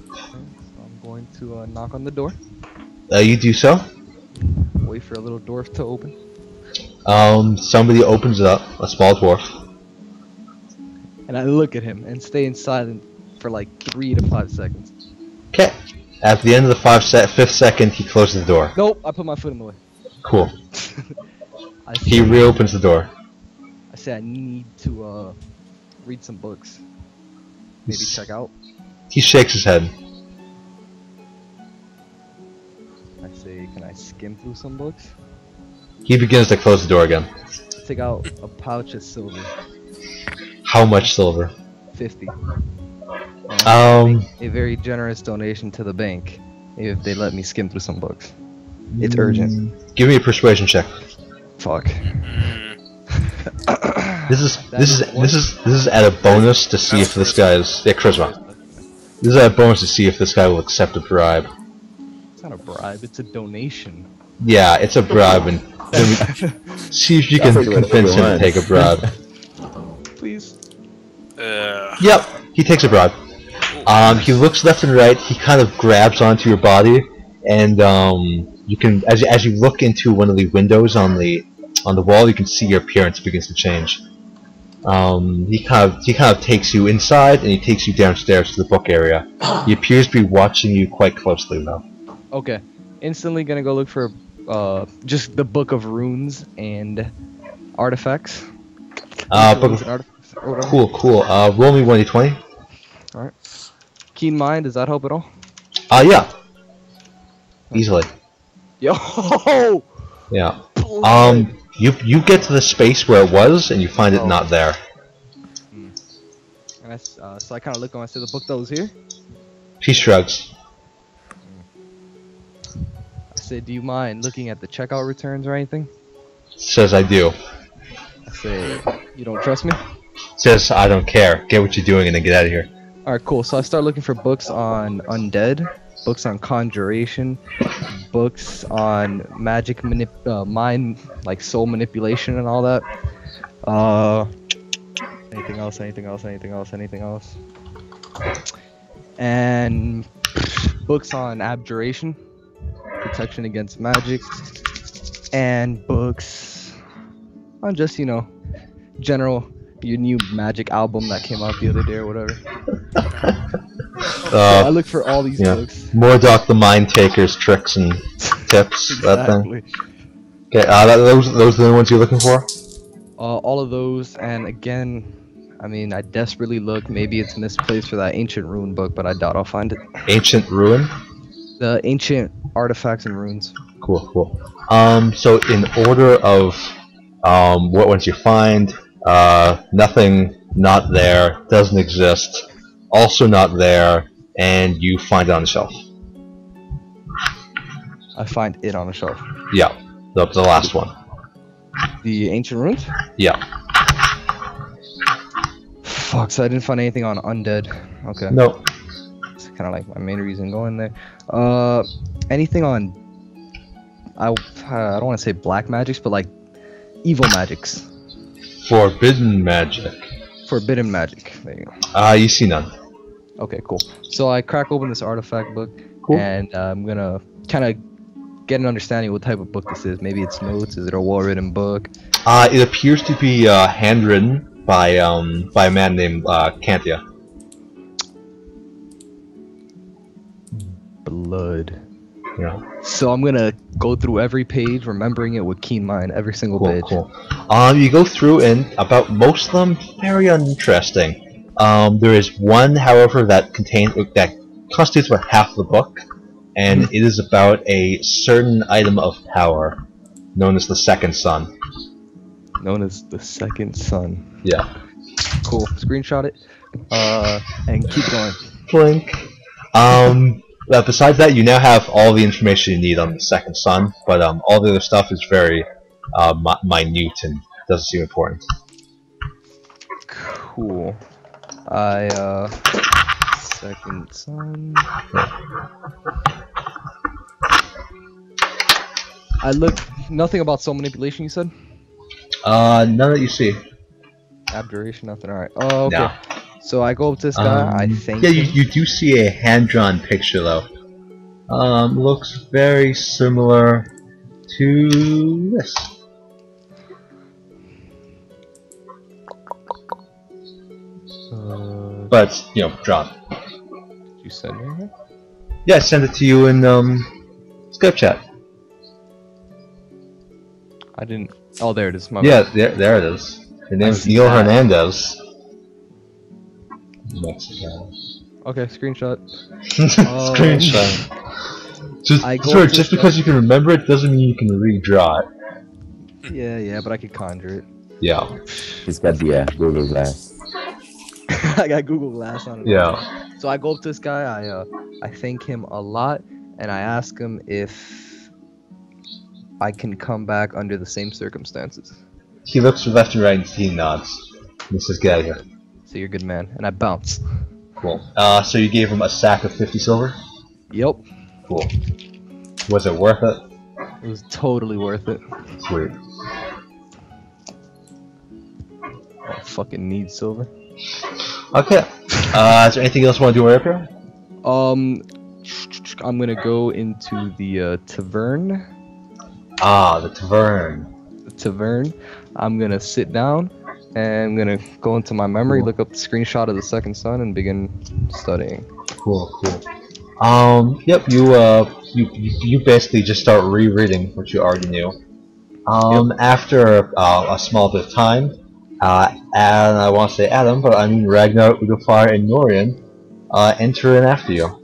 so I'm going to knock on the door. You do so. Wait for a little dwarf to open. Somebody opens it up. A small dwarf. And I look at him and stay in silent for like 3 to 5 seconds. Okay. At the end of the 5th second, he closes the door. Nope, I put my foot in the way. Cool. He reopens the door. I say I need to read some books. Maybe check out. He shakes his head. I say, can I skim through some books? He begins to close the door again. Take out a pouch of silver. How much silver? 50. Um, A very generous donation to the bank if they let me skim through some books. It's urgent. Give me a persuasion check. Fuck. This is at a bonus to see if this guy is charisma. This is at a bonus to see if this guy will accept a bribe. It's not a bribe, it's a donation. Yeah, it's a bribe, and see if you can convince him to take a bribe. Please. Yep, he takes a bribe. He looks left and right. He kind of grabs onto your body, and you can, as you look into one of the windows on the wall, you can see your appearance begins to change. He kind of takes you inside, and he takes you downstairs to the book area. He appears to be watching you quite closely, though. Okay. Instantly gonna go look for just the book of runes and artifacts. Book of, cool. Roll me 1d20. Alright. Keen mind, does that help at all? Yeah. Easily. Yo! Yeah. You get to the space where it was, and you find it not there. And so I kind of look on. I see the book that was here. She shrugs. I say, do you mind looking at the checkout returns or anything? Says I do. I say, you don't trust me? Says I don't care. Get what you're doing and then get out of here. Alright, cool. So I start looking for books on undead, books on conjuration, books on magic mind, like soul manipulation and all that. Anything else? And books on abjuration, protection against magic, and books on just, you know, general, your new magic album that came out the other day or whatever. I look for all these books. Mordok the Mind Taker's tricks and tips, Exactly. that thing. Okay, those are the ones you're looking for? All of those, and again, I mean, I desperately look. Maybe it's misplaced for that ancient rune book, but I doubt I'll find it. Ancient ruin? The ancient artifacts and runes. Cool. So in order of what ones you find, nothing, not there, doesn't exist, also not there, and you find it on the shelf. I find it on a shelf. Yeah, the last one. The ancient runes? Yeah. Fuck, so I didn't find anything on undead. Okay. Nope. It's kind of like my main reason going there. Anything on... I don't want to say black magics, but like evil magics. Forbidden magic. Forbidden magic. There you go. You see none. Okay, cool. So I crack open this artifact book, Cool. and I'm gonna kind of get an understanding what type of book this is. Maybe it's notes. Is it a well-written book? It appears to be handwritten by a man named Cantia. Blood. Yeah. So I'm gonna go through every page, remembering it with keen mind, every single page. Cool. You go through, and about most of them, very uninteresting. There is one, however, that constitutes about half the book, and it is about a certain item of power, known as the Second Sun. Known as the Second Sun. Yeah. Cool. Screenshot it. And keep going. Blink. Besides that, you now have all the information you need on the Second Sun, but all the other stuff is very minute and doesn't seem important. Cool. Second Sun. I look nothing about soul manipulation. You said? None that you see. Abjuration, nothing. All right. Oh, okay. No. So I go up to this guy. I thank Yeah, him. you do see a hand-drawn picture though. Looks very similar to this. But you know, drawn. Did you send me anything? Yeah, I sent it to you in Skype chat. I didn't Oh, there it is. My Yeah, bad. there it is. Her name is see Neil that. Hernandez. Mexico. Okay, screenshot. Screenshot. Just, I go sorry, up to just the- because you can remember it doesn't mean you can redraw it. Yeah, but I could conjure it. Yeah. He's got the Google Glass. I got Google Glass on it. Yeah. So I go up to this guy. I thank him a lot, and I ask him if I can come back under the same circumstances. He looks left and right and he nods. He says, get out of here. So you're a good man, and I bounce. Cool. So you gave him a sack of 50 silver? Yep, Cool. Was it worth it? it was totally worth it. Sweet. I fucking need silver. Okay. Is there anything else you want to do right up here? I'm gonna go into the tavern. Ah, the tavern. I'm gonna sit down and I'm gonna go into my memory, Cool. look up the screenshot of the second sun, and begin studying. Cool. Yep, you basically just start rereading what you already knew. After a small bit of time, and I want to say Adam, but I mean Ragnar, Udofire, and Norian enter in after you.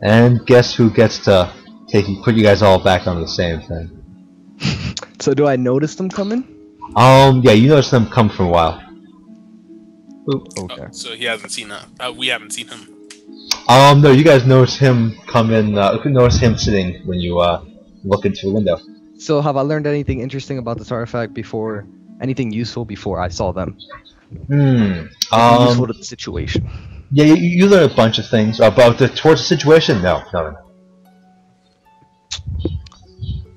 And guess who gets to put you guys all back on the same thing? So do I notice them coming? Yeah, you notice them come from a while. Oop. Okay. So he hasn't seen we haven't seen him. No, you guys notice him come in. You can notice him sitting when you look into the window. So have I learned anything interesting about this artifact before? Anything useful before I saw them? Anything useful to the situation? Yeah, you learn a bunch of things about towards the situation. No.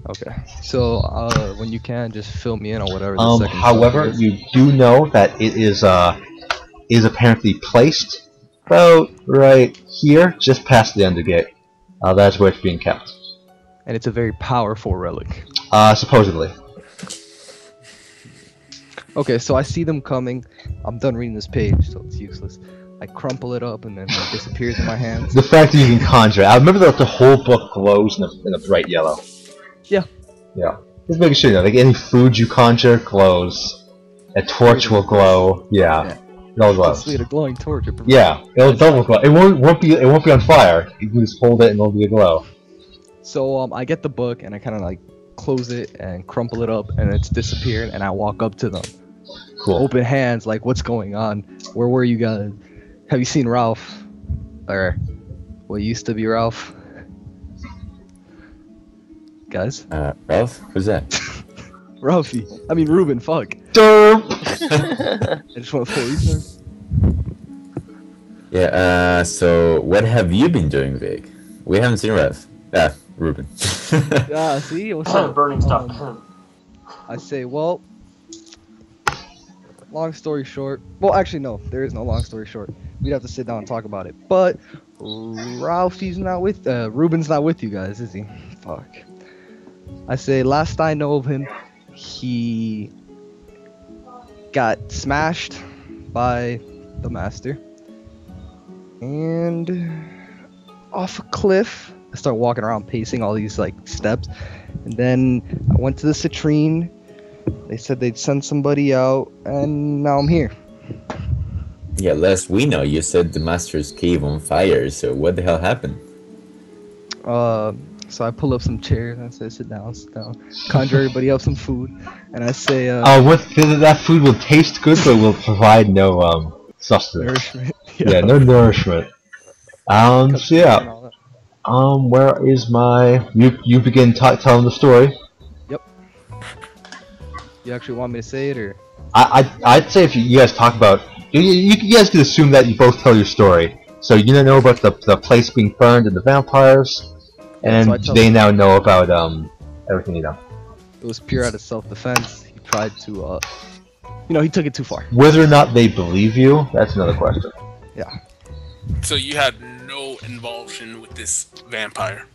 Okay. So when you can, just fill me in on whatever. The second However, subject is. you do know that it is apparently placed about right here, just past the undergate. That's where it's being kept. And it's a very powerful relic. Supposedly. Okay, so I see them coming. I'm done reading this page, so it's useless. I crumple it up and then it disappears in my hands. The fact that you can conjure. I remember that the whole book glows in a bright yellow. Yeah. Yeah. Just making sure, like any food you conjure glows. A torch will glow. Yeah. It all glows. It's a glowing torch. Yeah. It'll double glow. It won't be on fire. You can just hold it and it'll be a glow. So I get the book and I kind of like close it and crumple it up and it's disappeared and I walk up to them. Cool. Open hands, like what's going on? Where were you guys? Have you seen Ralph? Or what used to be Ralph? Guys? Ralph? Who's that? Ralphie. I mean Reuben, fuck. Derp! I just want to fully turn. Yeah, so what have you been doing, Vic? We haven't seen Ralph. Reuben. Yeah, see? What's up? Burning stuff. I say, well, long story short. Well, actually, no. There is no long story short. We'd have to sit down and talk about it. But Ralphie's not with... Reuben's not with you guys, is he? Fuck. I say, last I know of him, he got smashed by the master. And off a cliff. I start walking around pacing all these like steps. And then I went to the Citrine. They said they'd send somebody out, and now I'm here. Yeah, last we know, you said the master's cave on fire, so what the hell happened? So I pull up some chairs and I say, sit down. Conjure everybody up some food. And I say, that food will taste good, but will provide no sustenance. nourishment. Yeah, no nourishment. So yeah. And all that. Where is my... You begin telling the story. Yep. You actually want me to say it, or? I'd say if you guys talk about... You guys can assume that you both tell your story. So you know about the place being burned and the vampires, and So they now know about everything you know. It was pure out of self-defense. He tried to, he took it too far. Whether or not they believe you, that's another question. Yeah. So you had no involvement with this vampire.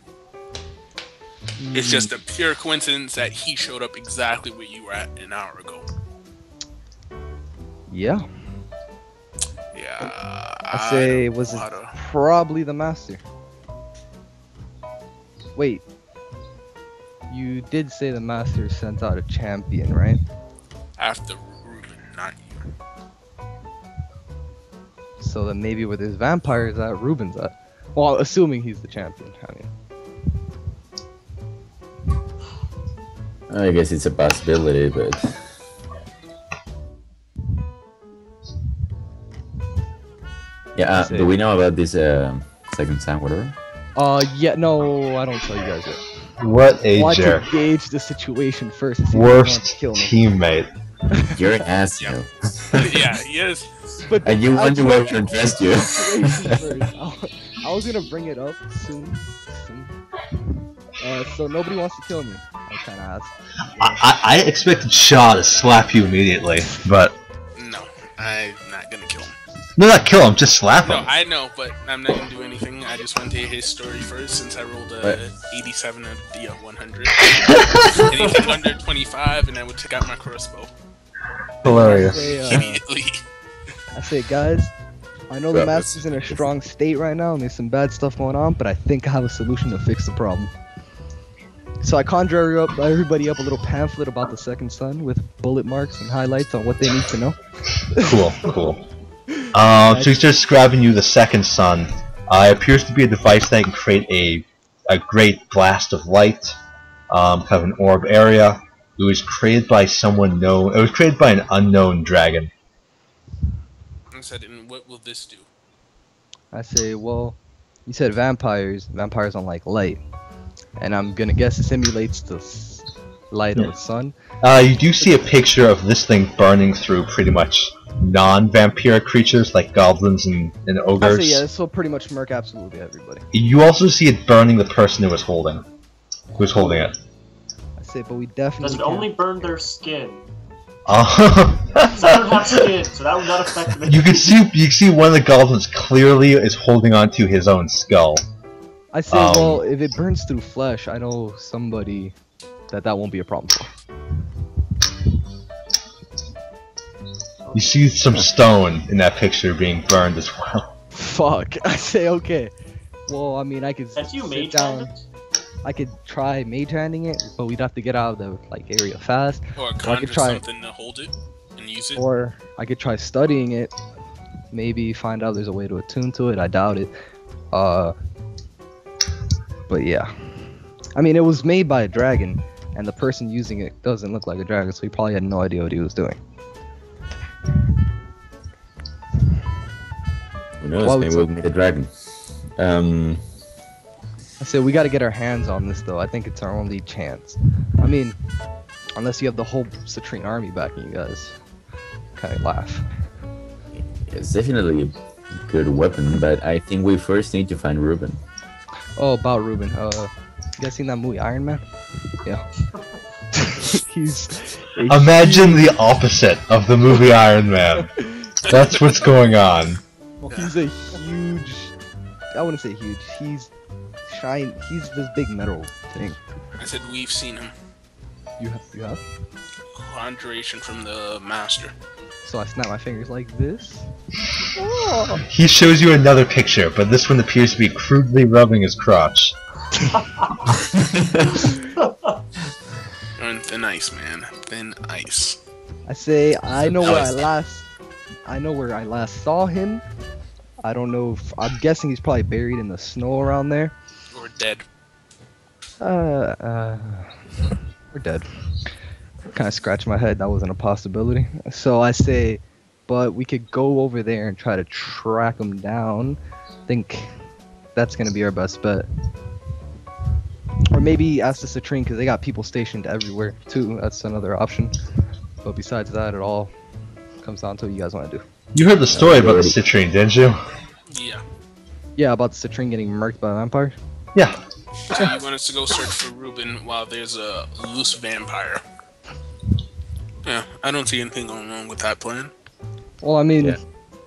It's just a pure coincidence that he showed up exactly where you were at an hour ago. Yeah. Yeah. I say, was it probably the master? Wait. You did say the master sent out a champion, right? After Reuben, not you. So then maybe where there's vampires at, Reuben's at. Well, assuming he's the champion. I guess it's a possibility, but yeah. Do we know about this second time, whatever? Yeah, no, I don't tell you guys yet. What a I want jerk. to gauge the situation first. To see if he wants Worst to kill me. teammate. You're an asshole. Yeah, he is. But And you I wonder want why we to don't trust you. situation first. I was gonna bring it up soon. So nobody wants to kill me. I kind of asked. I expected Shaw to slap you immediately, but No, I'm not gonna kill him. no, not kill him, just slap No, him. I know, but I'm not gonna do anything. I just want to hear his story first, since I rolled a 87 of the 100. Anything under 25, and I would take out my crossbow Hilarious. immediately. I say, guys, I know the master's in a strong state right now, and there's some bad stuff going on, but I think I have a solution to fix the problem. So I conjure everybody up a little pamphlet about the second son with bullet marks and highlights on what they need to know. Cool. So he's just describing you the second sun. It appears to be a device that can create a great blast of light, kind of an orb area. It was created by someone known. It was created by an unknown dragon. I said, and what will this do? I say, well, you said vampires. Vampires don't like light. And I'm gonna guess it simulates the light of the sun. You do see a picture of this thing burning through pretty much non-vampiric creatures like goblins and I ogres. say, yeah, this will pretty much murk absolutely everybody. You also see it burning the person who was holding it. I say, but we definitely Does it can't- only burn their skin? Uh, Because I don't have skin, so that would not affect me. you can see one of the goblins clearly is holding onto his own skull. I say, well, if it burns through flesh, I know somebody that won't be a problem for. You see some stone in that picture being burned as well. Fuck. I say, okay. Well, I mean, I could Can't you sit mage down. hand it? I could try mage handing it, but we'd have to get out of the area fast. Or I could conjure try- something to hold it and use it? Or I could try studying it. Maybe find out there's a way to attune to it. I doubt it. But yeah. I mean, it was made by a dragon, and the person using it doesn't look like a dragon, so he probably had no idea what he was doing. Who knows? Well, Maybe it's- we'll meet a dragon. I said we gotta get our hands on this though. I think it's our only chance. I mean, unless you have the whole Citrine army backing you guys. Kinda laugh. It's definitely a good weapon, but I think we first need to find Reuben. Oh, about Reuben. You guys seen that movie Iron Man? Yeah. He's Imagine the opposite of the movie Iron Man. That's what's going on. he's a huge. I wouldn't say huge. He's shine. He's this big metal thing. I said, we've seen him. You have. Conjuration from the master. So I snap my fingers like this. He shows you another picture, but this one appears to be crudely rubbing his crotch. You're on thin ice, man. Thin ice. I say I know where Nice. I know where I last saw him. I don't know if I'm guessing he's probably buried in the snow around there. Or dead. We're dead. Kind of scratch my head. That wasn't a possibility. So I say, but we could go over there and try to track him down. I think that's gonna be our best bet. Or maybe ask the Citrine because they got people stationed everywhere too. That's another option. But besides that, it all comes down to what you guys want to do. You heard the story about the Citrine, didn't you? Yeah. Yeah, about the Citrine getting murked by a vampire. Yeah. So you want us to go search for Reuben while there's a loose vampire. Yeah, I don't see anything going wrong with that plan. Well, I mean, Yeah.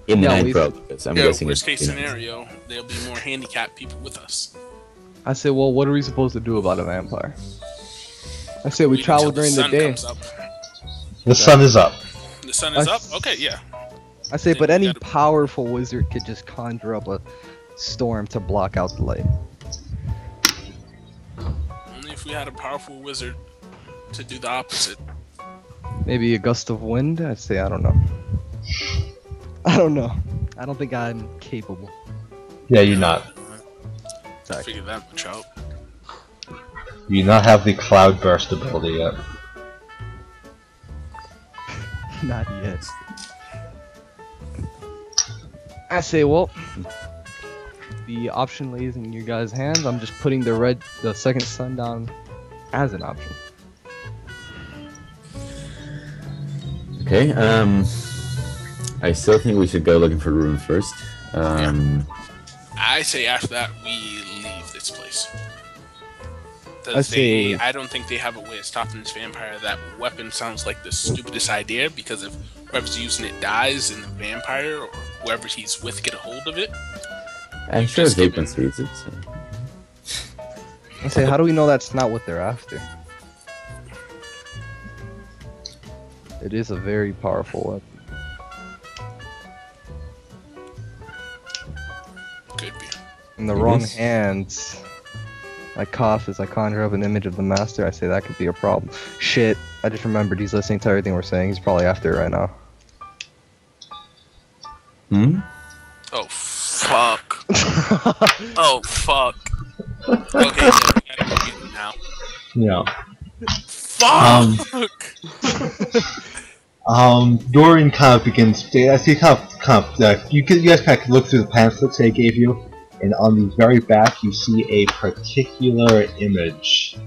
In the Yeah, night, we've- bro. Because I'm Yeah, guessing worst it's- case scenario, there'll be more handicapped people with us. I said, well, what are we supposed to do about a vampire? I said we Wait travel until during the sun day. comes up. The sun is up. The sun is I up? s- Okay, yeah. I say, Then but we any gotta- powerful wizard could just conjure up a storm to block out the light. Only if we had a powerful wizard to do the opposite? Maybe a gust of wind? I'd say, I don't know. I don't know. I don't think I'm capable. Yeah, you're not. I figured that much out. You do not have the cloud burst ability yet. Not yet. I say, well, the option lays in your guys' hands. I'm just putting the second sun down as an option. Okay, I still think we should go looking for Reuben first. I say after that we leave this place. I don't think they have a way of stopping this vampire. That weapon sounds like the stupidest idea, because if whoever's using it dies and the vampire or whoever he's with get a hold of it. I'm sure Reuben sees it. So. I say, how do we know that's not what they're after? It is a very powerful weapon. Could be. In the wrong hands, I cough as I conjure up an image of the master. I say that could be a problem. Shit, I just remembered he's listening to everything we're saying. He's probably after it right now. Hmm? Oh, fuck. Oh, fuck. Okay, yeah, we gotta go get him now. Yeah. Fuck! Norian kind of begins. As he you guys kind of look through the pamphlets they gave you, and on the very back you see a particular image.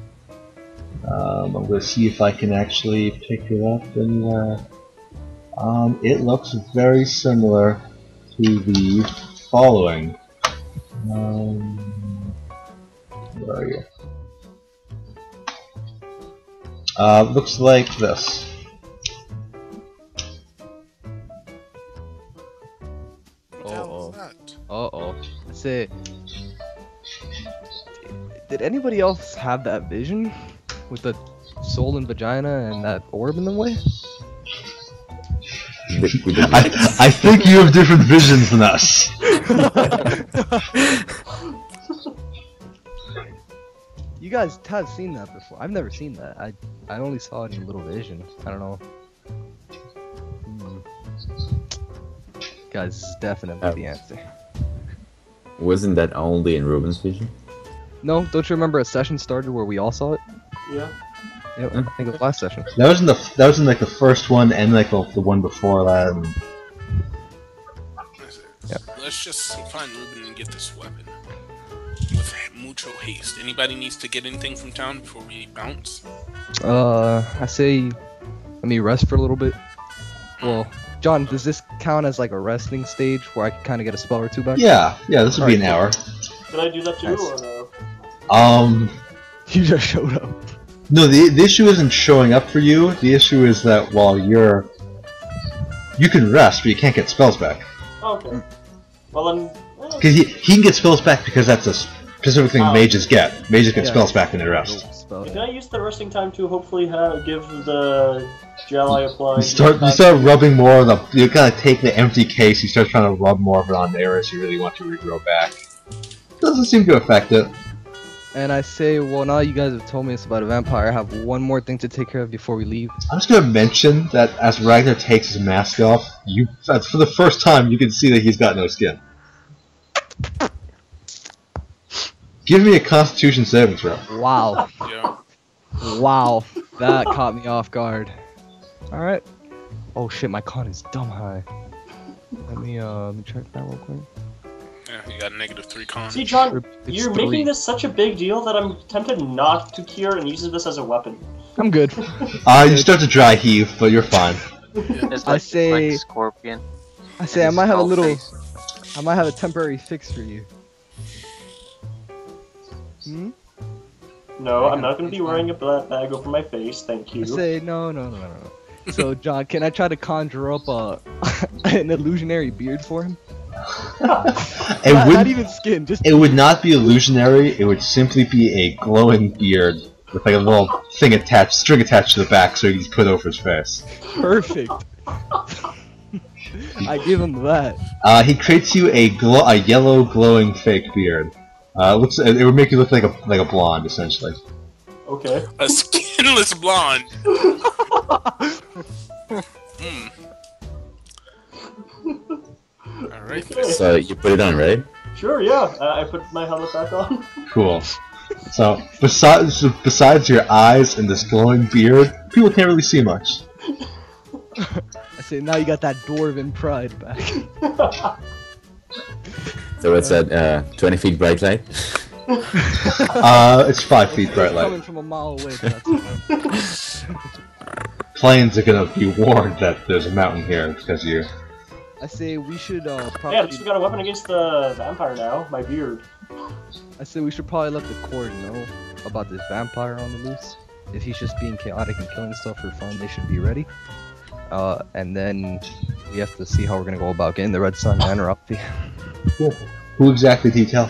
I'm going to see if I can actually pick it up anywhere. It looks very similar to the following. Where are you? Looks like this. Uh-oh. I say, did anybody else have that vision? With the soul and vagina and that orb in the way? I think you have different visions than us. You guys have seen that before. I've never seen that. I only saw it in a little vision. I don't know. Guys, this is definitely the answer. Wasn't that only in Reuben's vision? No, don't you remember a session started where we all saw it? Yeah. Yeah, I think it was last session. That was in like the first one and like the one before that. Yeah. Let's just find Reuben and get this weapon with mucho haste. Anybody needs to get anything from town before we bounce? I say, let me rest for a little bit. Well, John, does this count as like a resting stage where I can kind of get a spell or two back? Yeah, this would be an hour. Did I do that too, or no? You just showed up. No, the issue isn't showing up for you. The issue is that while you can rest, but you can't get spells back. Okay. Well then. Because he can get spells back because that's a specific thing mages get. Mages get spells back when they rest. Can I use the resting time to hopefully give the gel I applied? You start rubbing more of the. You kind of take the empty case. You start trying to rub more of it on the areas you really want to regrow back. Doesn't seem to affect it. And I say, well, now you guys have told me it's about a vampire. I have one more thing to take care of before we leave. I'm just gonna mention that as Ragnar takes his mask off, for the first time you can see that he's got no skin. Give me a Constitution saving throw. Wow. Yeah. Wow. That caught me off guard. Alright. Oh shit, my con is dumb high. Let me check that real quick. Yeah, you got a -3 con. See, John, It's you're 3. making this such a big deal that I'm tempted not to cure and use this as a weapon. I'm good. You start to dry heave, but you're fine. It's I say- like a scorpion. I say I might have a little... Face. I might have a temporary fix for you. Hmm? No, I'm not going to be wearing a black bag over my face, thank you. I say no. So, John, can I try to conjure up an illusionary beard for him? Not even skin, just... It would not be illusionary. It would simply be a glowing beard with like a little string attached to the back, so he can just put over his face. Perfect. I give him that. He creates you a yellow glowing fake beard. It would make you look like a blonde essentially. Okay. A skinless blonde. Alright. Okay. So you put it on, right? Sure, yeah. I put my helmet back on. Cool. So besides your eyes and this glowing beard, people can't really see much. I say now you got that dwarven pride back. So what's that? 20 feet bright light. It's 5 feet bright light. Coming from a mile away. But that's fine. Planes are gonna be warned that there's a mountain here because you. I say we should Yeah, probably. at least we got a weapon against the vampire now. My beard. I say we should probably let the court know about this vampire on the loose. If he's just being chaotic and killing stuff for fun, they should be ready. And then we have to see how we're gonna go about getting the Red Sun interrupted. Cool. Who exactly do you tell?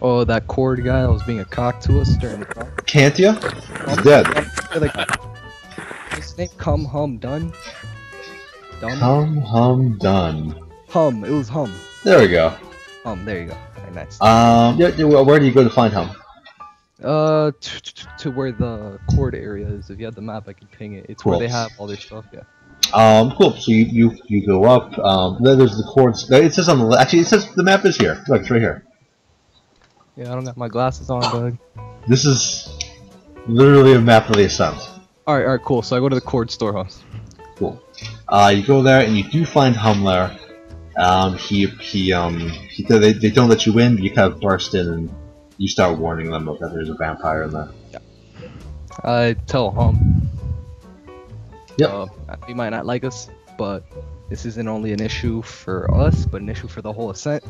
Oh, that cord guy that was being a cock to us during the talk. Can't you? He's dead. Like, his name Hum Done. Hum done. Hum. It was Hum. There we go. There you go. Alright, nice. Yeah, where do you go to find Hum? To where the cord area is. If you had the map, I could ping it. It's where they have all their stuff. Yeah. Cool. So you go up. There's the cords. It says on the actually it says the map is here. Look, it's right here. Yeah, I don't got my glasses on, Doug. This is literally a map of the ascent. Alright, cool. So I go to the cord storehouse. Cool. You go there and you do find Hum there. They don't let you in. But you kind of burst in and you start warning them that there's a vampire in there. Yeah. I tell Hum. Yep. He might not like us, but this isn't only an issue for us, but an issue for the whole ascent.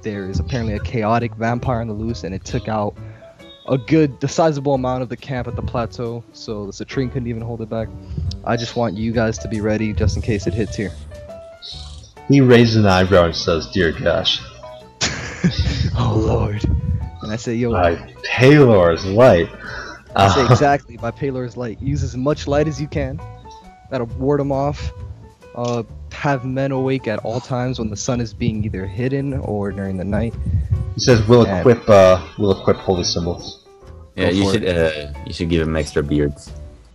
There is apparently a chaotic vampire on the loose, and it took out a sizable amount of the camp at the plateau, so the Citrine couldn't even hold it back. I just want you guys to be ready just in case it hits here. He raises an eyebrow and says, "Dear gosh." Oh lord. And I say, yo, My Paylor's light. I say exactly, by Paylor's light. Use as much light as you can. That'll ward them off. Have men awake at all times when the sun is being either hidden or during the night. He says, "We'll equip holy symbols." Yeah, you should give him extra beards.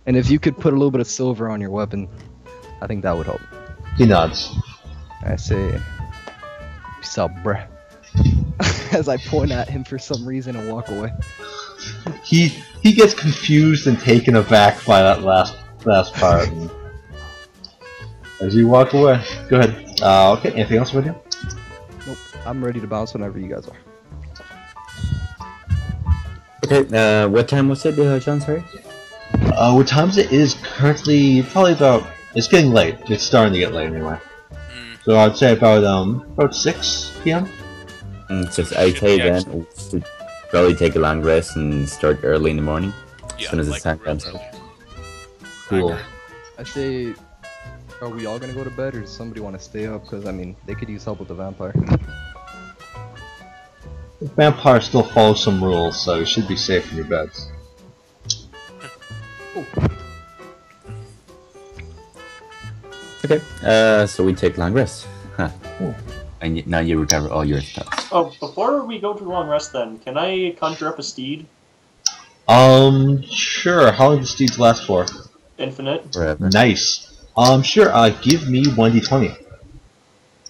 And if you could put a little bit of silver on your weapon, I think that would help. He nods. I say, peace out, bruh. As I point at him for some reason and walk away. He gets confused and taken aback by that last part. And as you walk away, go ahead. Okay, anything else with you? Nope, I'm ready to bounce whenever you guys are. Okay, what time was it, John, sorry? What time is it? It is currently probably about. It's getting late. It's starting to get late anyway. So I'd say about 6 p.m. So I'd say then we should probably take a long rest and start early in the morning. Yeah, as soon as the like sun comes out. Cool. I say, are we all gonna go to bed or does somebody want to stay up? Because, I mean, they could use help with the vampire. The vampire still follows some rules, so you should be safe in your beds. Cool. Okay, so we take long rest. Huh. And now you recover all your stuff. Oh, before we go to long rest then, can I conjure up a steed? Sure. How long do steeds last for? Infinite. Forever. Nice. Sure. Give me 1d20.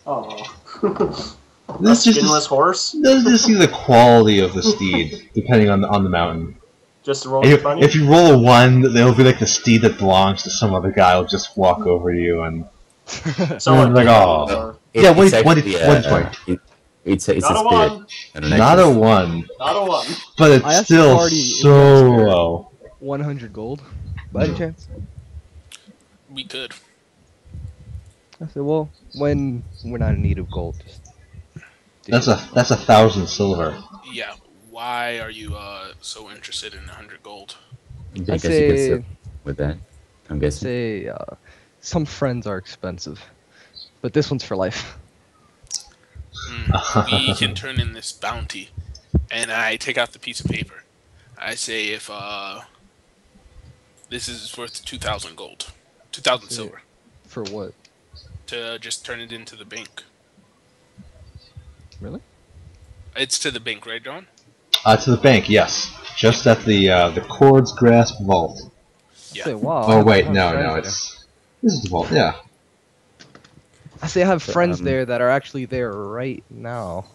Oh. This is Skinless horse? Let's just see the quality of the steed, depending on the mountain. Just roll a 20? If you roll a 1, they'll be like the steed that belongs to some other guy. Will just walk over you and Someone like, oh. Yeah, It's 1d20. It's a Not a spirit. 1. Not a 1. Not a 1. But I it's asked still Marty if so that's fair. low. 100 gold, by any chance? We could. I said, well, when we're not in need of gold, just That's 1,000 silver. Yeah. Why are you so interested in 100 gold? I I guess you could say, sit with that. I'm guessing. say some friends are expensive, but this one's for life. We can turn in this bounty, and I take out the piece of paper. I say if this is worth 2,000 gold, 2,000 silver, For what? to just turn it into the bank. Really? It's to the bank, right, John? To the bank, yes. Just at the Cord's Grasp Vault. Yeah. Say, wow. Oh wait, I have no, friends this is the vault. Yeah. I say I have friends Um, there that are actually there right now.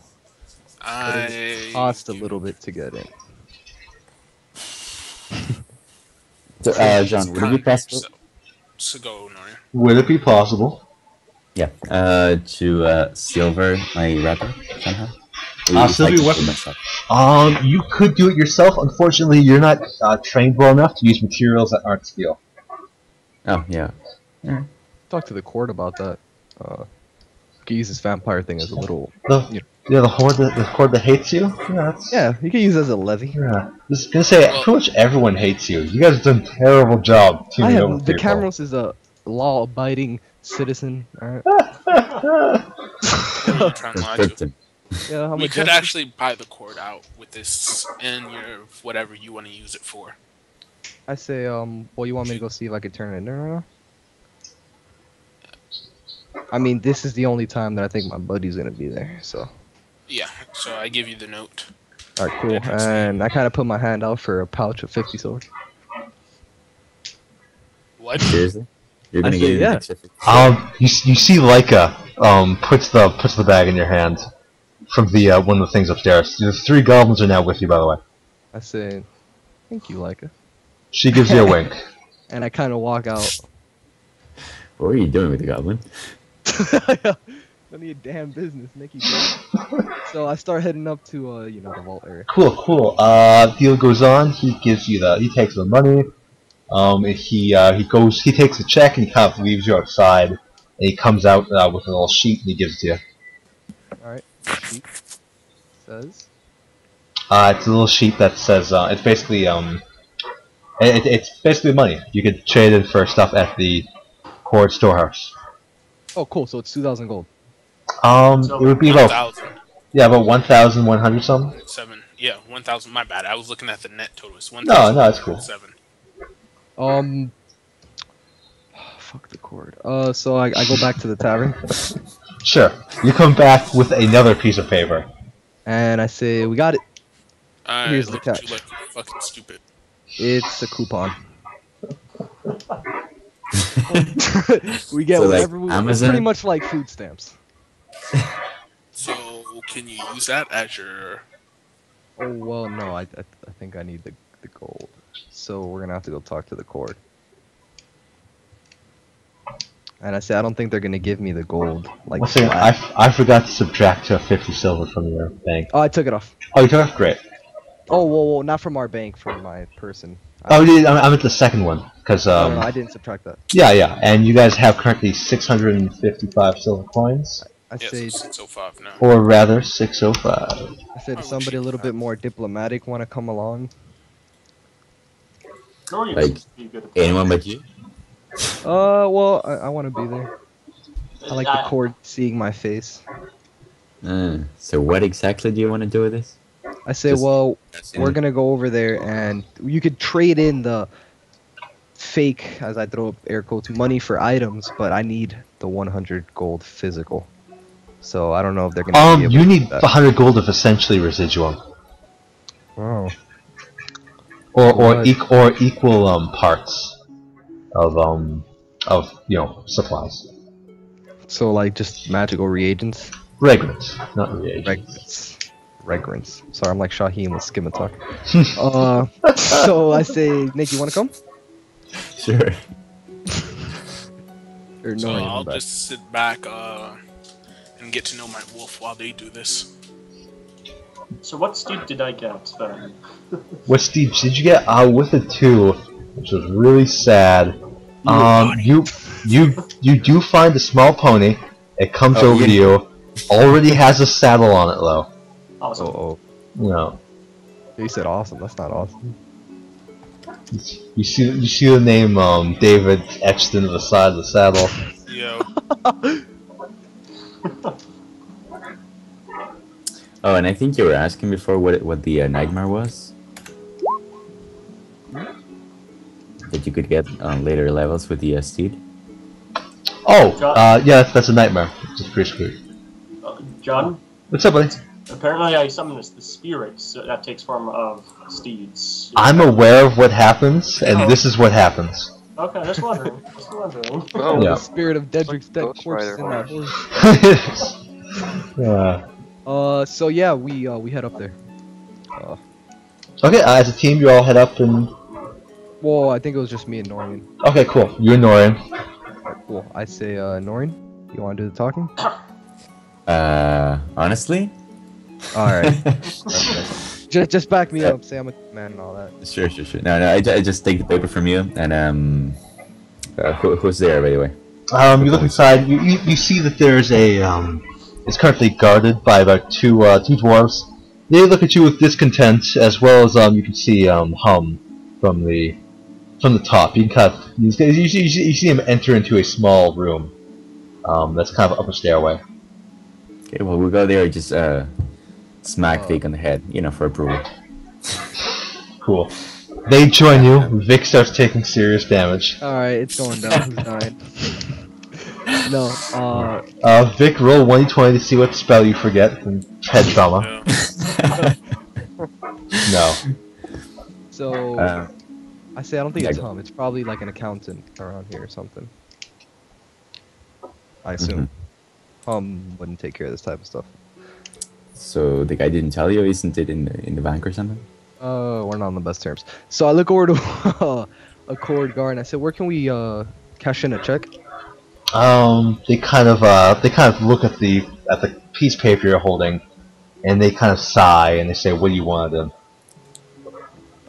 But it costs a little bit to get in. So, John, would it be possible? So go, Norian. Would it be possible? Yeah. To silver my wrapper somehow. Silver what? You could do it yourself. Unfortunately, you're not trained well enough to use materials that aren't steel. Oh yeah. Talk to the court about that. You can use this vampire thing as a little. The horde that hates you. Yeah, Yeah, you can use it as a levy. Yeah. Just gonna say, pretty much everyone hates you. You guys have done a terrible job teaming up with The people. Cameros is a law-abiding citizen. Alright. You're trying to lie to. Conscripted. Yeah, We could actually buy the cord out with this and your whatever you want to use it for. I say, well, you want me to go see if I could turn it in there right now? I mean, this is the only time that I think my buddy's gonna be there, so. Yeah, so I give you the note. Alright, cool. And I kind of put my hand out for a pouch of 50 silver. What? Seriously? You're gonna I give say, me yeah. an extra 50? You see Leica puts the bag in your hand from the one of the things upstairs. The 3 goblins are now with you, by the way. I say, thank you, Leica. She gives you a wink. And I kind of walk out. What were you doing with the goblin? None of your damn business, Nicky. So I start heading up to, the vault area. Cool. Deal goes on. He takes the money. He takes the check and he kind of leaves you outside. And he comes out with a little sheet and he gives it to you. Alright. Sheet says. It's a little sheet that says it's basically it's basically money. You could trade it for stuff at the Horde storehouse. Oh, cool. So it's 2,000 gold. It would be about 1,100 something. 7. Yeah, 1,000. My bad. I was looking at the net total. It's 1,000. No, it's cool. 7. Fuck the cord. So I go back to the tavern. Sure. You come back with another piece of paper. And I say, we got it. Here's the Look at catch. you like fucking stupid. It's a coupon. We get So, like, whatever we want. It's Amazon? pretty much like food stamps. So can you use that as your? Oh, well, no. I think I need the gold. So we're going to have to go talk to the court. And I say, I don't think they're going to give me the gold. Like, One second, I forgot to subtract 50 silver from your bank. Oh, I took it off. Oh, you took it off? Great. Oh, whoa, not from our bank, from my person. Oh, I'm at the second one. Because, No, I didn't subtract that. Yeah, and you guys have currently 655 silver coins. I Yeah, say, so 605 now. Or rather, 605. I said, somebody a little bit more diplomatic want to come along. Norian Like, seems to be good at that. Anyone but you? Well, I want to be there. I like the court seeing my face. So what exactly do you want to do with this? I say, Just- well, we're gonna go over there, and you could trade in the fake, as I throw up air quotes, money for items, but I need the 100 gold physical. So I don't know if they're gonna. Be able You to do need that. 100 gold of essentially residuum. Oh. Or What? equal parts of supplies. So like just magical reagents. Regrants, not reagents. Regrants. Sorry, I'm like Shaheem with Scimitar. So I say, Nick, you wanna come? Sure. Or So no? I'll just sit back and get to know my wolf while they do this. So what steed did I get then? What Steve did you get? With a 2, which was really sad. You do find a small pony. It comes over to you. Already has a saddle on it, though. Awesome. Oh. No. You said awesome. That's not awesome. You see the name David etched into the side of the saddle. Yo. Oh, and I think you were asking before what the nightmare was. That you could get on later levels with the steed. Oh, yeah, that's a nightmare. It's pretty sweet. John, What's up, buddy? Apparently, I summoned the spirits that takes form of steeds. I'm aware of what happens, and this is what happens. Okay, just wondering. Just wondering. Oh, Yeah. The spirit of Dedric's dead Ghost corpse Rider in that horse. Yeah. So yeah, we head up there. Okay, as a team, you all head up and... Well, I think it was just me and Norian. Okay, cool. You and Norian. Cool. I say, Norian, you want to do the talking? Honestly? Alright. Just back me up, say I'm a man and all that. Sure. No, I just take the paper from you, and who's there, by the way? You look inside, you see that there's a, it's currently guarded by about two dwarves. They look at you with discontent, as well as, you can see, Hum from the top. You can kind of, you see him enter into a small room. That's kind of up a stairway. Okay, well, we'll go there and just, smack Vic on the head, for approval. Cool. They join you. Vic starts taking serious damage. Alright, it's going down. Who's dying? No, Vic, roll 1d20 to see what spell you forget from head trauma. No. So, I say I don't think it's Hum. It's probably like an accountant around here or something. I assume. Hum wouldn't take care of this type of stuff. So the guy didn't tell you, isn't it in the bank or something? We're not on the best terms. So I look over to a cord guard and I said, "Where can we cash in a check?" They kind of look at the piece of paper you're holding, and they kind of sigh and they say, "What do you want of them?"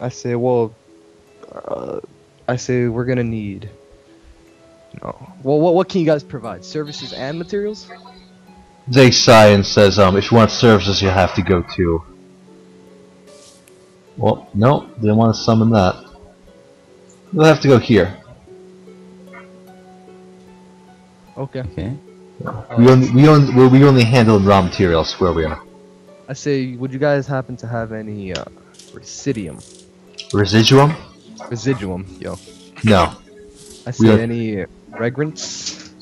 I say, "Well, we're gonna need." No. Well, what can you guys provide? Services and materials? They sigh and says, "If you want services, you have to go to." Well, no, they want to summon that. You'll have to go here. Okay. Okay. We only handle raw materials where we are. I say, would you guys happen to have any residuum? Residuum? Residuum, yo. No. I say any regrants?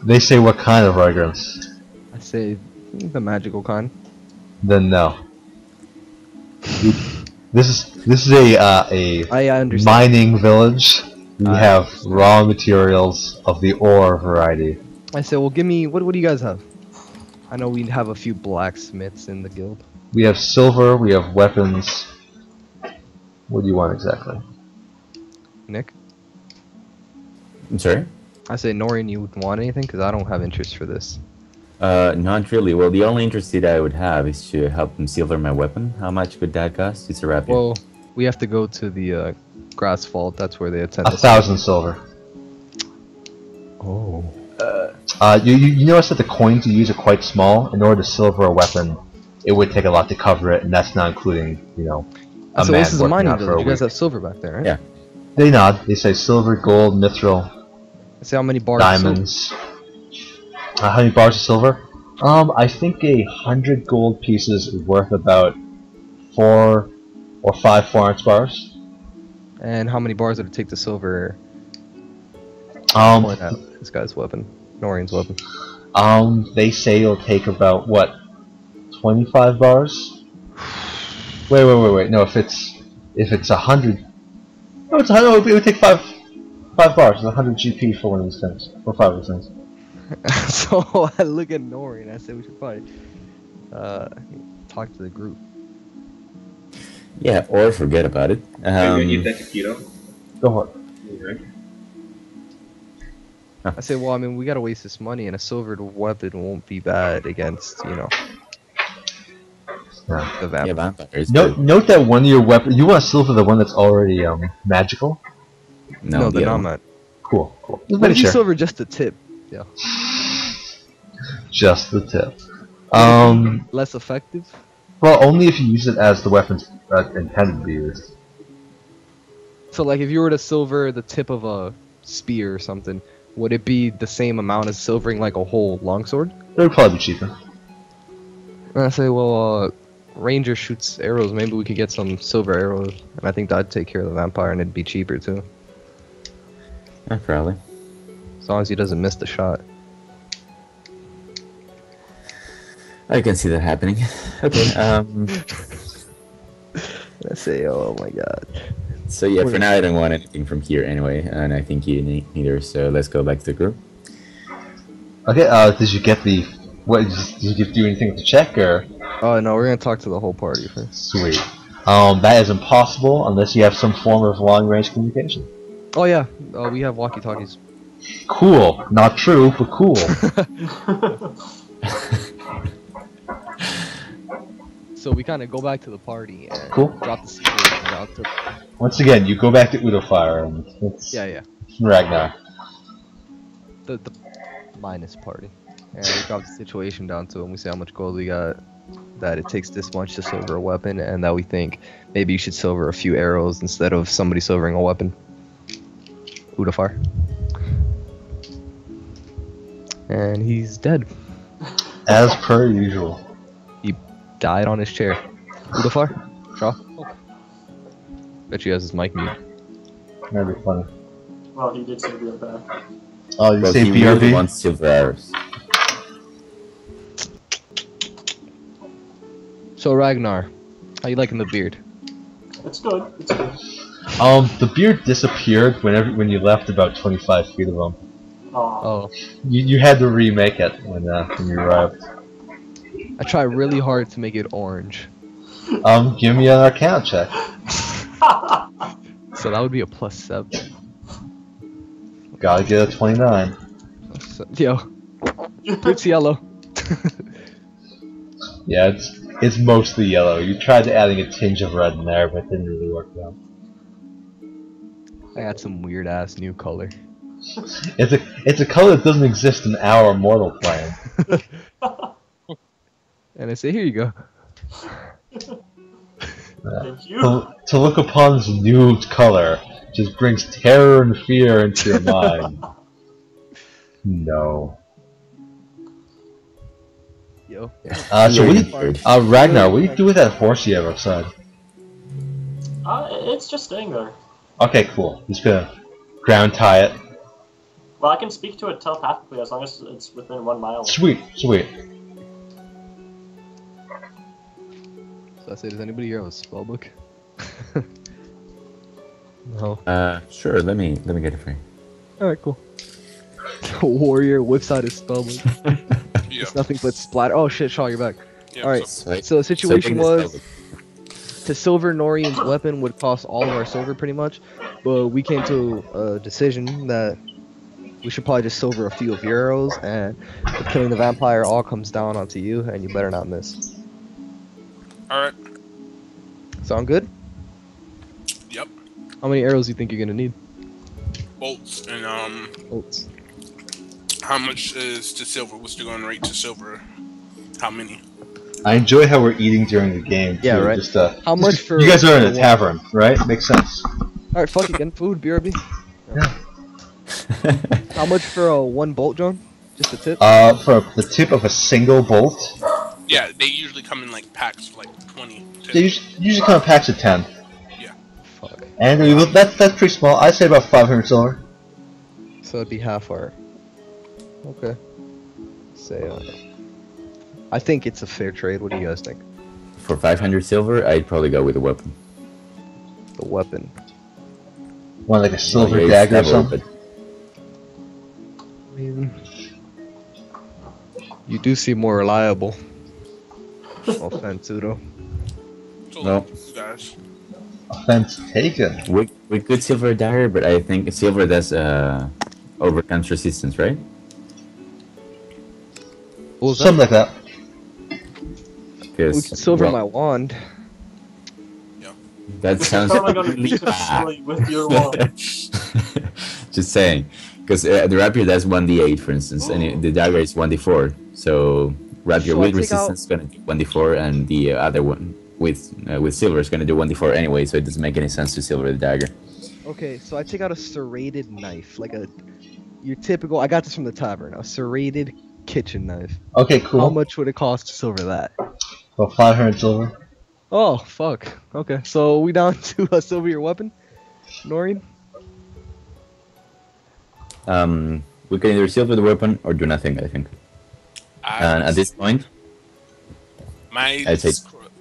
They say what kind of fragrance? I say the magical kind. Then no. This is a I understand. mining village. We have raw materials of the ore variety. I say, well, give me what do you guys have? I know we have a few blacksmiths in the guild. We have silver. We have weapons. What do you want exactly? Nick? I'm sorry? I say, Norian, you would want anything? Because I don't have interest for this. Not really. Well, the only interest that I would have is to help them silver my weapon. How much would that cost? It's a rapier. Well, we have to go to the grass vault. That's where they attend. 1,000 silver. Oh. You notice that the coins you use are quite small. In order to silver a weapon, it would take a lot to cover it, and that's not including, a So man this is a working mining out for village. a You guys week. have silver back there, right? Yeah. They nod. They say silver, gold, mithril, I say, how many bars of silver? diamonds. How many bars of silver? I think 100 gold pieces is worth about 4 or 5 4-ounce bars. And how many bars would it take to silver point at this guy's weapon? Norian's weapon. They say it'll take about, what, 25 bars? Wait. No, if it's 100... No, it would take 5 bars. It's 100 GP for one of these things. For 5 of these things. So I look at Norian. I said we should probably talk to the group. Yeah, or forget about it. you take a keto? Go for it. I said, well, I mean, we gotta waste this money, and a silvered weapon won't be bad against, the vampire. Yeah, vampires. Note that one of your weapons. You want to silver the one that's already magical? No, the they're other not. one. Cool. What if you silver just the tip? Yeah. Just the tip. Less effective? Well, only if you use it as the weapon's intended to be used. So, like, if you were to silver the tip of a spear or something, would it be the same amount as silvering, like, a whole longsword? It would probably be cheaper. And I say, well, Ranger shoots arrows. Maybe we could get some silver arrows, and I think that'd take care of the vampire, and it'd be cheaper, too. Yeah, probably. As long as he doesn't miss the shot. I can see that happening. Okay. I say, oh my god. So yeah, for now I don't want anything from here anyway, and I think you neither. So let's go back to the group. Okay. Did you get the? What did you do anything with the check or? Oh no, we're gonna talk to the whole party first. Sweet. That is impossible unless you have some form of long-range communication. Oh yeah, we have walkie-talkies. Cool. Not true, but cool. So we kind of go back to the party and Cool. drop the situation down to. Once again, you go back to Udofire and it's Yeah. Ragnar. The minus party, and we drop the situation down to him. We say how much gold we got, that it takes this much to silver a weapon, and that we think maybe you should silver a few arrows instead of somebody silvering a weapon. Udofire. And he's dead. As per usual. Died on his chair. Udofire? Shaw? Bet you has his mic mute. That'd be funny. Well, he did say we are back. Oh, you But say he BRB? really wants silver arrows. So Ragnar, how you liking the beard? It's good. It's good. The beard disappeared when you left about 25 feet of him. Aw. Oh, You had to remake it when you arrived. I try really hard to make it orange. Give me an Arcana check. So that would be a +7. Gotta get a 29. So, yo, it's yellow. Yeah, it's mostly yellow. You tried adding a tinge of red in there, but it didn't really work out. I got some weird ass new color. It's a color that doesn't exist in our mortal plane. And I say, here you go. Thank you. To look upon this new color just brings terror and fear into your mind. No. Yo. So what do you, Ragnar, what do you do with that horse you have outside? It's just staying there. Okay, cool. Just gonna ground tie it. Well, I can speak to it telepathically as long as it's within 1 mile. Sweet, sweet. So I say, does anybody here have a spellbook? No. Sure. Let me get it for you. Alright, cool. The warrior whips out his spellbook. Yeah. It's nothing but splatter. Oh shit, Shaw, you're back. Yeah, Alright, So, so the situation bring this was, to silver Norian's weapon would cost all of our silver pretty much, but we came to a decision that we should probably just silver a few of your arrows, and with killing the vampire all comes down onto you, and you better not miss. Alright. Sound good? Yep. How many arrows do you think you're gonna need? Bolts and Bolts. how much is to silver? What's the going rate to silver? How many? I enjoy how we're eating during the game. Too. Yeah, right. Just, How much for? you guys are in a tavern, right? Makes sense. Alright, fuck it, getting food, BRB. Yeah. How much for a 1 bolt, John? Just a tip? For the tip of a single bolt, Yeah, they usually come in like packs of like 20. they usually come in packs of 10. Fuck. And that's pretty small. I'd say about 500 silver. So it'd be half our. Okay. Say, I think it's a fair trade. What do you guys think? For 500 silver, I'd probably go with a weapon. The weapon. Want like a silver Like, dagger or stable, something? I mean, you do seem more reliable. No offense, Udo. So No. like, you guys. Offense taken. We could silver a dagger, but I think silver does overcomes resistance, right? What was Something like that. We Because could silver my wand. that sounds Probably gonna really keep it bad. silly with your wand. Just saying, because the rapier does 1d8, for instance, and the dagger is 1d4. So rapier So I with take resistance is gonna do 1d4, and the other one with silver is gonna do 1d4 anyway. So it doesn't make any sense to silver the dagger. Okay, so I take out a serrated knife, like your typical. I got this from the tavern. A serrated kitchen knife. Okay, cool. How much would it cost to silver that? About 500 silver. Oh fuck. Okay, so we down to a silver your weapon, Norian. We can either silver the weapon or do nothing, I think. And at this point, I'd say-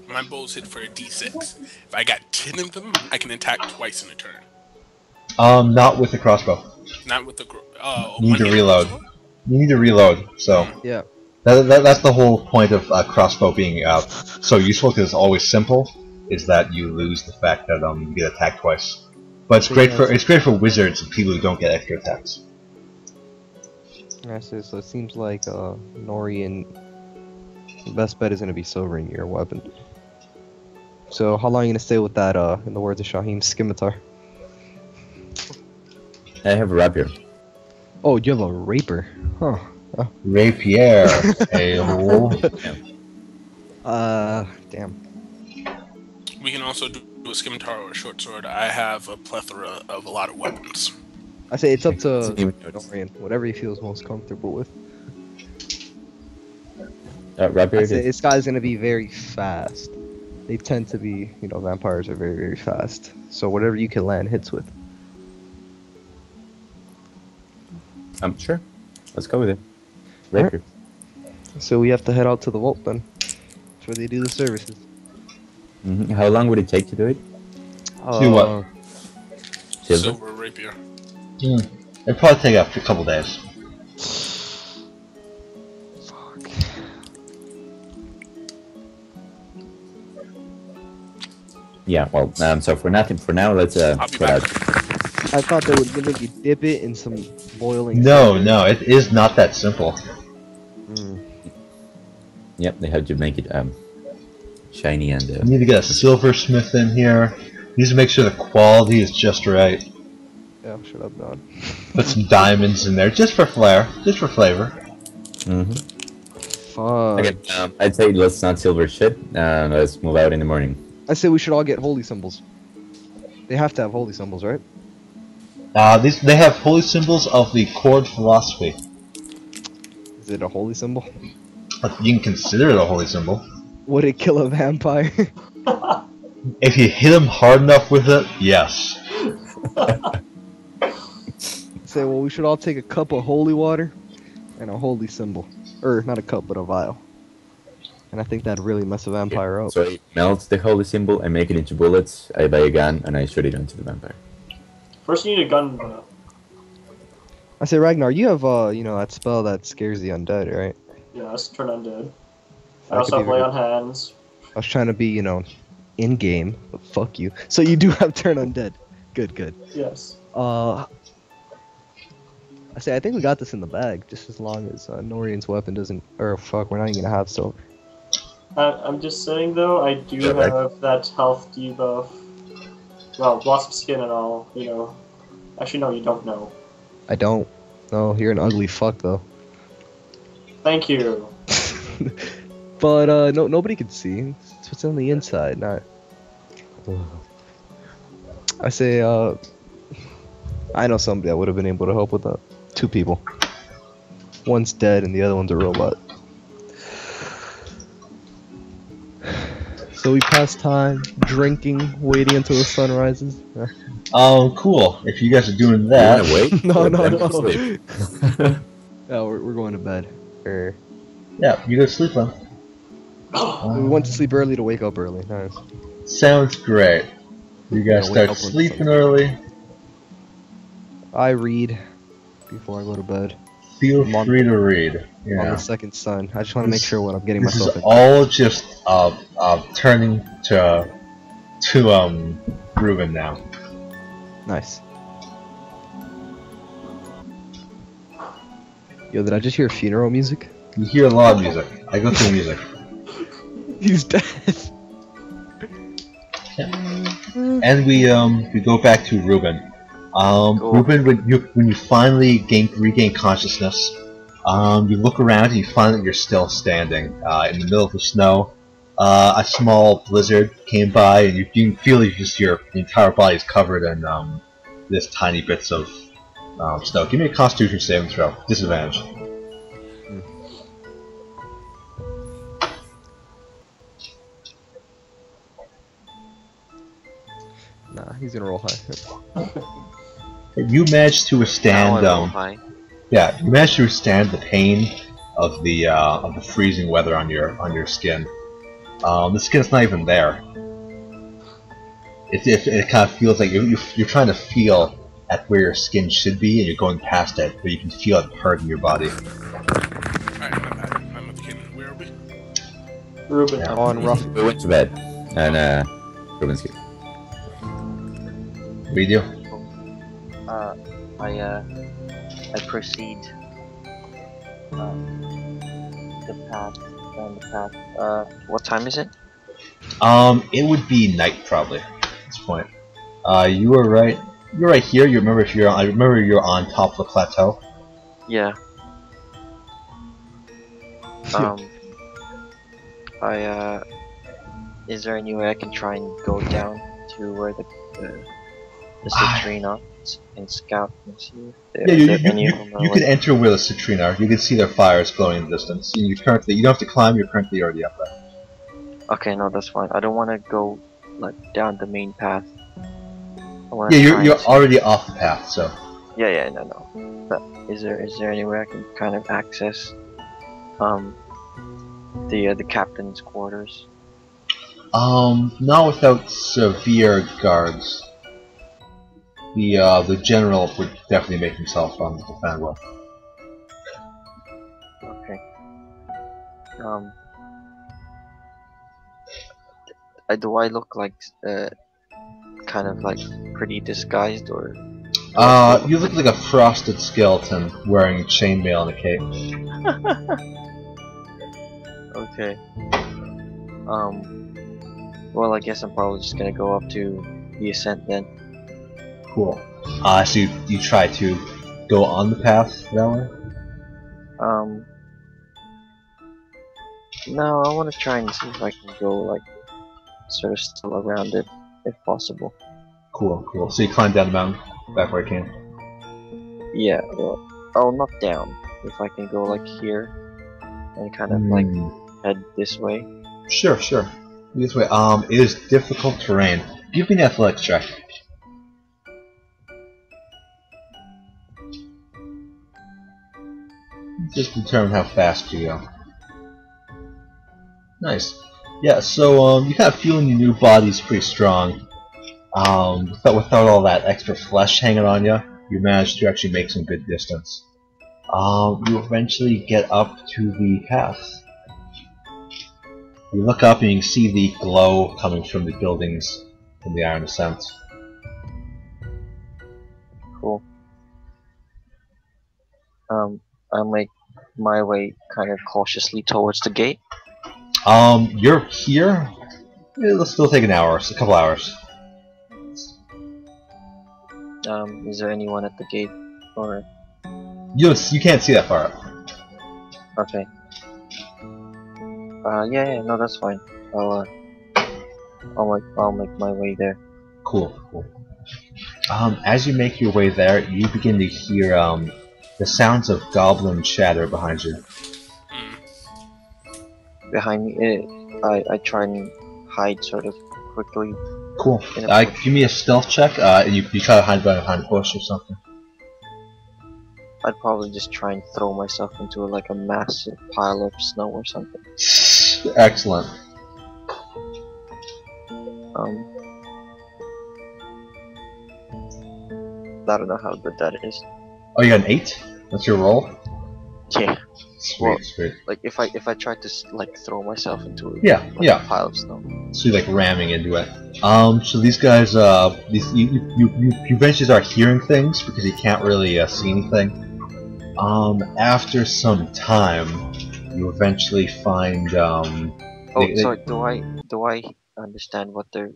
My bow's hit for a D6. If I got 10 of them, I can attack twice in a turn. Not with the crossbow. Not with the. You need to one-handed reload. crossbow? You need to reload. So Yeah. that's the whole point of crossbow being so useful, because it's always simple. Is that you lose the fact that you get attacked twice. But it's great for wizards and people who don't get extra attacks. I see. So it seems like Norian. The best bet is gonna be silvering your weapon. So how long are you gonna stay with that? In the words of Shaheem, scimitar. I have a rapier. Oh, you have a rapier. Huh. Rapier. Damn. We can also do a scimitar or a short sword. I have a plethora of a lot of weapons. I say it's up to Even- Norian, whatever he feels most comfortable with. Rapier I it say is. this guy's gonna be very fast. They tend to be, vampires are very, very fast. So whatever you can land hits with. Sure. Let's go with it. Rapier. So we have to head out to the vault then. That's where they do the services. How long would it take to do it? Do what? Silver? Silver rapier. It'd probably take a couple days. Fuck. Yeah, well, so for now, let's I'll be head back. out. I thought they would make you dip it in some boiling. No, it is not that simple. Mm. Yep, they have to make it shiny and You need to get a silversmith in here. You need to make sure the quality is just right. Yeah, shut up, Don. Put some diamonds in there, just for flair, just for flavor. Fuck. Okay, I'd say let's not silver shit. Let's move out in the morning. I say we should all get holy symbols. They have to have holy symbols, right? They have holy symbols of the Chord philosophy. Is it a holy symbol? You can consider it a holy symbol. Would it kill a vampire? If you hit him hard enough with it, yes. Say, well, we should all take a cup of holy water and a holy symbol. Or, not a cup, but a vial. And I think that'd really mess a vampire up. So I melt the holy symbol, I make it into bullets, I buy a gun, and I shoot it onto the vampire. First, you need a gun. I say, Ragnar, you have, that spell that scares the undead, right? Yes, turn undead. I That also could have be lay very- on hands. I was trying to be, in-game, but fuck you. So you do have turn undead. Good. Yes. I say, I think we got this in the bag, just as long as Norian's weapon doesn't... Or, fuck, we're not even gonna have silver. I'm just saying though, I do Yeah, right. have that health debuff. Well, lots of skin and all, Actually, no, you don't know. I don't. No, you're an ugly fuck, though. Thank you. But, nobody can see. It's what's on the inside, not... I say, I know somebody that would have been able to help with that. 2 people. One's dead and the other one's a robot. So we pass time drinking, waiting until the sun rises. Cool. If you guys are doing You that, wanna wait? No, Let no, them no. sleep. Yeah, we're going to bed. yeah, you go to sleep then. We went to sleep early to wake up early. Nice. Sounds great. You guys Yeah, wake start up when sleeping it's early. I read before I go to bed. Feel I'm on- free to read. On Yeah. the second sun. I just want to make This- sure what I'm getting This is myself into. all just turning to Reuben now. Nice. Yo, did I just hear funeral music? You hear a lot of music. I go through music. He's dead. And we go back to Reuben. Reuben, when you finally regain consciousness, you look around and you find that you're still standing in the middle of the snow. A small blizzard came by, and you can feel your entire body is covered in this tiny bits of snow. Give me a Constitution saving throw. Disadvantage. Nah, he's gonna roll high. You managed to Now withstand. I roll high. Yeah, you managed to withstand the pain of the freezing weather on your skin. The skin's not even there. It kind of feels like you're trying to feel at where your skin should be, and you're going past it, but you can feel it hurting your body. Alright, I'm with Kim. Where are we? Reuben. Yeah. On rough. We went to bed, and Reuben's here. What do you do? I proceed the path down the path. What time is it? It would be night probably at this point. You were right. You're right here. You remember if you're on, I remember you're on top of the plateau. Yeah. Is there any way I can try and go down to where the Citrine are and scout and see if You can enter where the Citrine are. You can see their fires glowing in the distance. And you don't have to climb. You're currently already up there. Okay, no, that's fine. I don't want to go like down the main path. Yeah, you're already off the path, so. Yeah, no. But is there any way I can kind of access the captain's quarters? Not without severe guards. The general would definitely make himself defend well. Okay. Do I look like kind of like pretty disguised, or? You look like a frosted skeleton wearing chainmail and a cape. Okay. Well, I guess I'm probably just gonna go up to the ascent then. Cool. So you try to go on the path that way? No, I want to try and see if I can go like sort of still around it, if possible. Cool. So you climb down the mountain, back where you can. Yeah, well, not down. If I can go like here and kind of like head this way. Sure. This way. It is difficult terrain. Give me an athletics check. Just determine how fast you go. Nice. Yeah, so you kind of feel in your new body's pretty strong. Without all that extra flesh hanging on you, you manage to actually make some good distance. You eventually get up to the path. You look up and you can see the glow coming from the buildings from the Iron Ascent. Cool. I'll make my way kind of cautiously towards the gate. You're here? It'll still take a couple hours. Is there anyone at the gate, or? You can't see that far up. Okay. Yeah, no, that's fine. I'll make my way there. Cool. As you make your way there, you begin to hear the sounds of goblin chatter behind you. Behind me, I try and hide sort of quickly. Cool. Give me a stealth check, and you try to hide behind a bush or something. I'd probably just try and throw myself into like a massive pile of snow or something. Excellent. I don't know how good that is. Oh, you got an 8? That's your roll? Yeah. Sweet. Like if I try to like throw myself into a pile of snow. So you're like ramming into it. So these guys, you eventually start hearing things because you can't really see anything. After some time, you eventually find. Sorry. Do I understand what they're?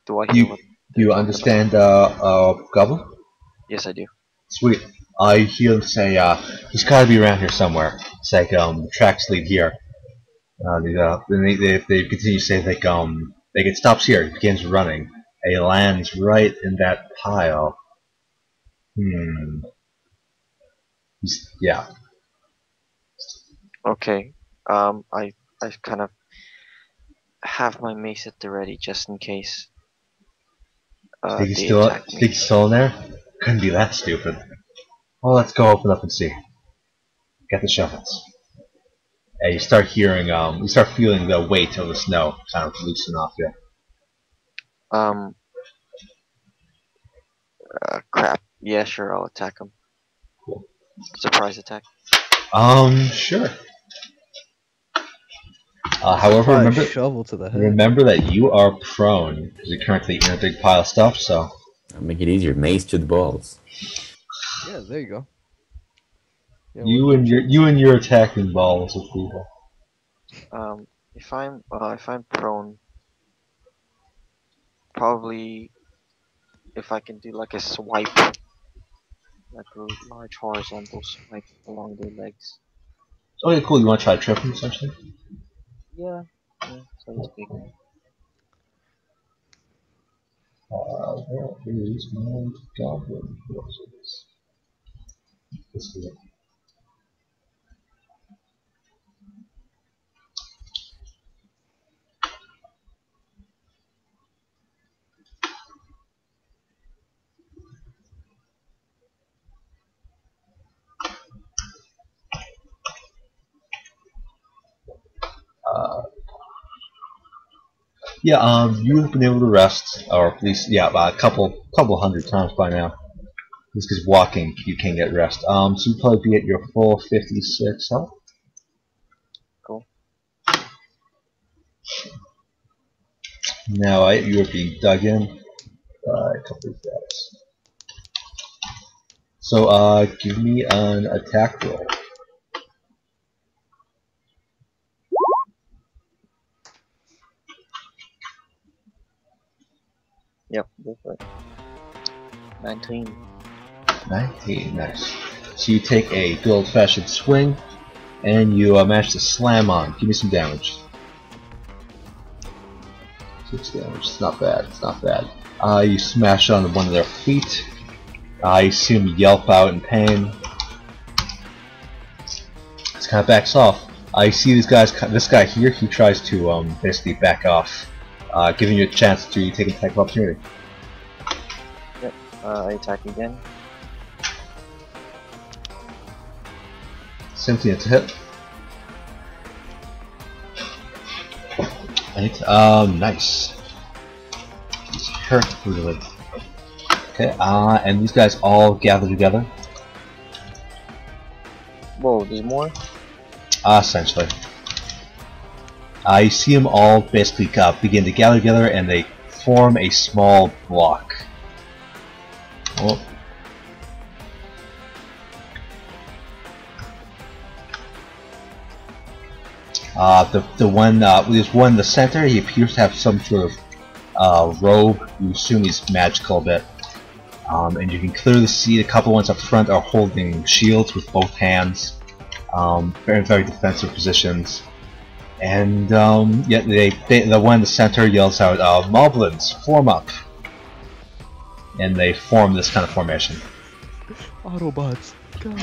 Do I hear what? Do you understand goblin? Yes, I do. Sweet. I hear them say, he's got to be around here somewhere. It's like, the tracks lead here. Then they continue to say, like, it stops here. It begins running. And he lands right in that pile. Yeah. Okay. I kind of have my mace at the ready just in case. Think he's still in there? Couldn't be that stupid. Well, let's go open up and see. Get the shovels. and you start hearing, you start feeling the weight of the snow kind of loosen off you. Crap. Yeah, sure, I'll attack him. Cool. Surprise attack. Sure. However, Shovel to the head. remember that you are prone because you're currently in a big pile of stuff. So I'll make it easier. Mace to the balls. Yeah, there you go. Yeah, you and your attacking balls of people. If I'm prone, probably if I can do like a swipe, like a large horizontal swipe along their legs. Okay, cool. You want to try tripping essentially? Yeah, so to speak. Where is my goblin forces? This is it. Yeah, you've been able to rest, or at least, yeah, a couple hundred times by now. Just because walking, you can get rest. So you'll probably be at your full 56 health. Cool. Now, you are being dug in by a couple of guys. So, give me an attack roll. Yep, go for it. 19. 19, nice. So you take a good old-fashioned swing, and you manage to slam on. Give me some damage. 6 damage. It's not bad. It's not bad. You smash on one of their feet. You see him yelp out in pain. This kind of backs off. You see these guys. This guy here. He tries to basically back off, giving you a chance to take an attack of opportunity. Yep. I attack again. 17 to hit. Right, nice. He's hurt brutally. Okay, and these guys all gather together. Whoa, there's more? Essentially. You see them all basically begin to gather together and they form a small block. Oh. There's one in the center. He appears to have some sort of robe. You assume he's magical a bit. And you can clearly see a couple ones up front are holding shields with both hands. Very, very defensive positions. And yeah, the one in the center yells out, "Moblins, form up!" And they form this kind of formation. Autobots, go!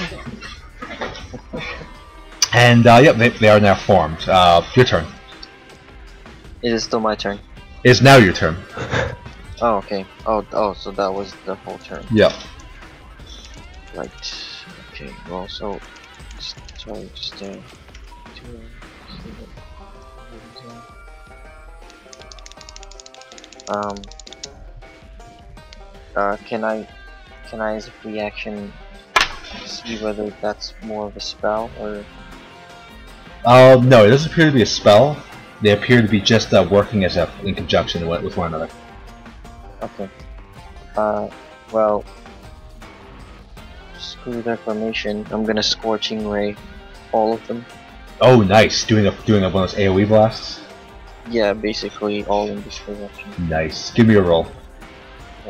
And yep, they are now formed. Your turn. It is still my turn. It is now your turn. Oh, okay. Oh, so that was the whole turn. Yep. Right. Okay. Well, so can I as a free action see whether that's more of a spell or? No, it doesn't appear to be a spell. They appear to be just working as in conjunction with one another. Okay. Well, screw their formation. I'm gonna Scorching Ray all of them. Oh, nice. Doing one of those AoE blasts. Yeah, basically all in this direction. Nice. Give me a roll.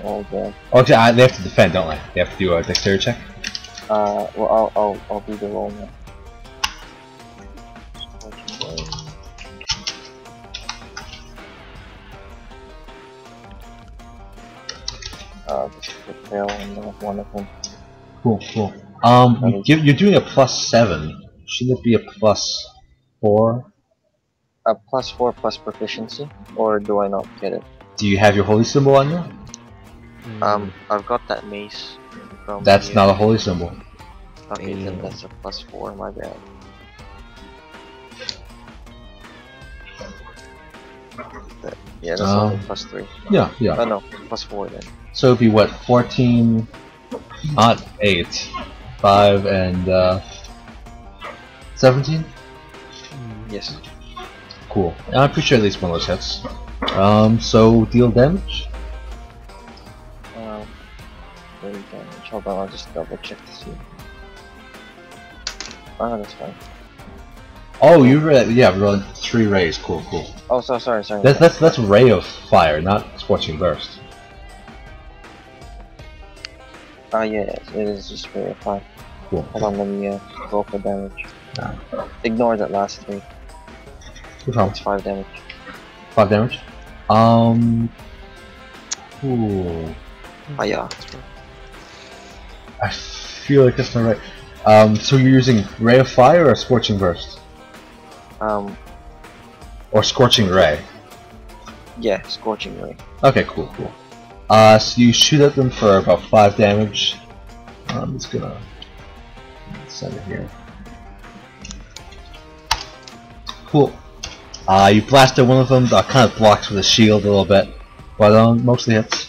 All dead. Oh, actually, they have to defend, don't they? They have to do a dexterity check. Well, I'll do the roll now. This should fail on one of them. Cool. You're doing a +7. Shouldn't it be a +4? A +4 plus proficiency, or do I not get it? Do you have your holy symbol on you? I've got that mace. From That's not a holy symbol. Okay, then that's a +4. My bad. Yeah, that's only +3. Yeah, yeah. Oh no, +4 then. So it'd be what, 14, not 8, 5, and 17? Yes. Cool. I'm pretty sure at least one of those hits. So deal damage? 30 damage. Hold on, I'll just double check to see. Oh, that's fine. Oh, you rolling 3 rays. Cool, cool. Oh, sorry. That's ray of fire, not scorching burst. Ah, yeah, it is just ray of fire. Cool. Hold on, let me roll for damage. Nah. Ignore that last 3. No problem. It's 5 damage. 5 damage. Ooh. Ah, yeah. I feel like that's not right. So you're using ray of fire or scorching burst? Or scorching ray? Yeah, scorching ray. Okay, cool. So you shoot at them for about 5 damage. I'm just gonna send it here. Cool. You blast at one of them, kind of blocks with a shield a little bit, but mostly hits.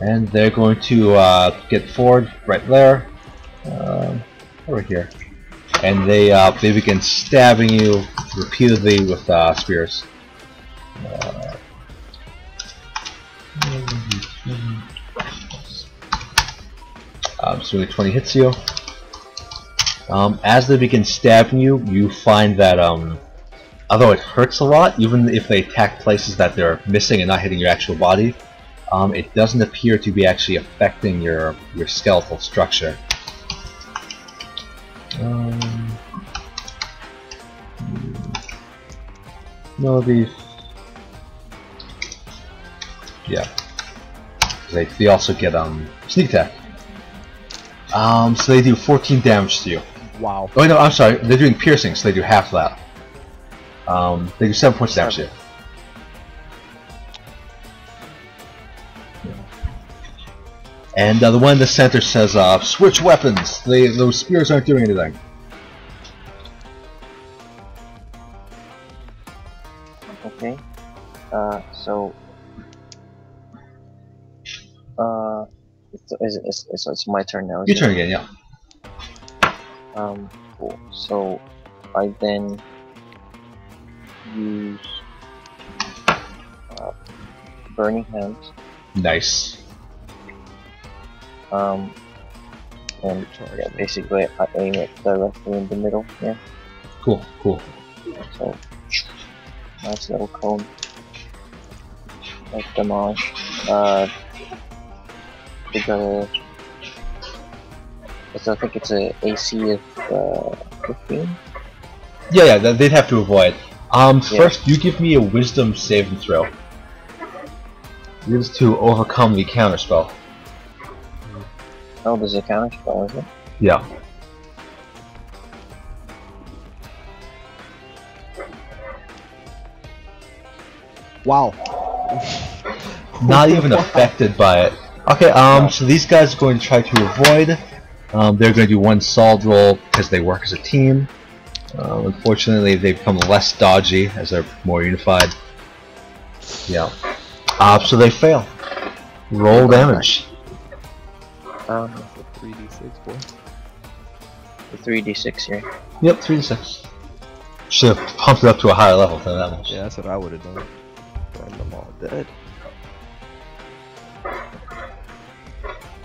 And they're going to get forward right there, over here, and they begin stabbing you repeatedly with spears. So only 20 hits you. As they begin stabbing you, you find that although it hurts a lot, even if they attack places that they're missing and not hitting your actual body, it doesn't appear to be actually affecting your skeletal structure. No, yeah. They also get sneak attack. So they do 14 damage to you. Wow. Oh no, I'm sorry. They're doing piercing, so they do half that. They do 7 points of damage to you. And the one in the center says, "Switch weapons. Those spears aren't doing anything." Okay. So. It's my turn now. Your turn again, yeah. Cool. So, I then use Burning Hands. Nice. And yeah, basically I aim it directly in the middle. Yeah. Cool. So, nice little cone. Like demolish. They got a. I think it's a AC of 15. Yeah, they'd have to avoid. First, you give me a Wisdom saving throw. This is to overcome the counterspell. Oh, there's a counterspell, is it? Yeah. Wow. Not even affected by it. Okay, so these guys are going to try to avoid. They're going to do one solid roll because they work as a team. Unfortunately, they become less dodgy as they're more unified. Yeah. So they fail. Roll damage. 3d6, boy. The 3d6 here. Yep, 3d6. Should have pumped it up to a higher level than that much. Yeah, that's what I would have done. Burn them all dead.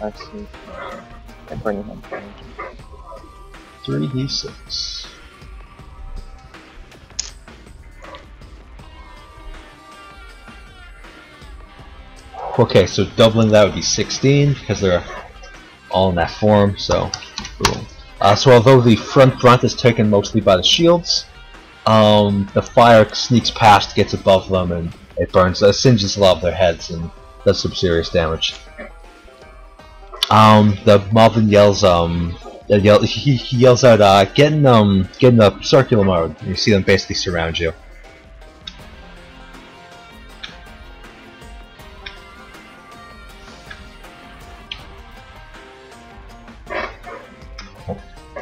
Let's see. I'm burning them. 3d6. Okay, so doubling that would be 16 because they're all in that form. So, boom. So although the front brunt is taken mostly by the shields, the fire sneaks past, gets above them, and it burns, singes a lot of their heads, and does some serious damage. The moblin yells, he yells out, get in a circular mode. And you see them basically surround you.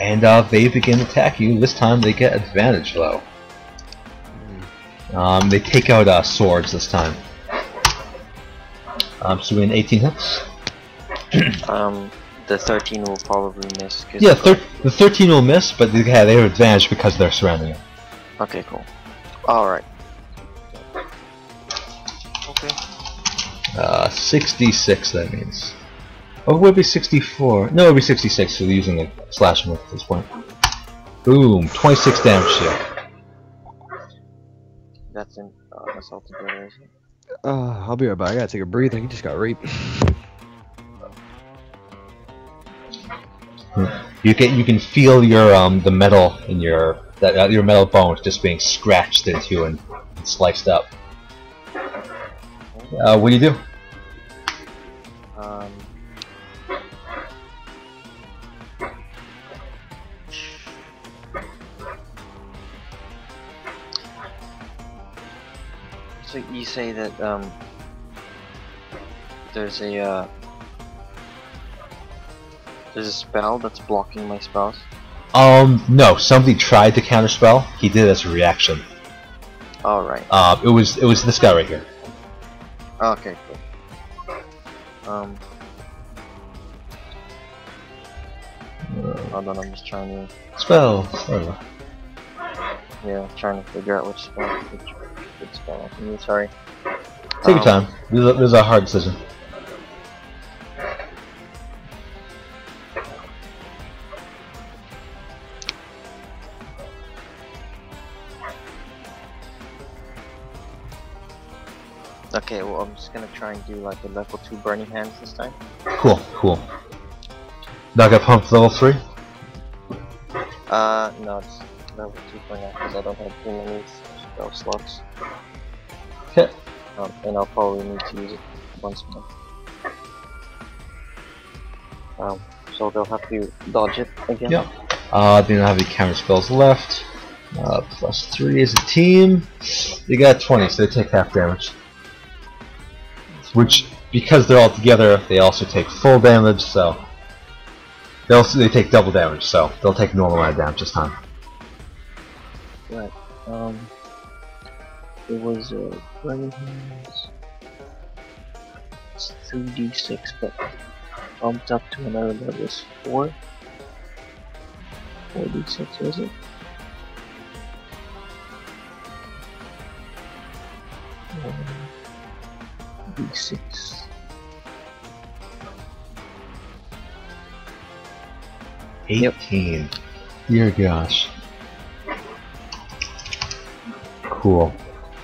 And they begin attacking you. This time they get advantage, though. They take out swords this time. So we in 18 hits. The 13 will probably miss. Yeah, the 13 will miss, but they have advantage because they're surrounding it. Okay, cool. Alright. Okay. 66, that means. Oh, it would be 64. No, it would be 66, so they're using a slashing with at this point. Boom, 26 damage to you. That's in assault together, isn't it? I'll be right back. I gotta take a breather. He just got raped. You can feel your the metal in your your metal bones just being scratched into and sliced up. What do you do? So you say that there's a spell that's blocking my spells? No. Somebody tried to counterspell. He did it as a reaction. Alright. It was this guy right here. Okay, cool. Hold on, I'm just trying to... Spell. Yeah, trying to figure out which spell I can use, sorry. Take your time. This is a hard decision. Okay, well I'm just gonna try and do like a level 2 burning hands this time. Cool. Now I got pumped level 3? No, it's level 2 for now because I don't have too many spell slots. Okay. And I'll probably need to use it once more. So they'll have to dodge it again. Yep. They don't have any counter spells left. +3 as a team. They got 20, so they take half damage. Which, because they're all together, they also take full damage, so they take double damage, so they'll take normal amount of damage this time. Right. It was burning hands. It's 3d6, but bumped up to another level is 4. 4d6 is it? D6. 18. Dear gosh. Cool.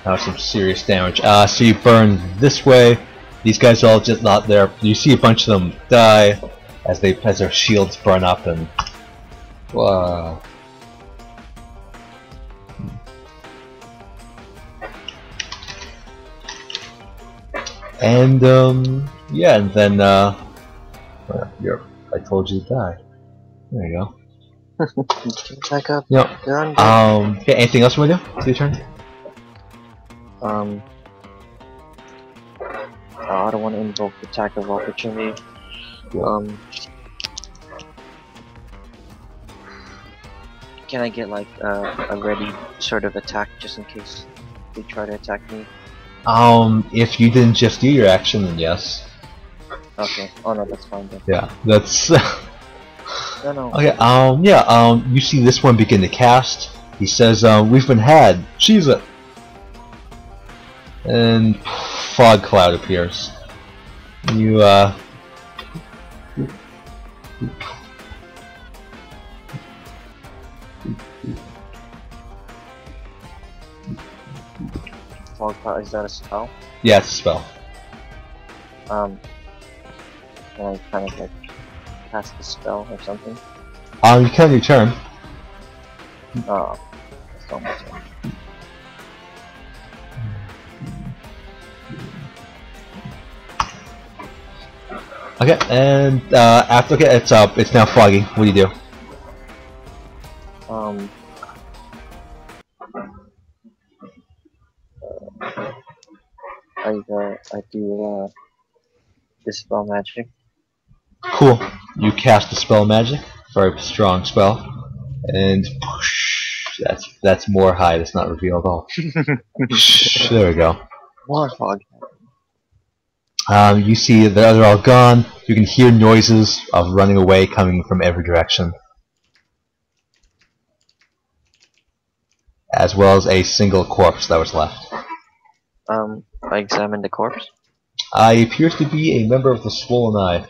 That was some serious damage. So you burn this way. These guys are all just not there. You see a bunch of them die as their shields burn up and. Wow. And yeah, and then I told you to die. There you go. Back up. Yep. Okay, anything else you wanna do? It's your turn. I don't want to invoke attack of opportunity. Can I get like a ready sort of attack just in case they try to attack me? If you didn't just do your action, then yes. Okay. Oh no, that's fine then. Yeah, that's. No. Okay. Yeah. You see this one begin to cast. He says, "We've been had. She's it." And fog cloud appears. You Fog cloud, is that a spell? Yeah, it's a spell. Can I kind of like cast the spell or something? You can return. Oh, that's not my turn. Okay, and after it's now foggy. What do you do? I do dispel magic. Cool. You cast the spell magic, very strong spell, and That's more hide. It's not revealed at all. There we go. More fog. You see the others are all gone. You can hear noises of running away coming from every direction, as well as a single corpse that was left. I examined the corpse. He appears to be a member of the Swollen Eye.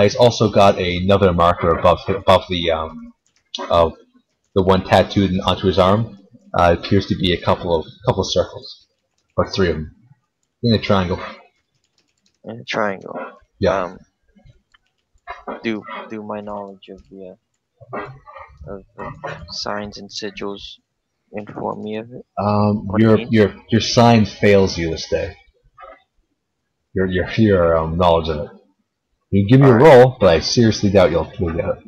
He's also got another marker above the of the one tattooed onto his arm. It appears to be a couple of circles, or 3 of them, in a triangle. In a triangle. Yeah. Do my knowledge of the of signs and sigils inform me of it? Your sign fails you this day. Your knowledge of it. You can give me a roll, but I seriously doubt you'll get it.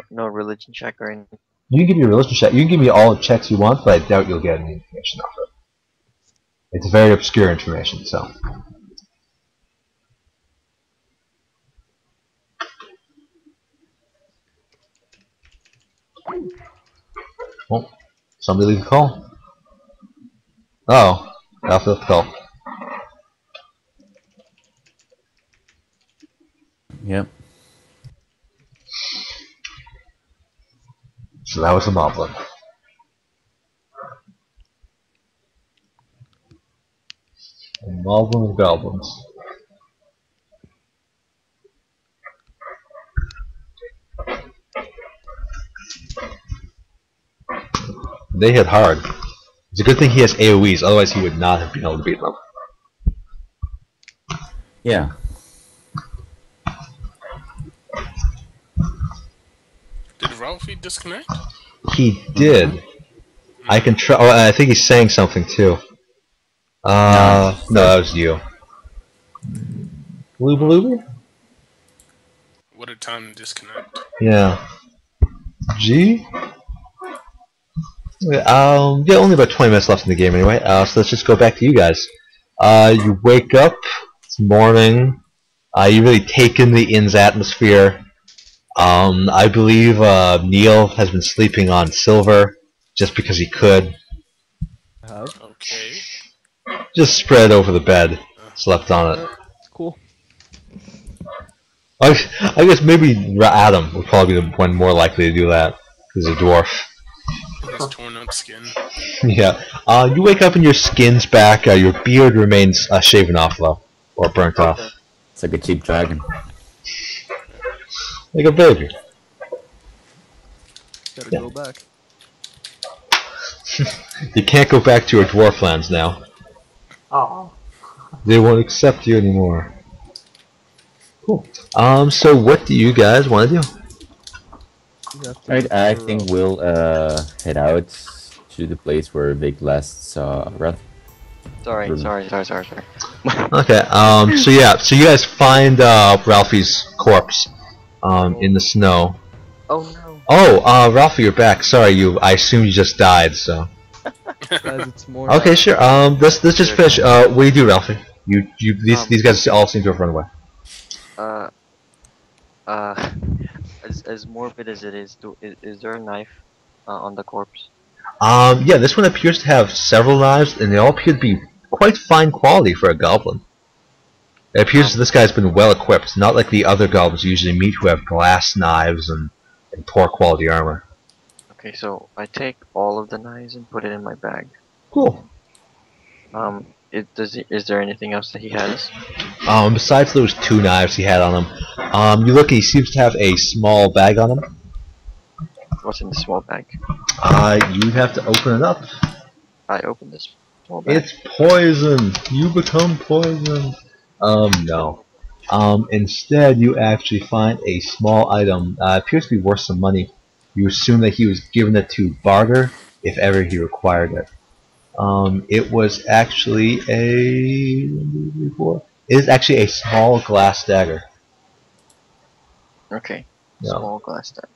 No religion check or anything. You can give me a religion check. You can give me all the checks you want, but I doubt you'll get any information off it. It's very obscure information, so. Oh, somebody leave a call. Oh, Alpha left the call. Yep. So that was the moblin. A moblin of goblins. They hit hard. It's a good thing he has AoEs, otherwise he would not have been able to beat them. Yeah. Did Ralphie disconnect? He did. I can try. Oh, I think he's saying something too. No, that was you. Looby? What a time to disconnect. Yeah. G? Yeah, only about 20 minutes left in the game anyway, so let's just go back to you guys. You wake up, it's morning, you really take in the inn's atmosphere. I believe Neil has been sleeping on silver, just because he could. Okay. Just spread over the bed, slept on it. Cool. I guess maybe Adam would probably be the one more likely to do that. He's a dwarf. His torn up skin. Yeah. You wake up and your skin's back. Your beard remains shaven off though, or burnt off. It's like a cheap dragon. Like a baby. Gotta Yeah. go back. You can't go back to your dwarf lands now. Oh. They won't accept you anymore. Cool. So what do you guys want to do? Right, I think we'll head out to the place where Vic last saw Ralph. Sorry. Okay. So you guys find Ralphie's corpse in the snow. Oh no. Oh, Ralphie, you're back. Sorry, I assume you just died. So. Guys, it's morning. Okay, sure. Let's just finish. What do you do, Ralphie? These guys all seem to have run away. As morbid as it is, is there a knife on the corpse? Yeah, this one appears to have several knives, and they all appear to be quite fine quality for a goblin. It appears this guy's been well equipped, not like the other goblins you usually meet who have glass knives and poor quality armor. Okay, so I take all of the knives and put it in my bag. Cool. Is there anything else that he has? Besides those 2 knives he had on him, you look, he seems to have a small bag on him. What's in the small bag? You'd have to open it up. I open this small bag. It's poison! You become poison! No. Instead, you actually find a small item. Appears to be worth some money. You assume that he was given it to barter if ever he required it. It was actually a small glass dagger. Okay. Yeah. Small glass dagger.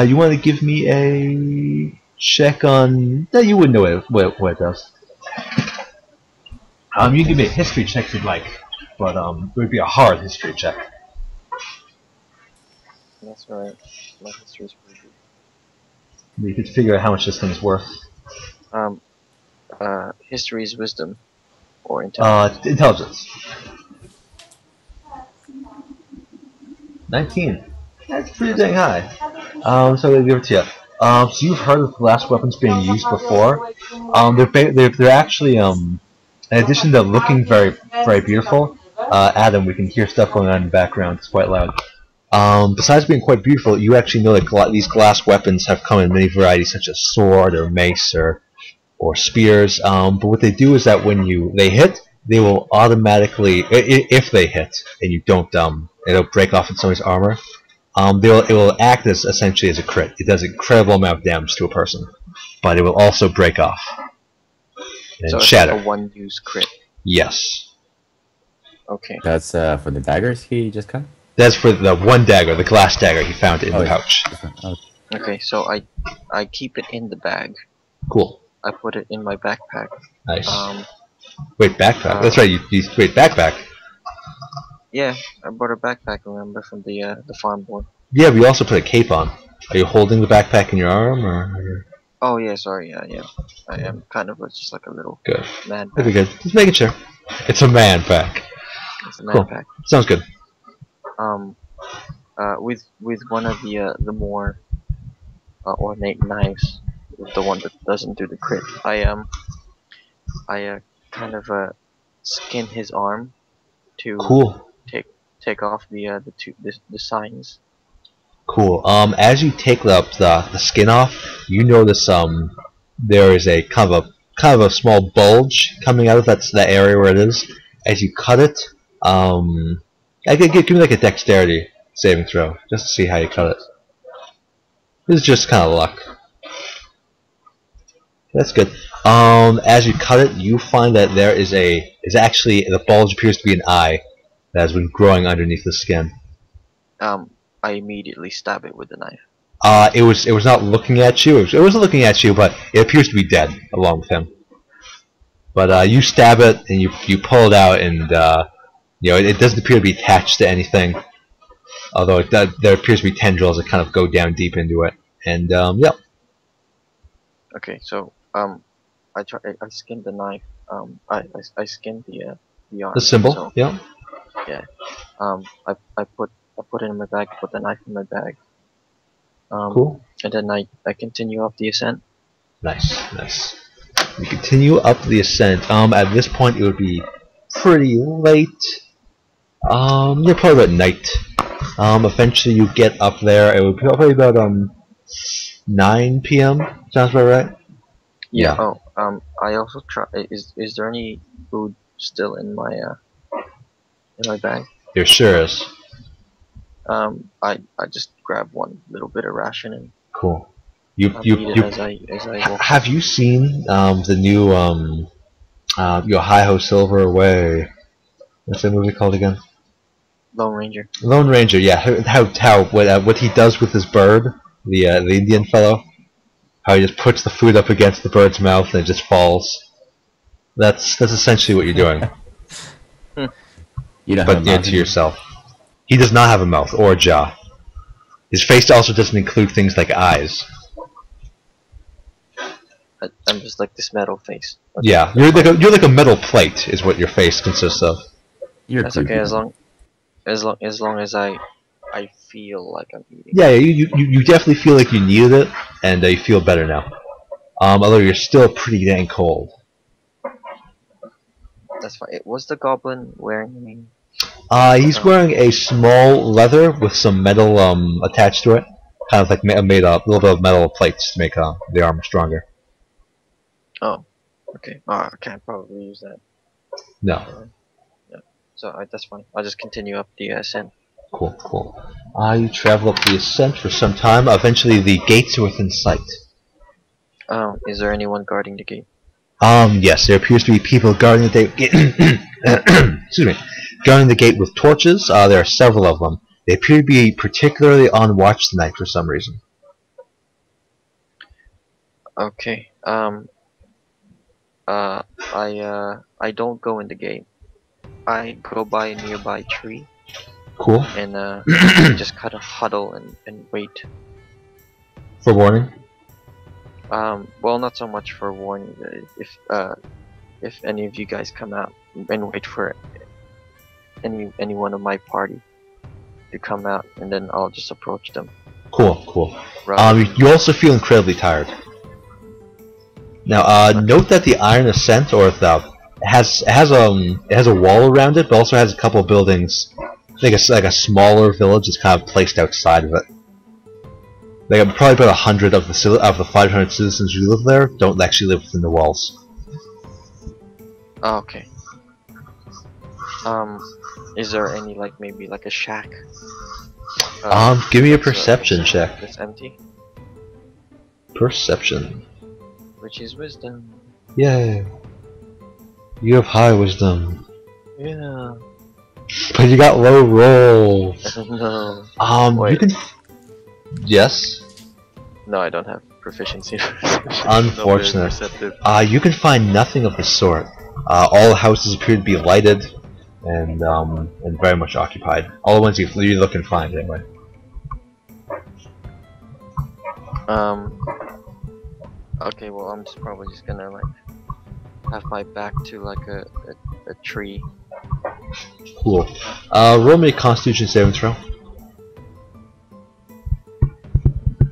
You want to give me a check on? No, you wouldn't know what it does. You can give me a history check if you'd like, but it would be a hard history check. That's right. My history's pretty You could figure out how much this thing's worth. History is wisdom or intelligence. Intelligence. 19. That's pretty dang high. So I'm gonna give it to you. So you've heard of glass weapons being used before. They're actually in addition to looking very beautiful. Adam, we can hear stuff going on in the background. It's quite loud. Besides being quite beautiful, you actually know that these glass weapons have come in many varieties, such as sword or mace or spears. But what they do is that when they hit, they will automatically, if they hit and you don't, it'll break off in somebody's armor. It will act as essentially as a crit. It does an incredible amount of damage to a person, but it will also break off and so shatter. It's a one-use crit. Yes. Okay. That's for the daggers he just cut? That's for the one dagger, the glass dagger he found in the pouch. Oh, Okay, so I keep it in the bag. Cool. I put it in my backpack. Nice. Wait, backpack? That's right, wait, backpack? Yeah, I bought a backpack, remember, from the farm boy. Yeah, but you also put a cape on. Are you holding the backpack in your arm, or...? Oh, yeah, sorry, yeah. I am kind of just like a little Good. man That'd pack. be good. Just making sure. It's a man pack. It's a man Cool. pack. Sounds good. With one of the more ornate knives, the one that doesn't do the crit, I kind of skin his arm to Cool. take off the signs. Cool. As you take the skin off, you notice there is a kind of a small bulge coming out of that area where it is. As you cut it, give me like a dexterity saving throw just to see how you cut it. This is just kind of luck. That's good. As you cut it, you find that there is actually the bulge appears to be an eye that has been growing underneath the skin. I immediately stab it with the knife. It was not looking at you. It wasn't looking at you, but it appears to be dead along with him. But you stab it and you pull it out, and it doesn't appear to be attached to anything. Although there appears to be tendrils that kind of go down deep into it. And yeah. Okay, so I skinned the knife. I skinned the arm. The symbol. So, Yeah. yeah. I put it in my bag. Put the knife in my bag. Cool. And then I continue up the ascent. Nice. You continue up the ascent. At this point, it would be pretty late. You're probably about night. Eventually, you get up there. It would be probably about 9 p.m. Sounds about right. Yeah. Oh. I also try. Is there any food still in my bag? There sure is. I just grab one little bit of ration and Cool. You eat it as I walk. have you seen the new your Hi-Ho Silver Way? What's that movie called again? Lone Ranger. Lone Ranger. Yeah. What he does with his bird, the Indian fellow, how he just puts the food up against the bird's mouth and it just falls. That's essentially what you're doing. You don't But have a mouth to in you? yourself. He does not have a mouth or a jaw. His face also doesn't include things like eyes. I'm just like this metal face. Okay, Yeah, you're like a metal plate is what your face consists of. You're that's creepy. okay as long as I feel like I'm eating. Yeah, you definitely feel like you needed it, and you feel better now. Although you're still pretty dang cold. That's fine. Was the goblin wearing any? He's wearing a small leather with some metal attached to it, kind of like made a little bit of metal plates to make the armor stronger. Oh, okay. I can't probably use that. No. So that's fine. I'll just continue up the ascent. Cool. You travel up the ascent for some time. Eventually, the gates are within sight. Is there anyone guarding the gate? Yes, there appears to be people guarding the gate. Excuse me. Guarding the gate with torches. There are several of them. They appear to be particularly on watch tonight for some reason. Okay. I don't go in the gate. I go by a nearby tree Cool. and just kind of huddle and wait. For warning. Well, not so much for warning. If any of you guys come out and wait for any one of my party to come out, and then I'll just approach them. Cool, cool. Right. You also feel incredibly tired. Now, note that the Iron Ascent, or the it has a wall around it, but also has a couple of buildings. I think it's like a smaller village is kind of placed outside of it. Like probably about 100 of the 500 citizens who live there don't actually live within the walls. Oh, okay. Is there any maybe a shack? Give me a that's, perception check. That's empty. Perception. Which is wisdom. Yay. You have high wisdom. Yeah. But you got low roll. No. Wait. You can. Yes. No, I don't have proficiency. Unfortunate. You can find nothing of the sort. All houses appear to be lighted and very much occupied. All the ones you look and find anyway. Okay, well, I'm probably just gonna have my back to a tree. Cool. Roll me a Constitution saving throw.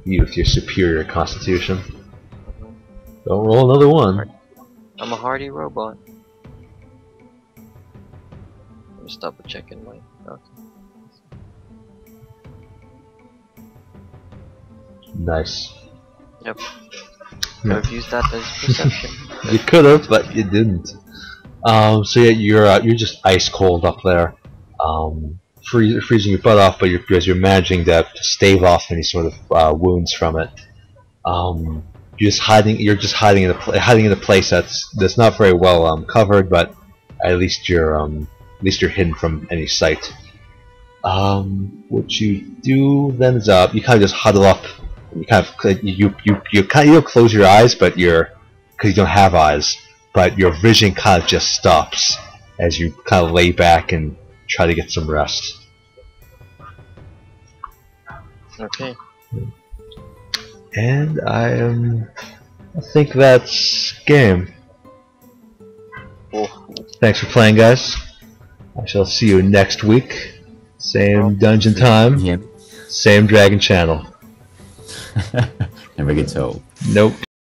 You with your superior Constitution. Don't roll another one. I'm a hardy robot. Let me stop checking my. Okay. Nice. Yep. Could have used that as perception. You could have, but you didn't. So yeah, you're just ice cold up there, freezing your butt off, but you're managing to stave off any sort of wounds from it. You're just hiding in a place that's not very well covered, but at least you're hidden from any sight. What you do then is you kind of just huddle up. You don't close your eyes, but because you don't have eyes, but your vision kind of just stops as you kind of lay back and try to get some rest. Okay. And I think that's game. Cool. Thanks for playing, guys. I shall see you next week. Same dungeon time, Yeah. same dragon channel. Never gets old. Nope.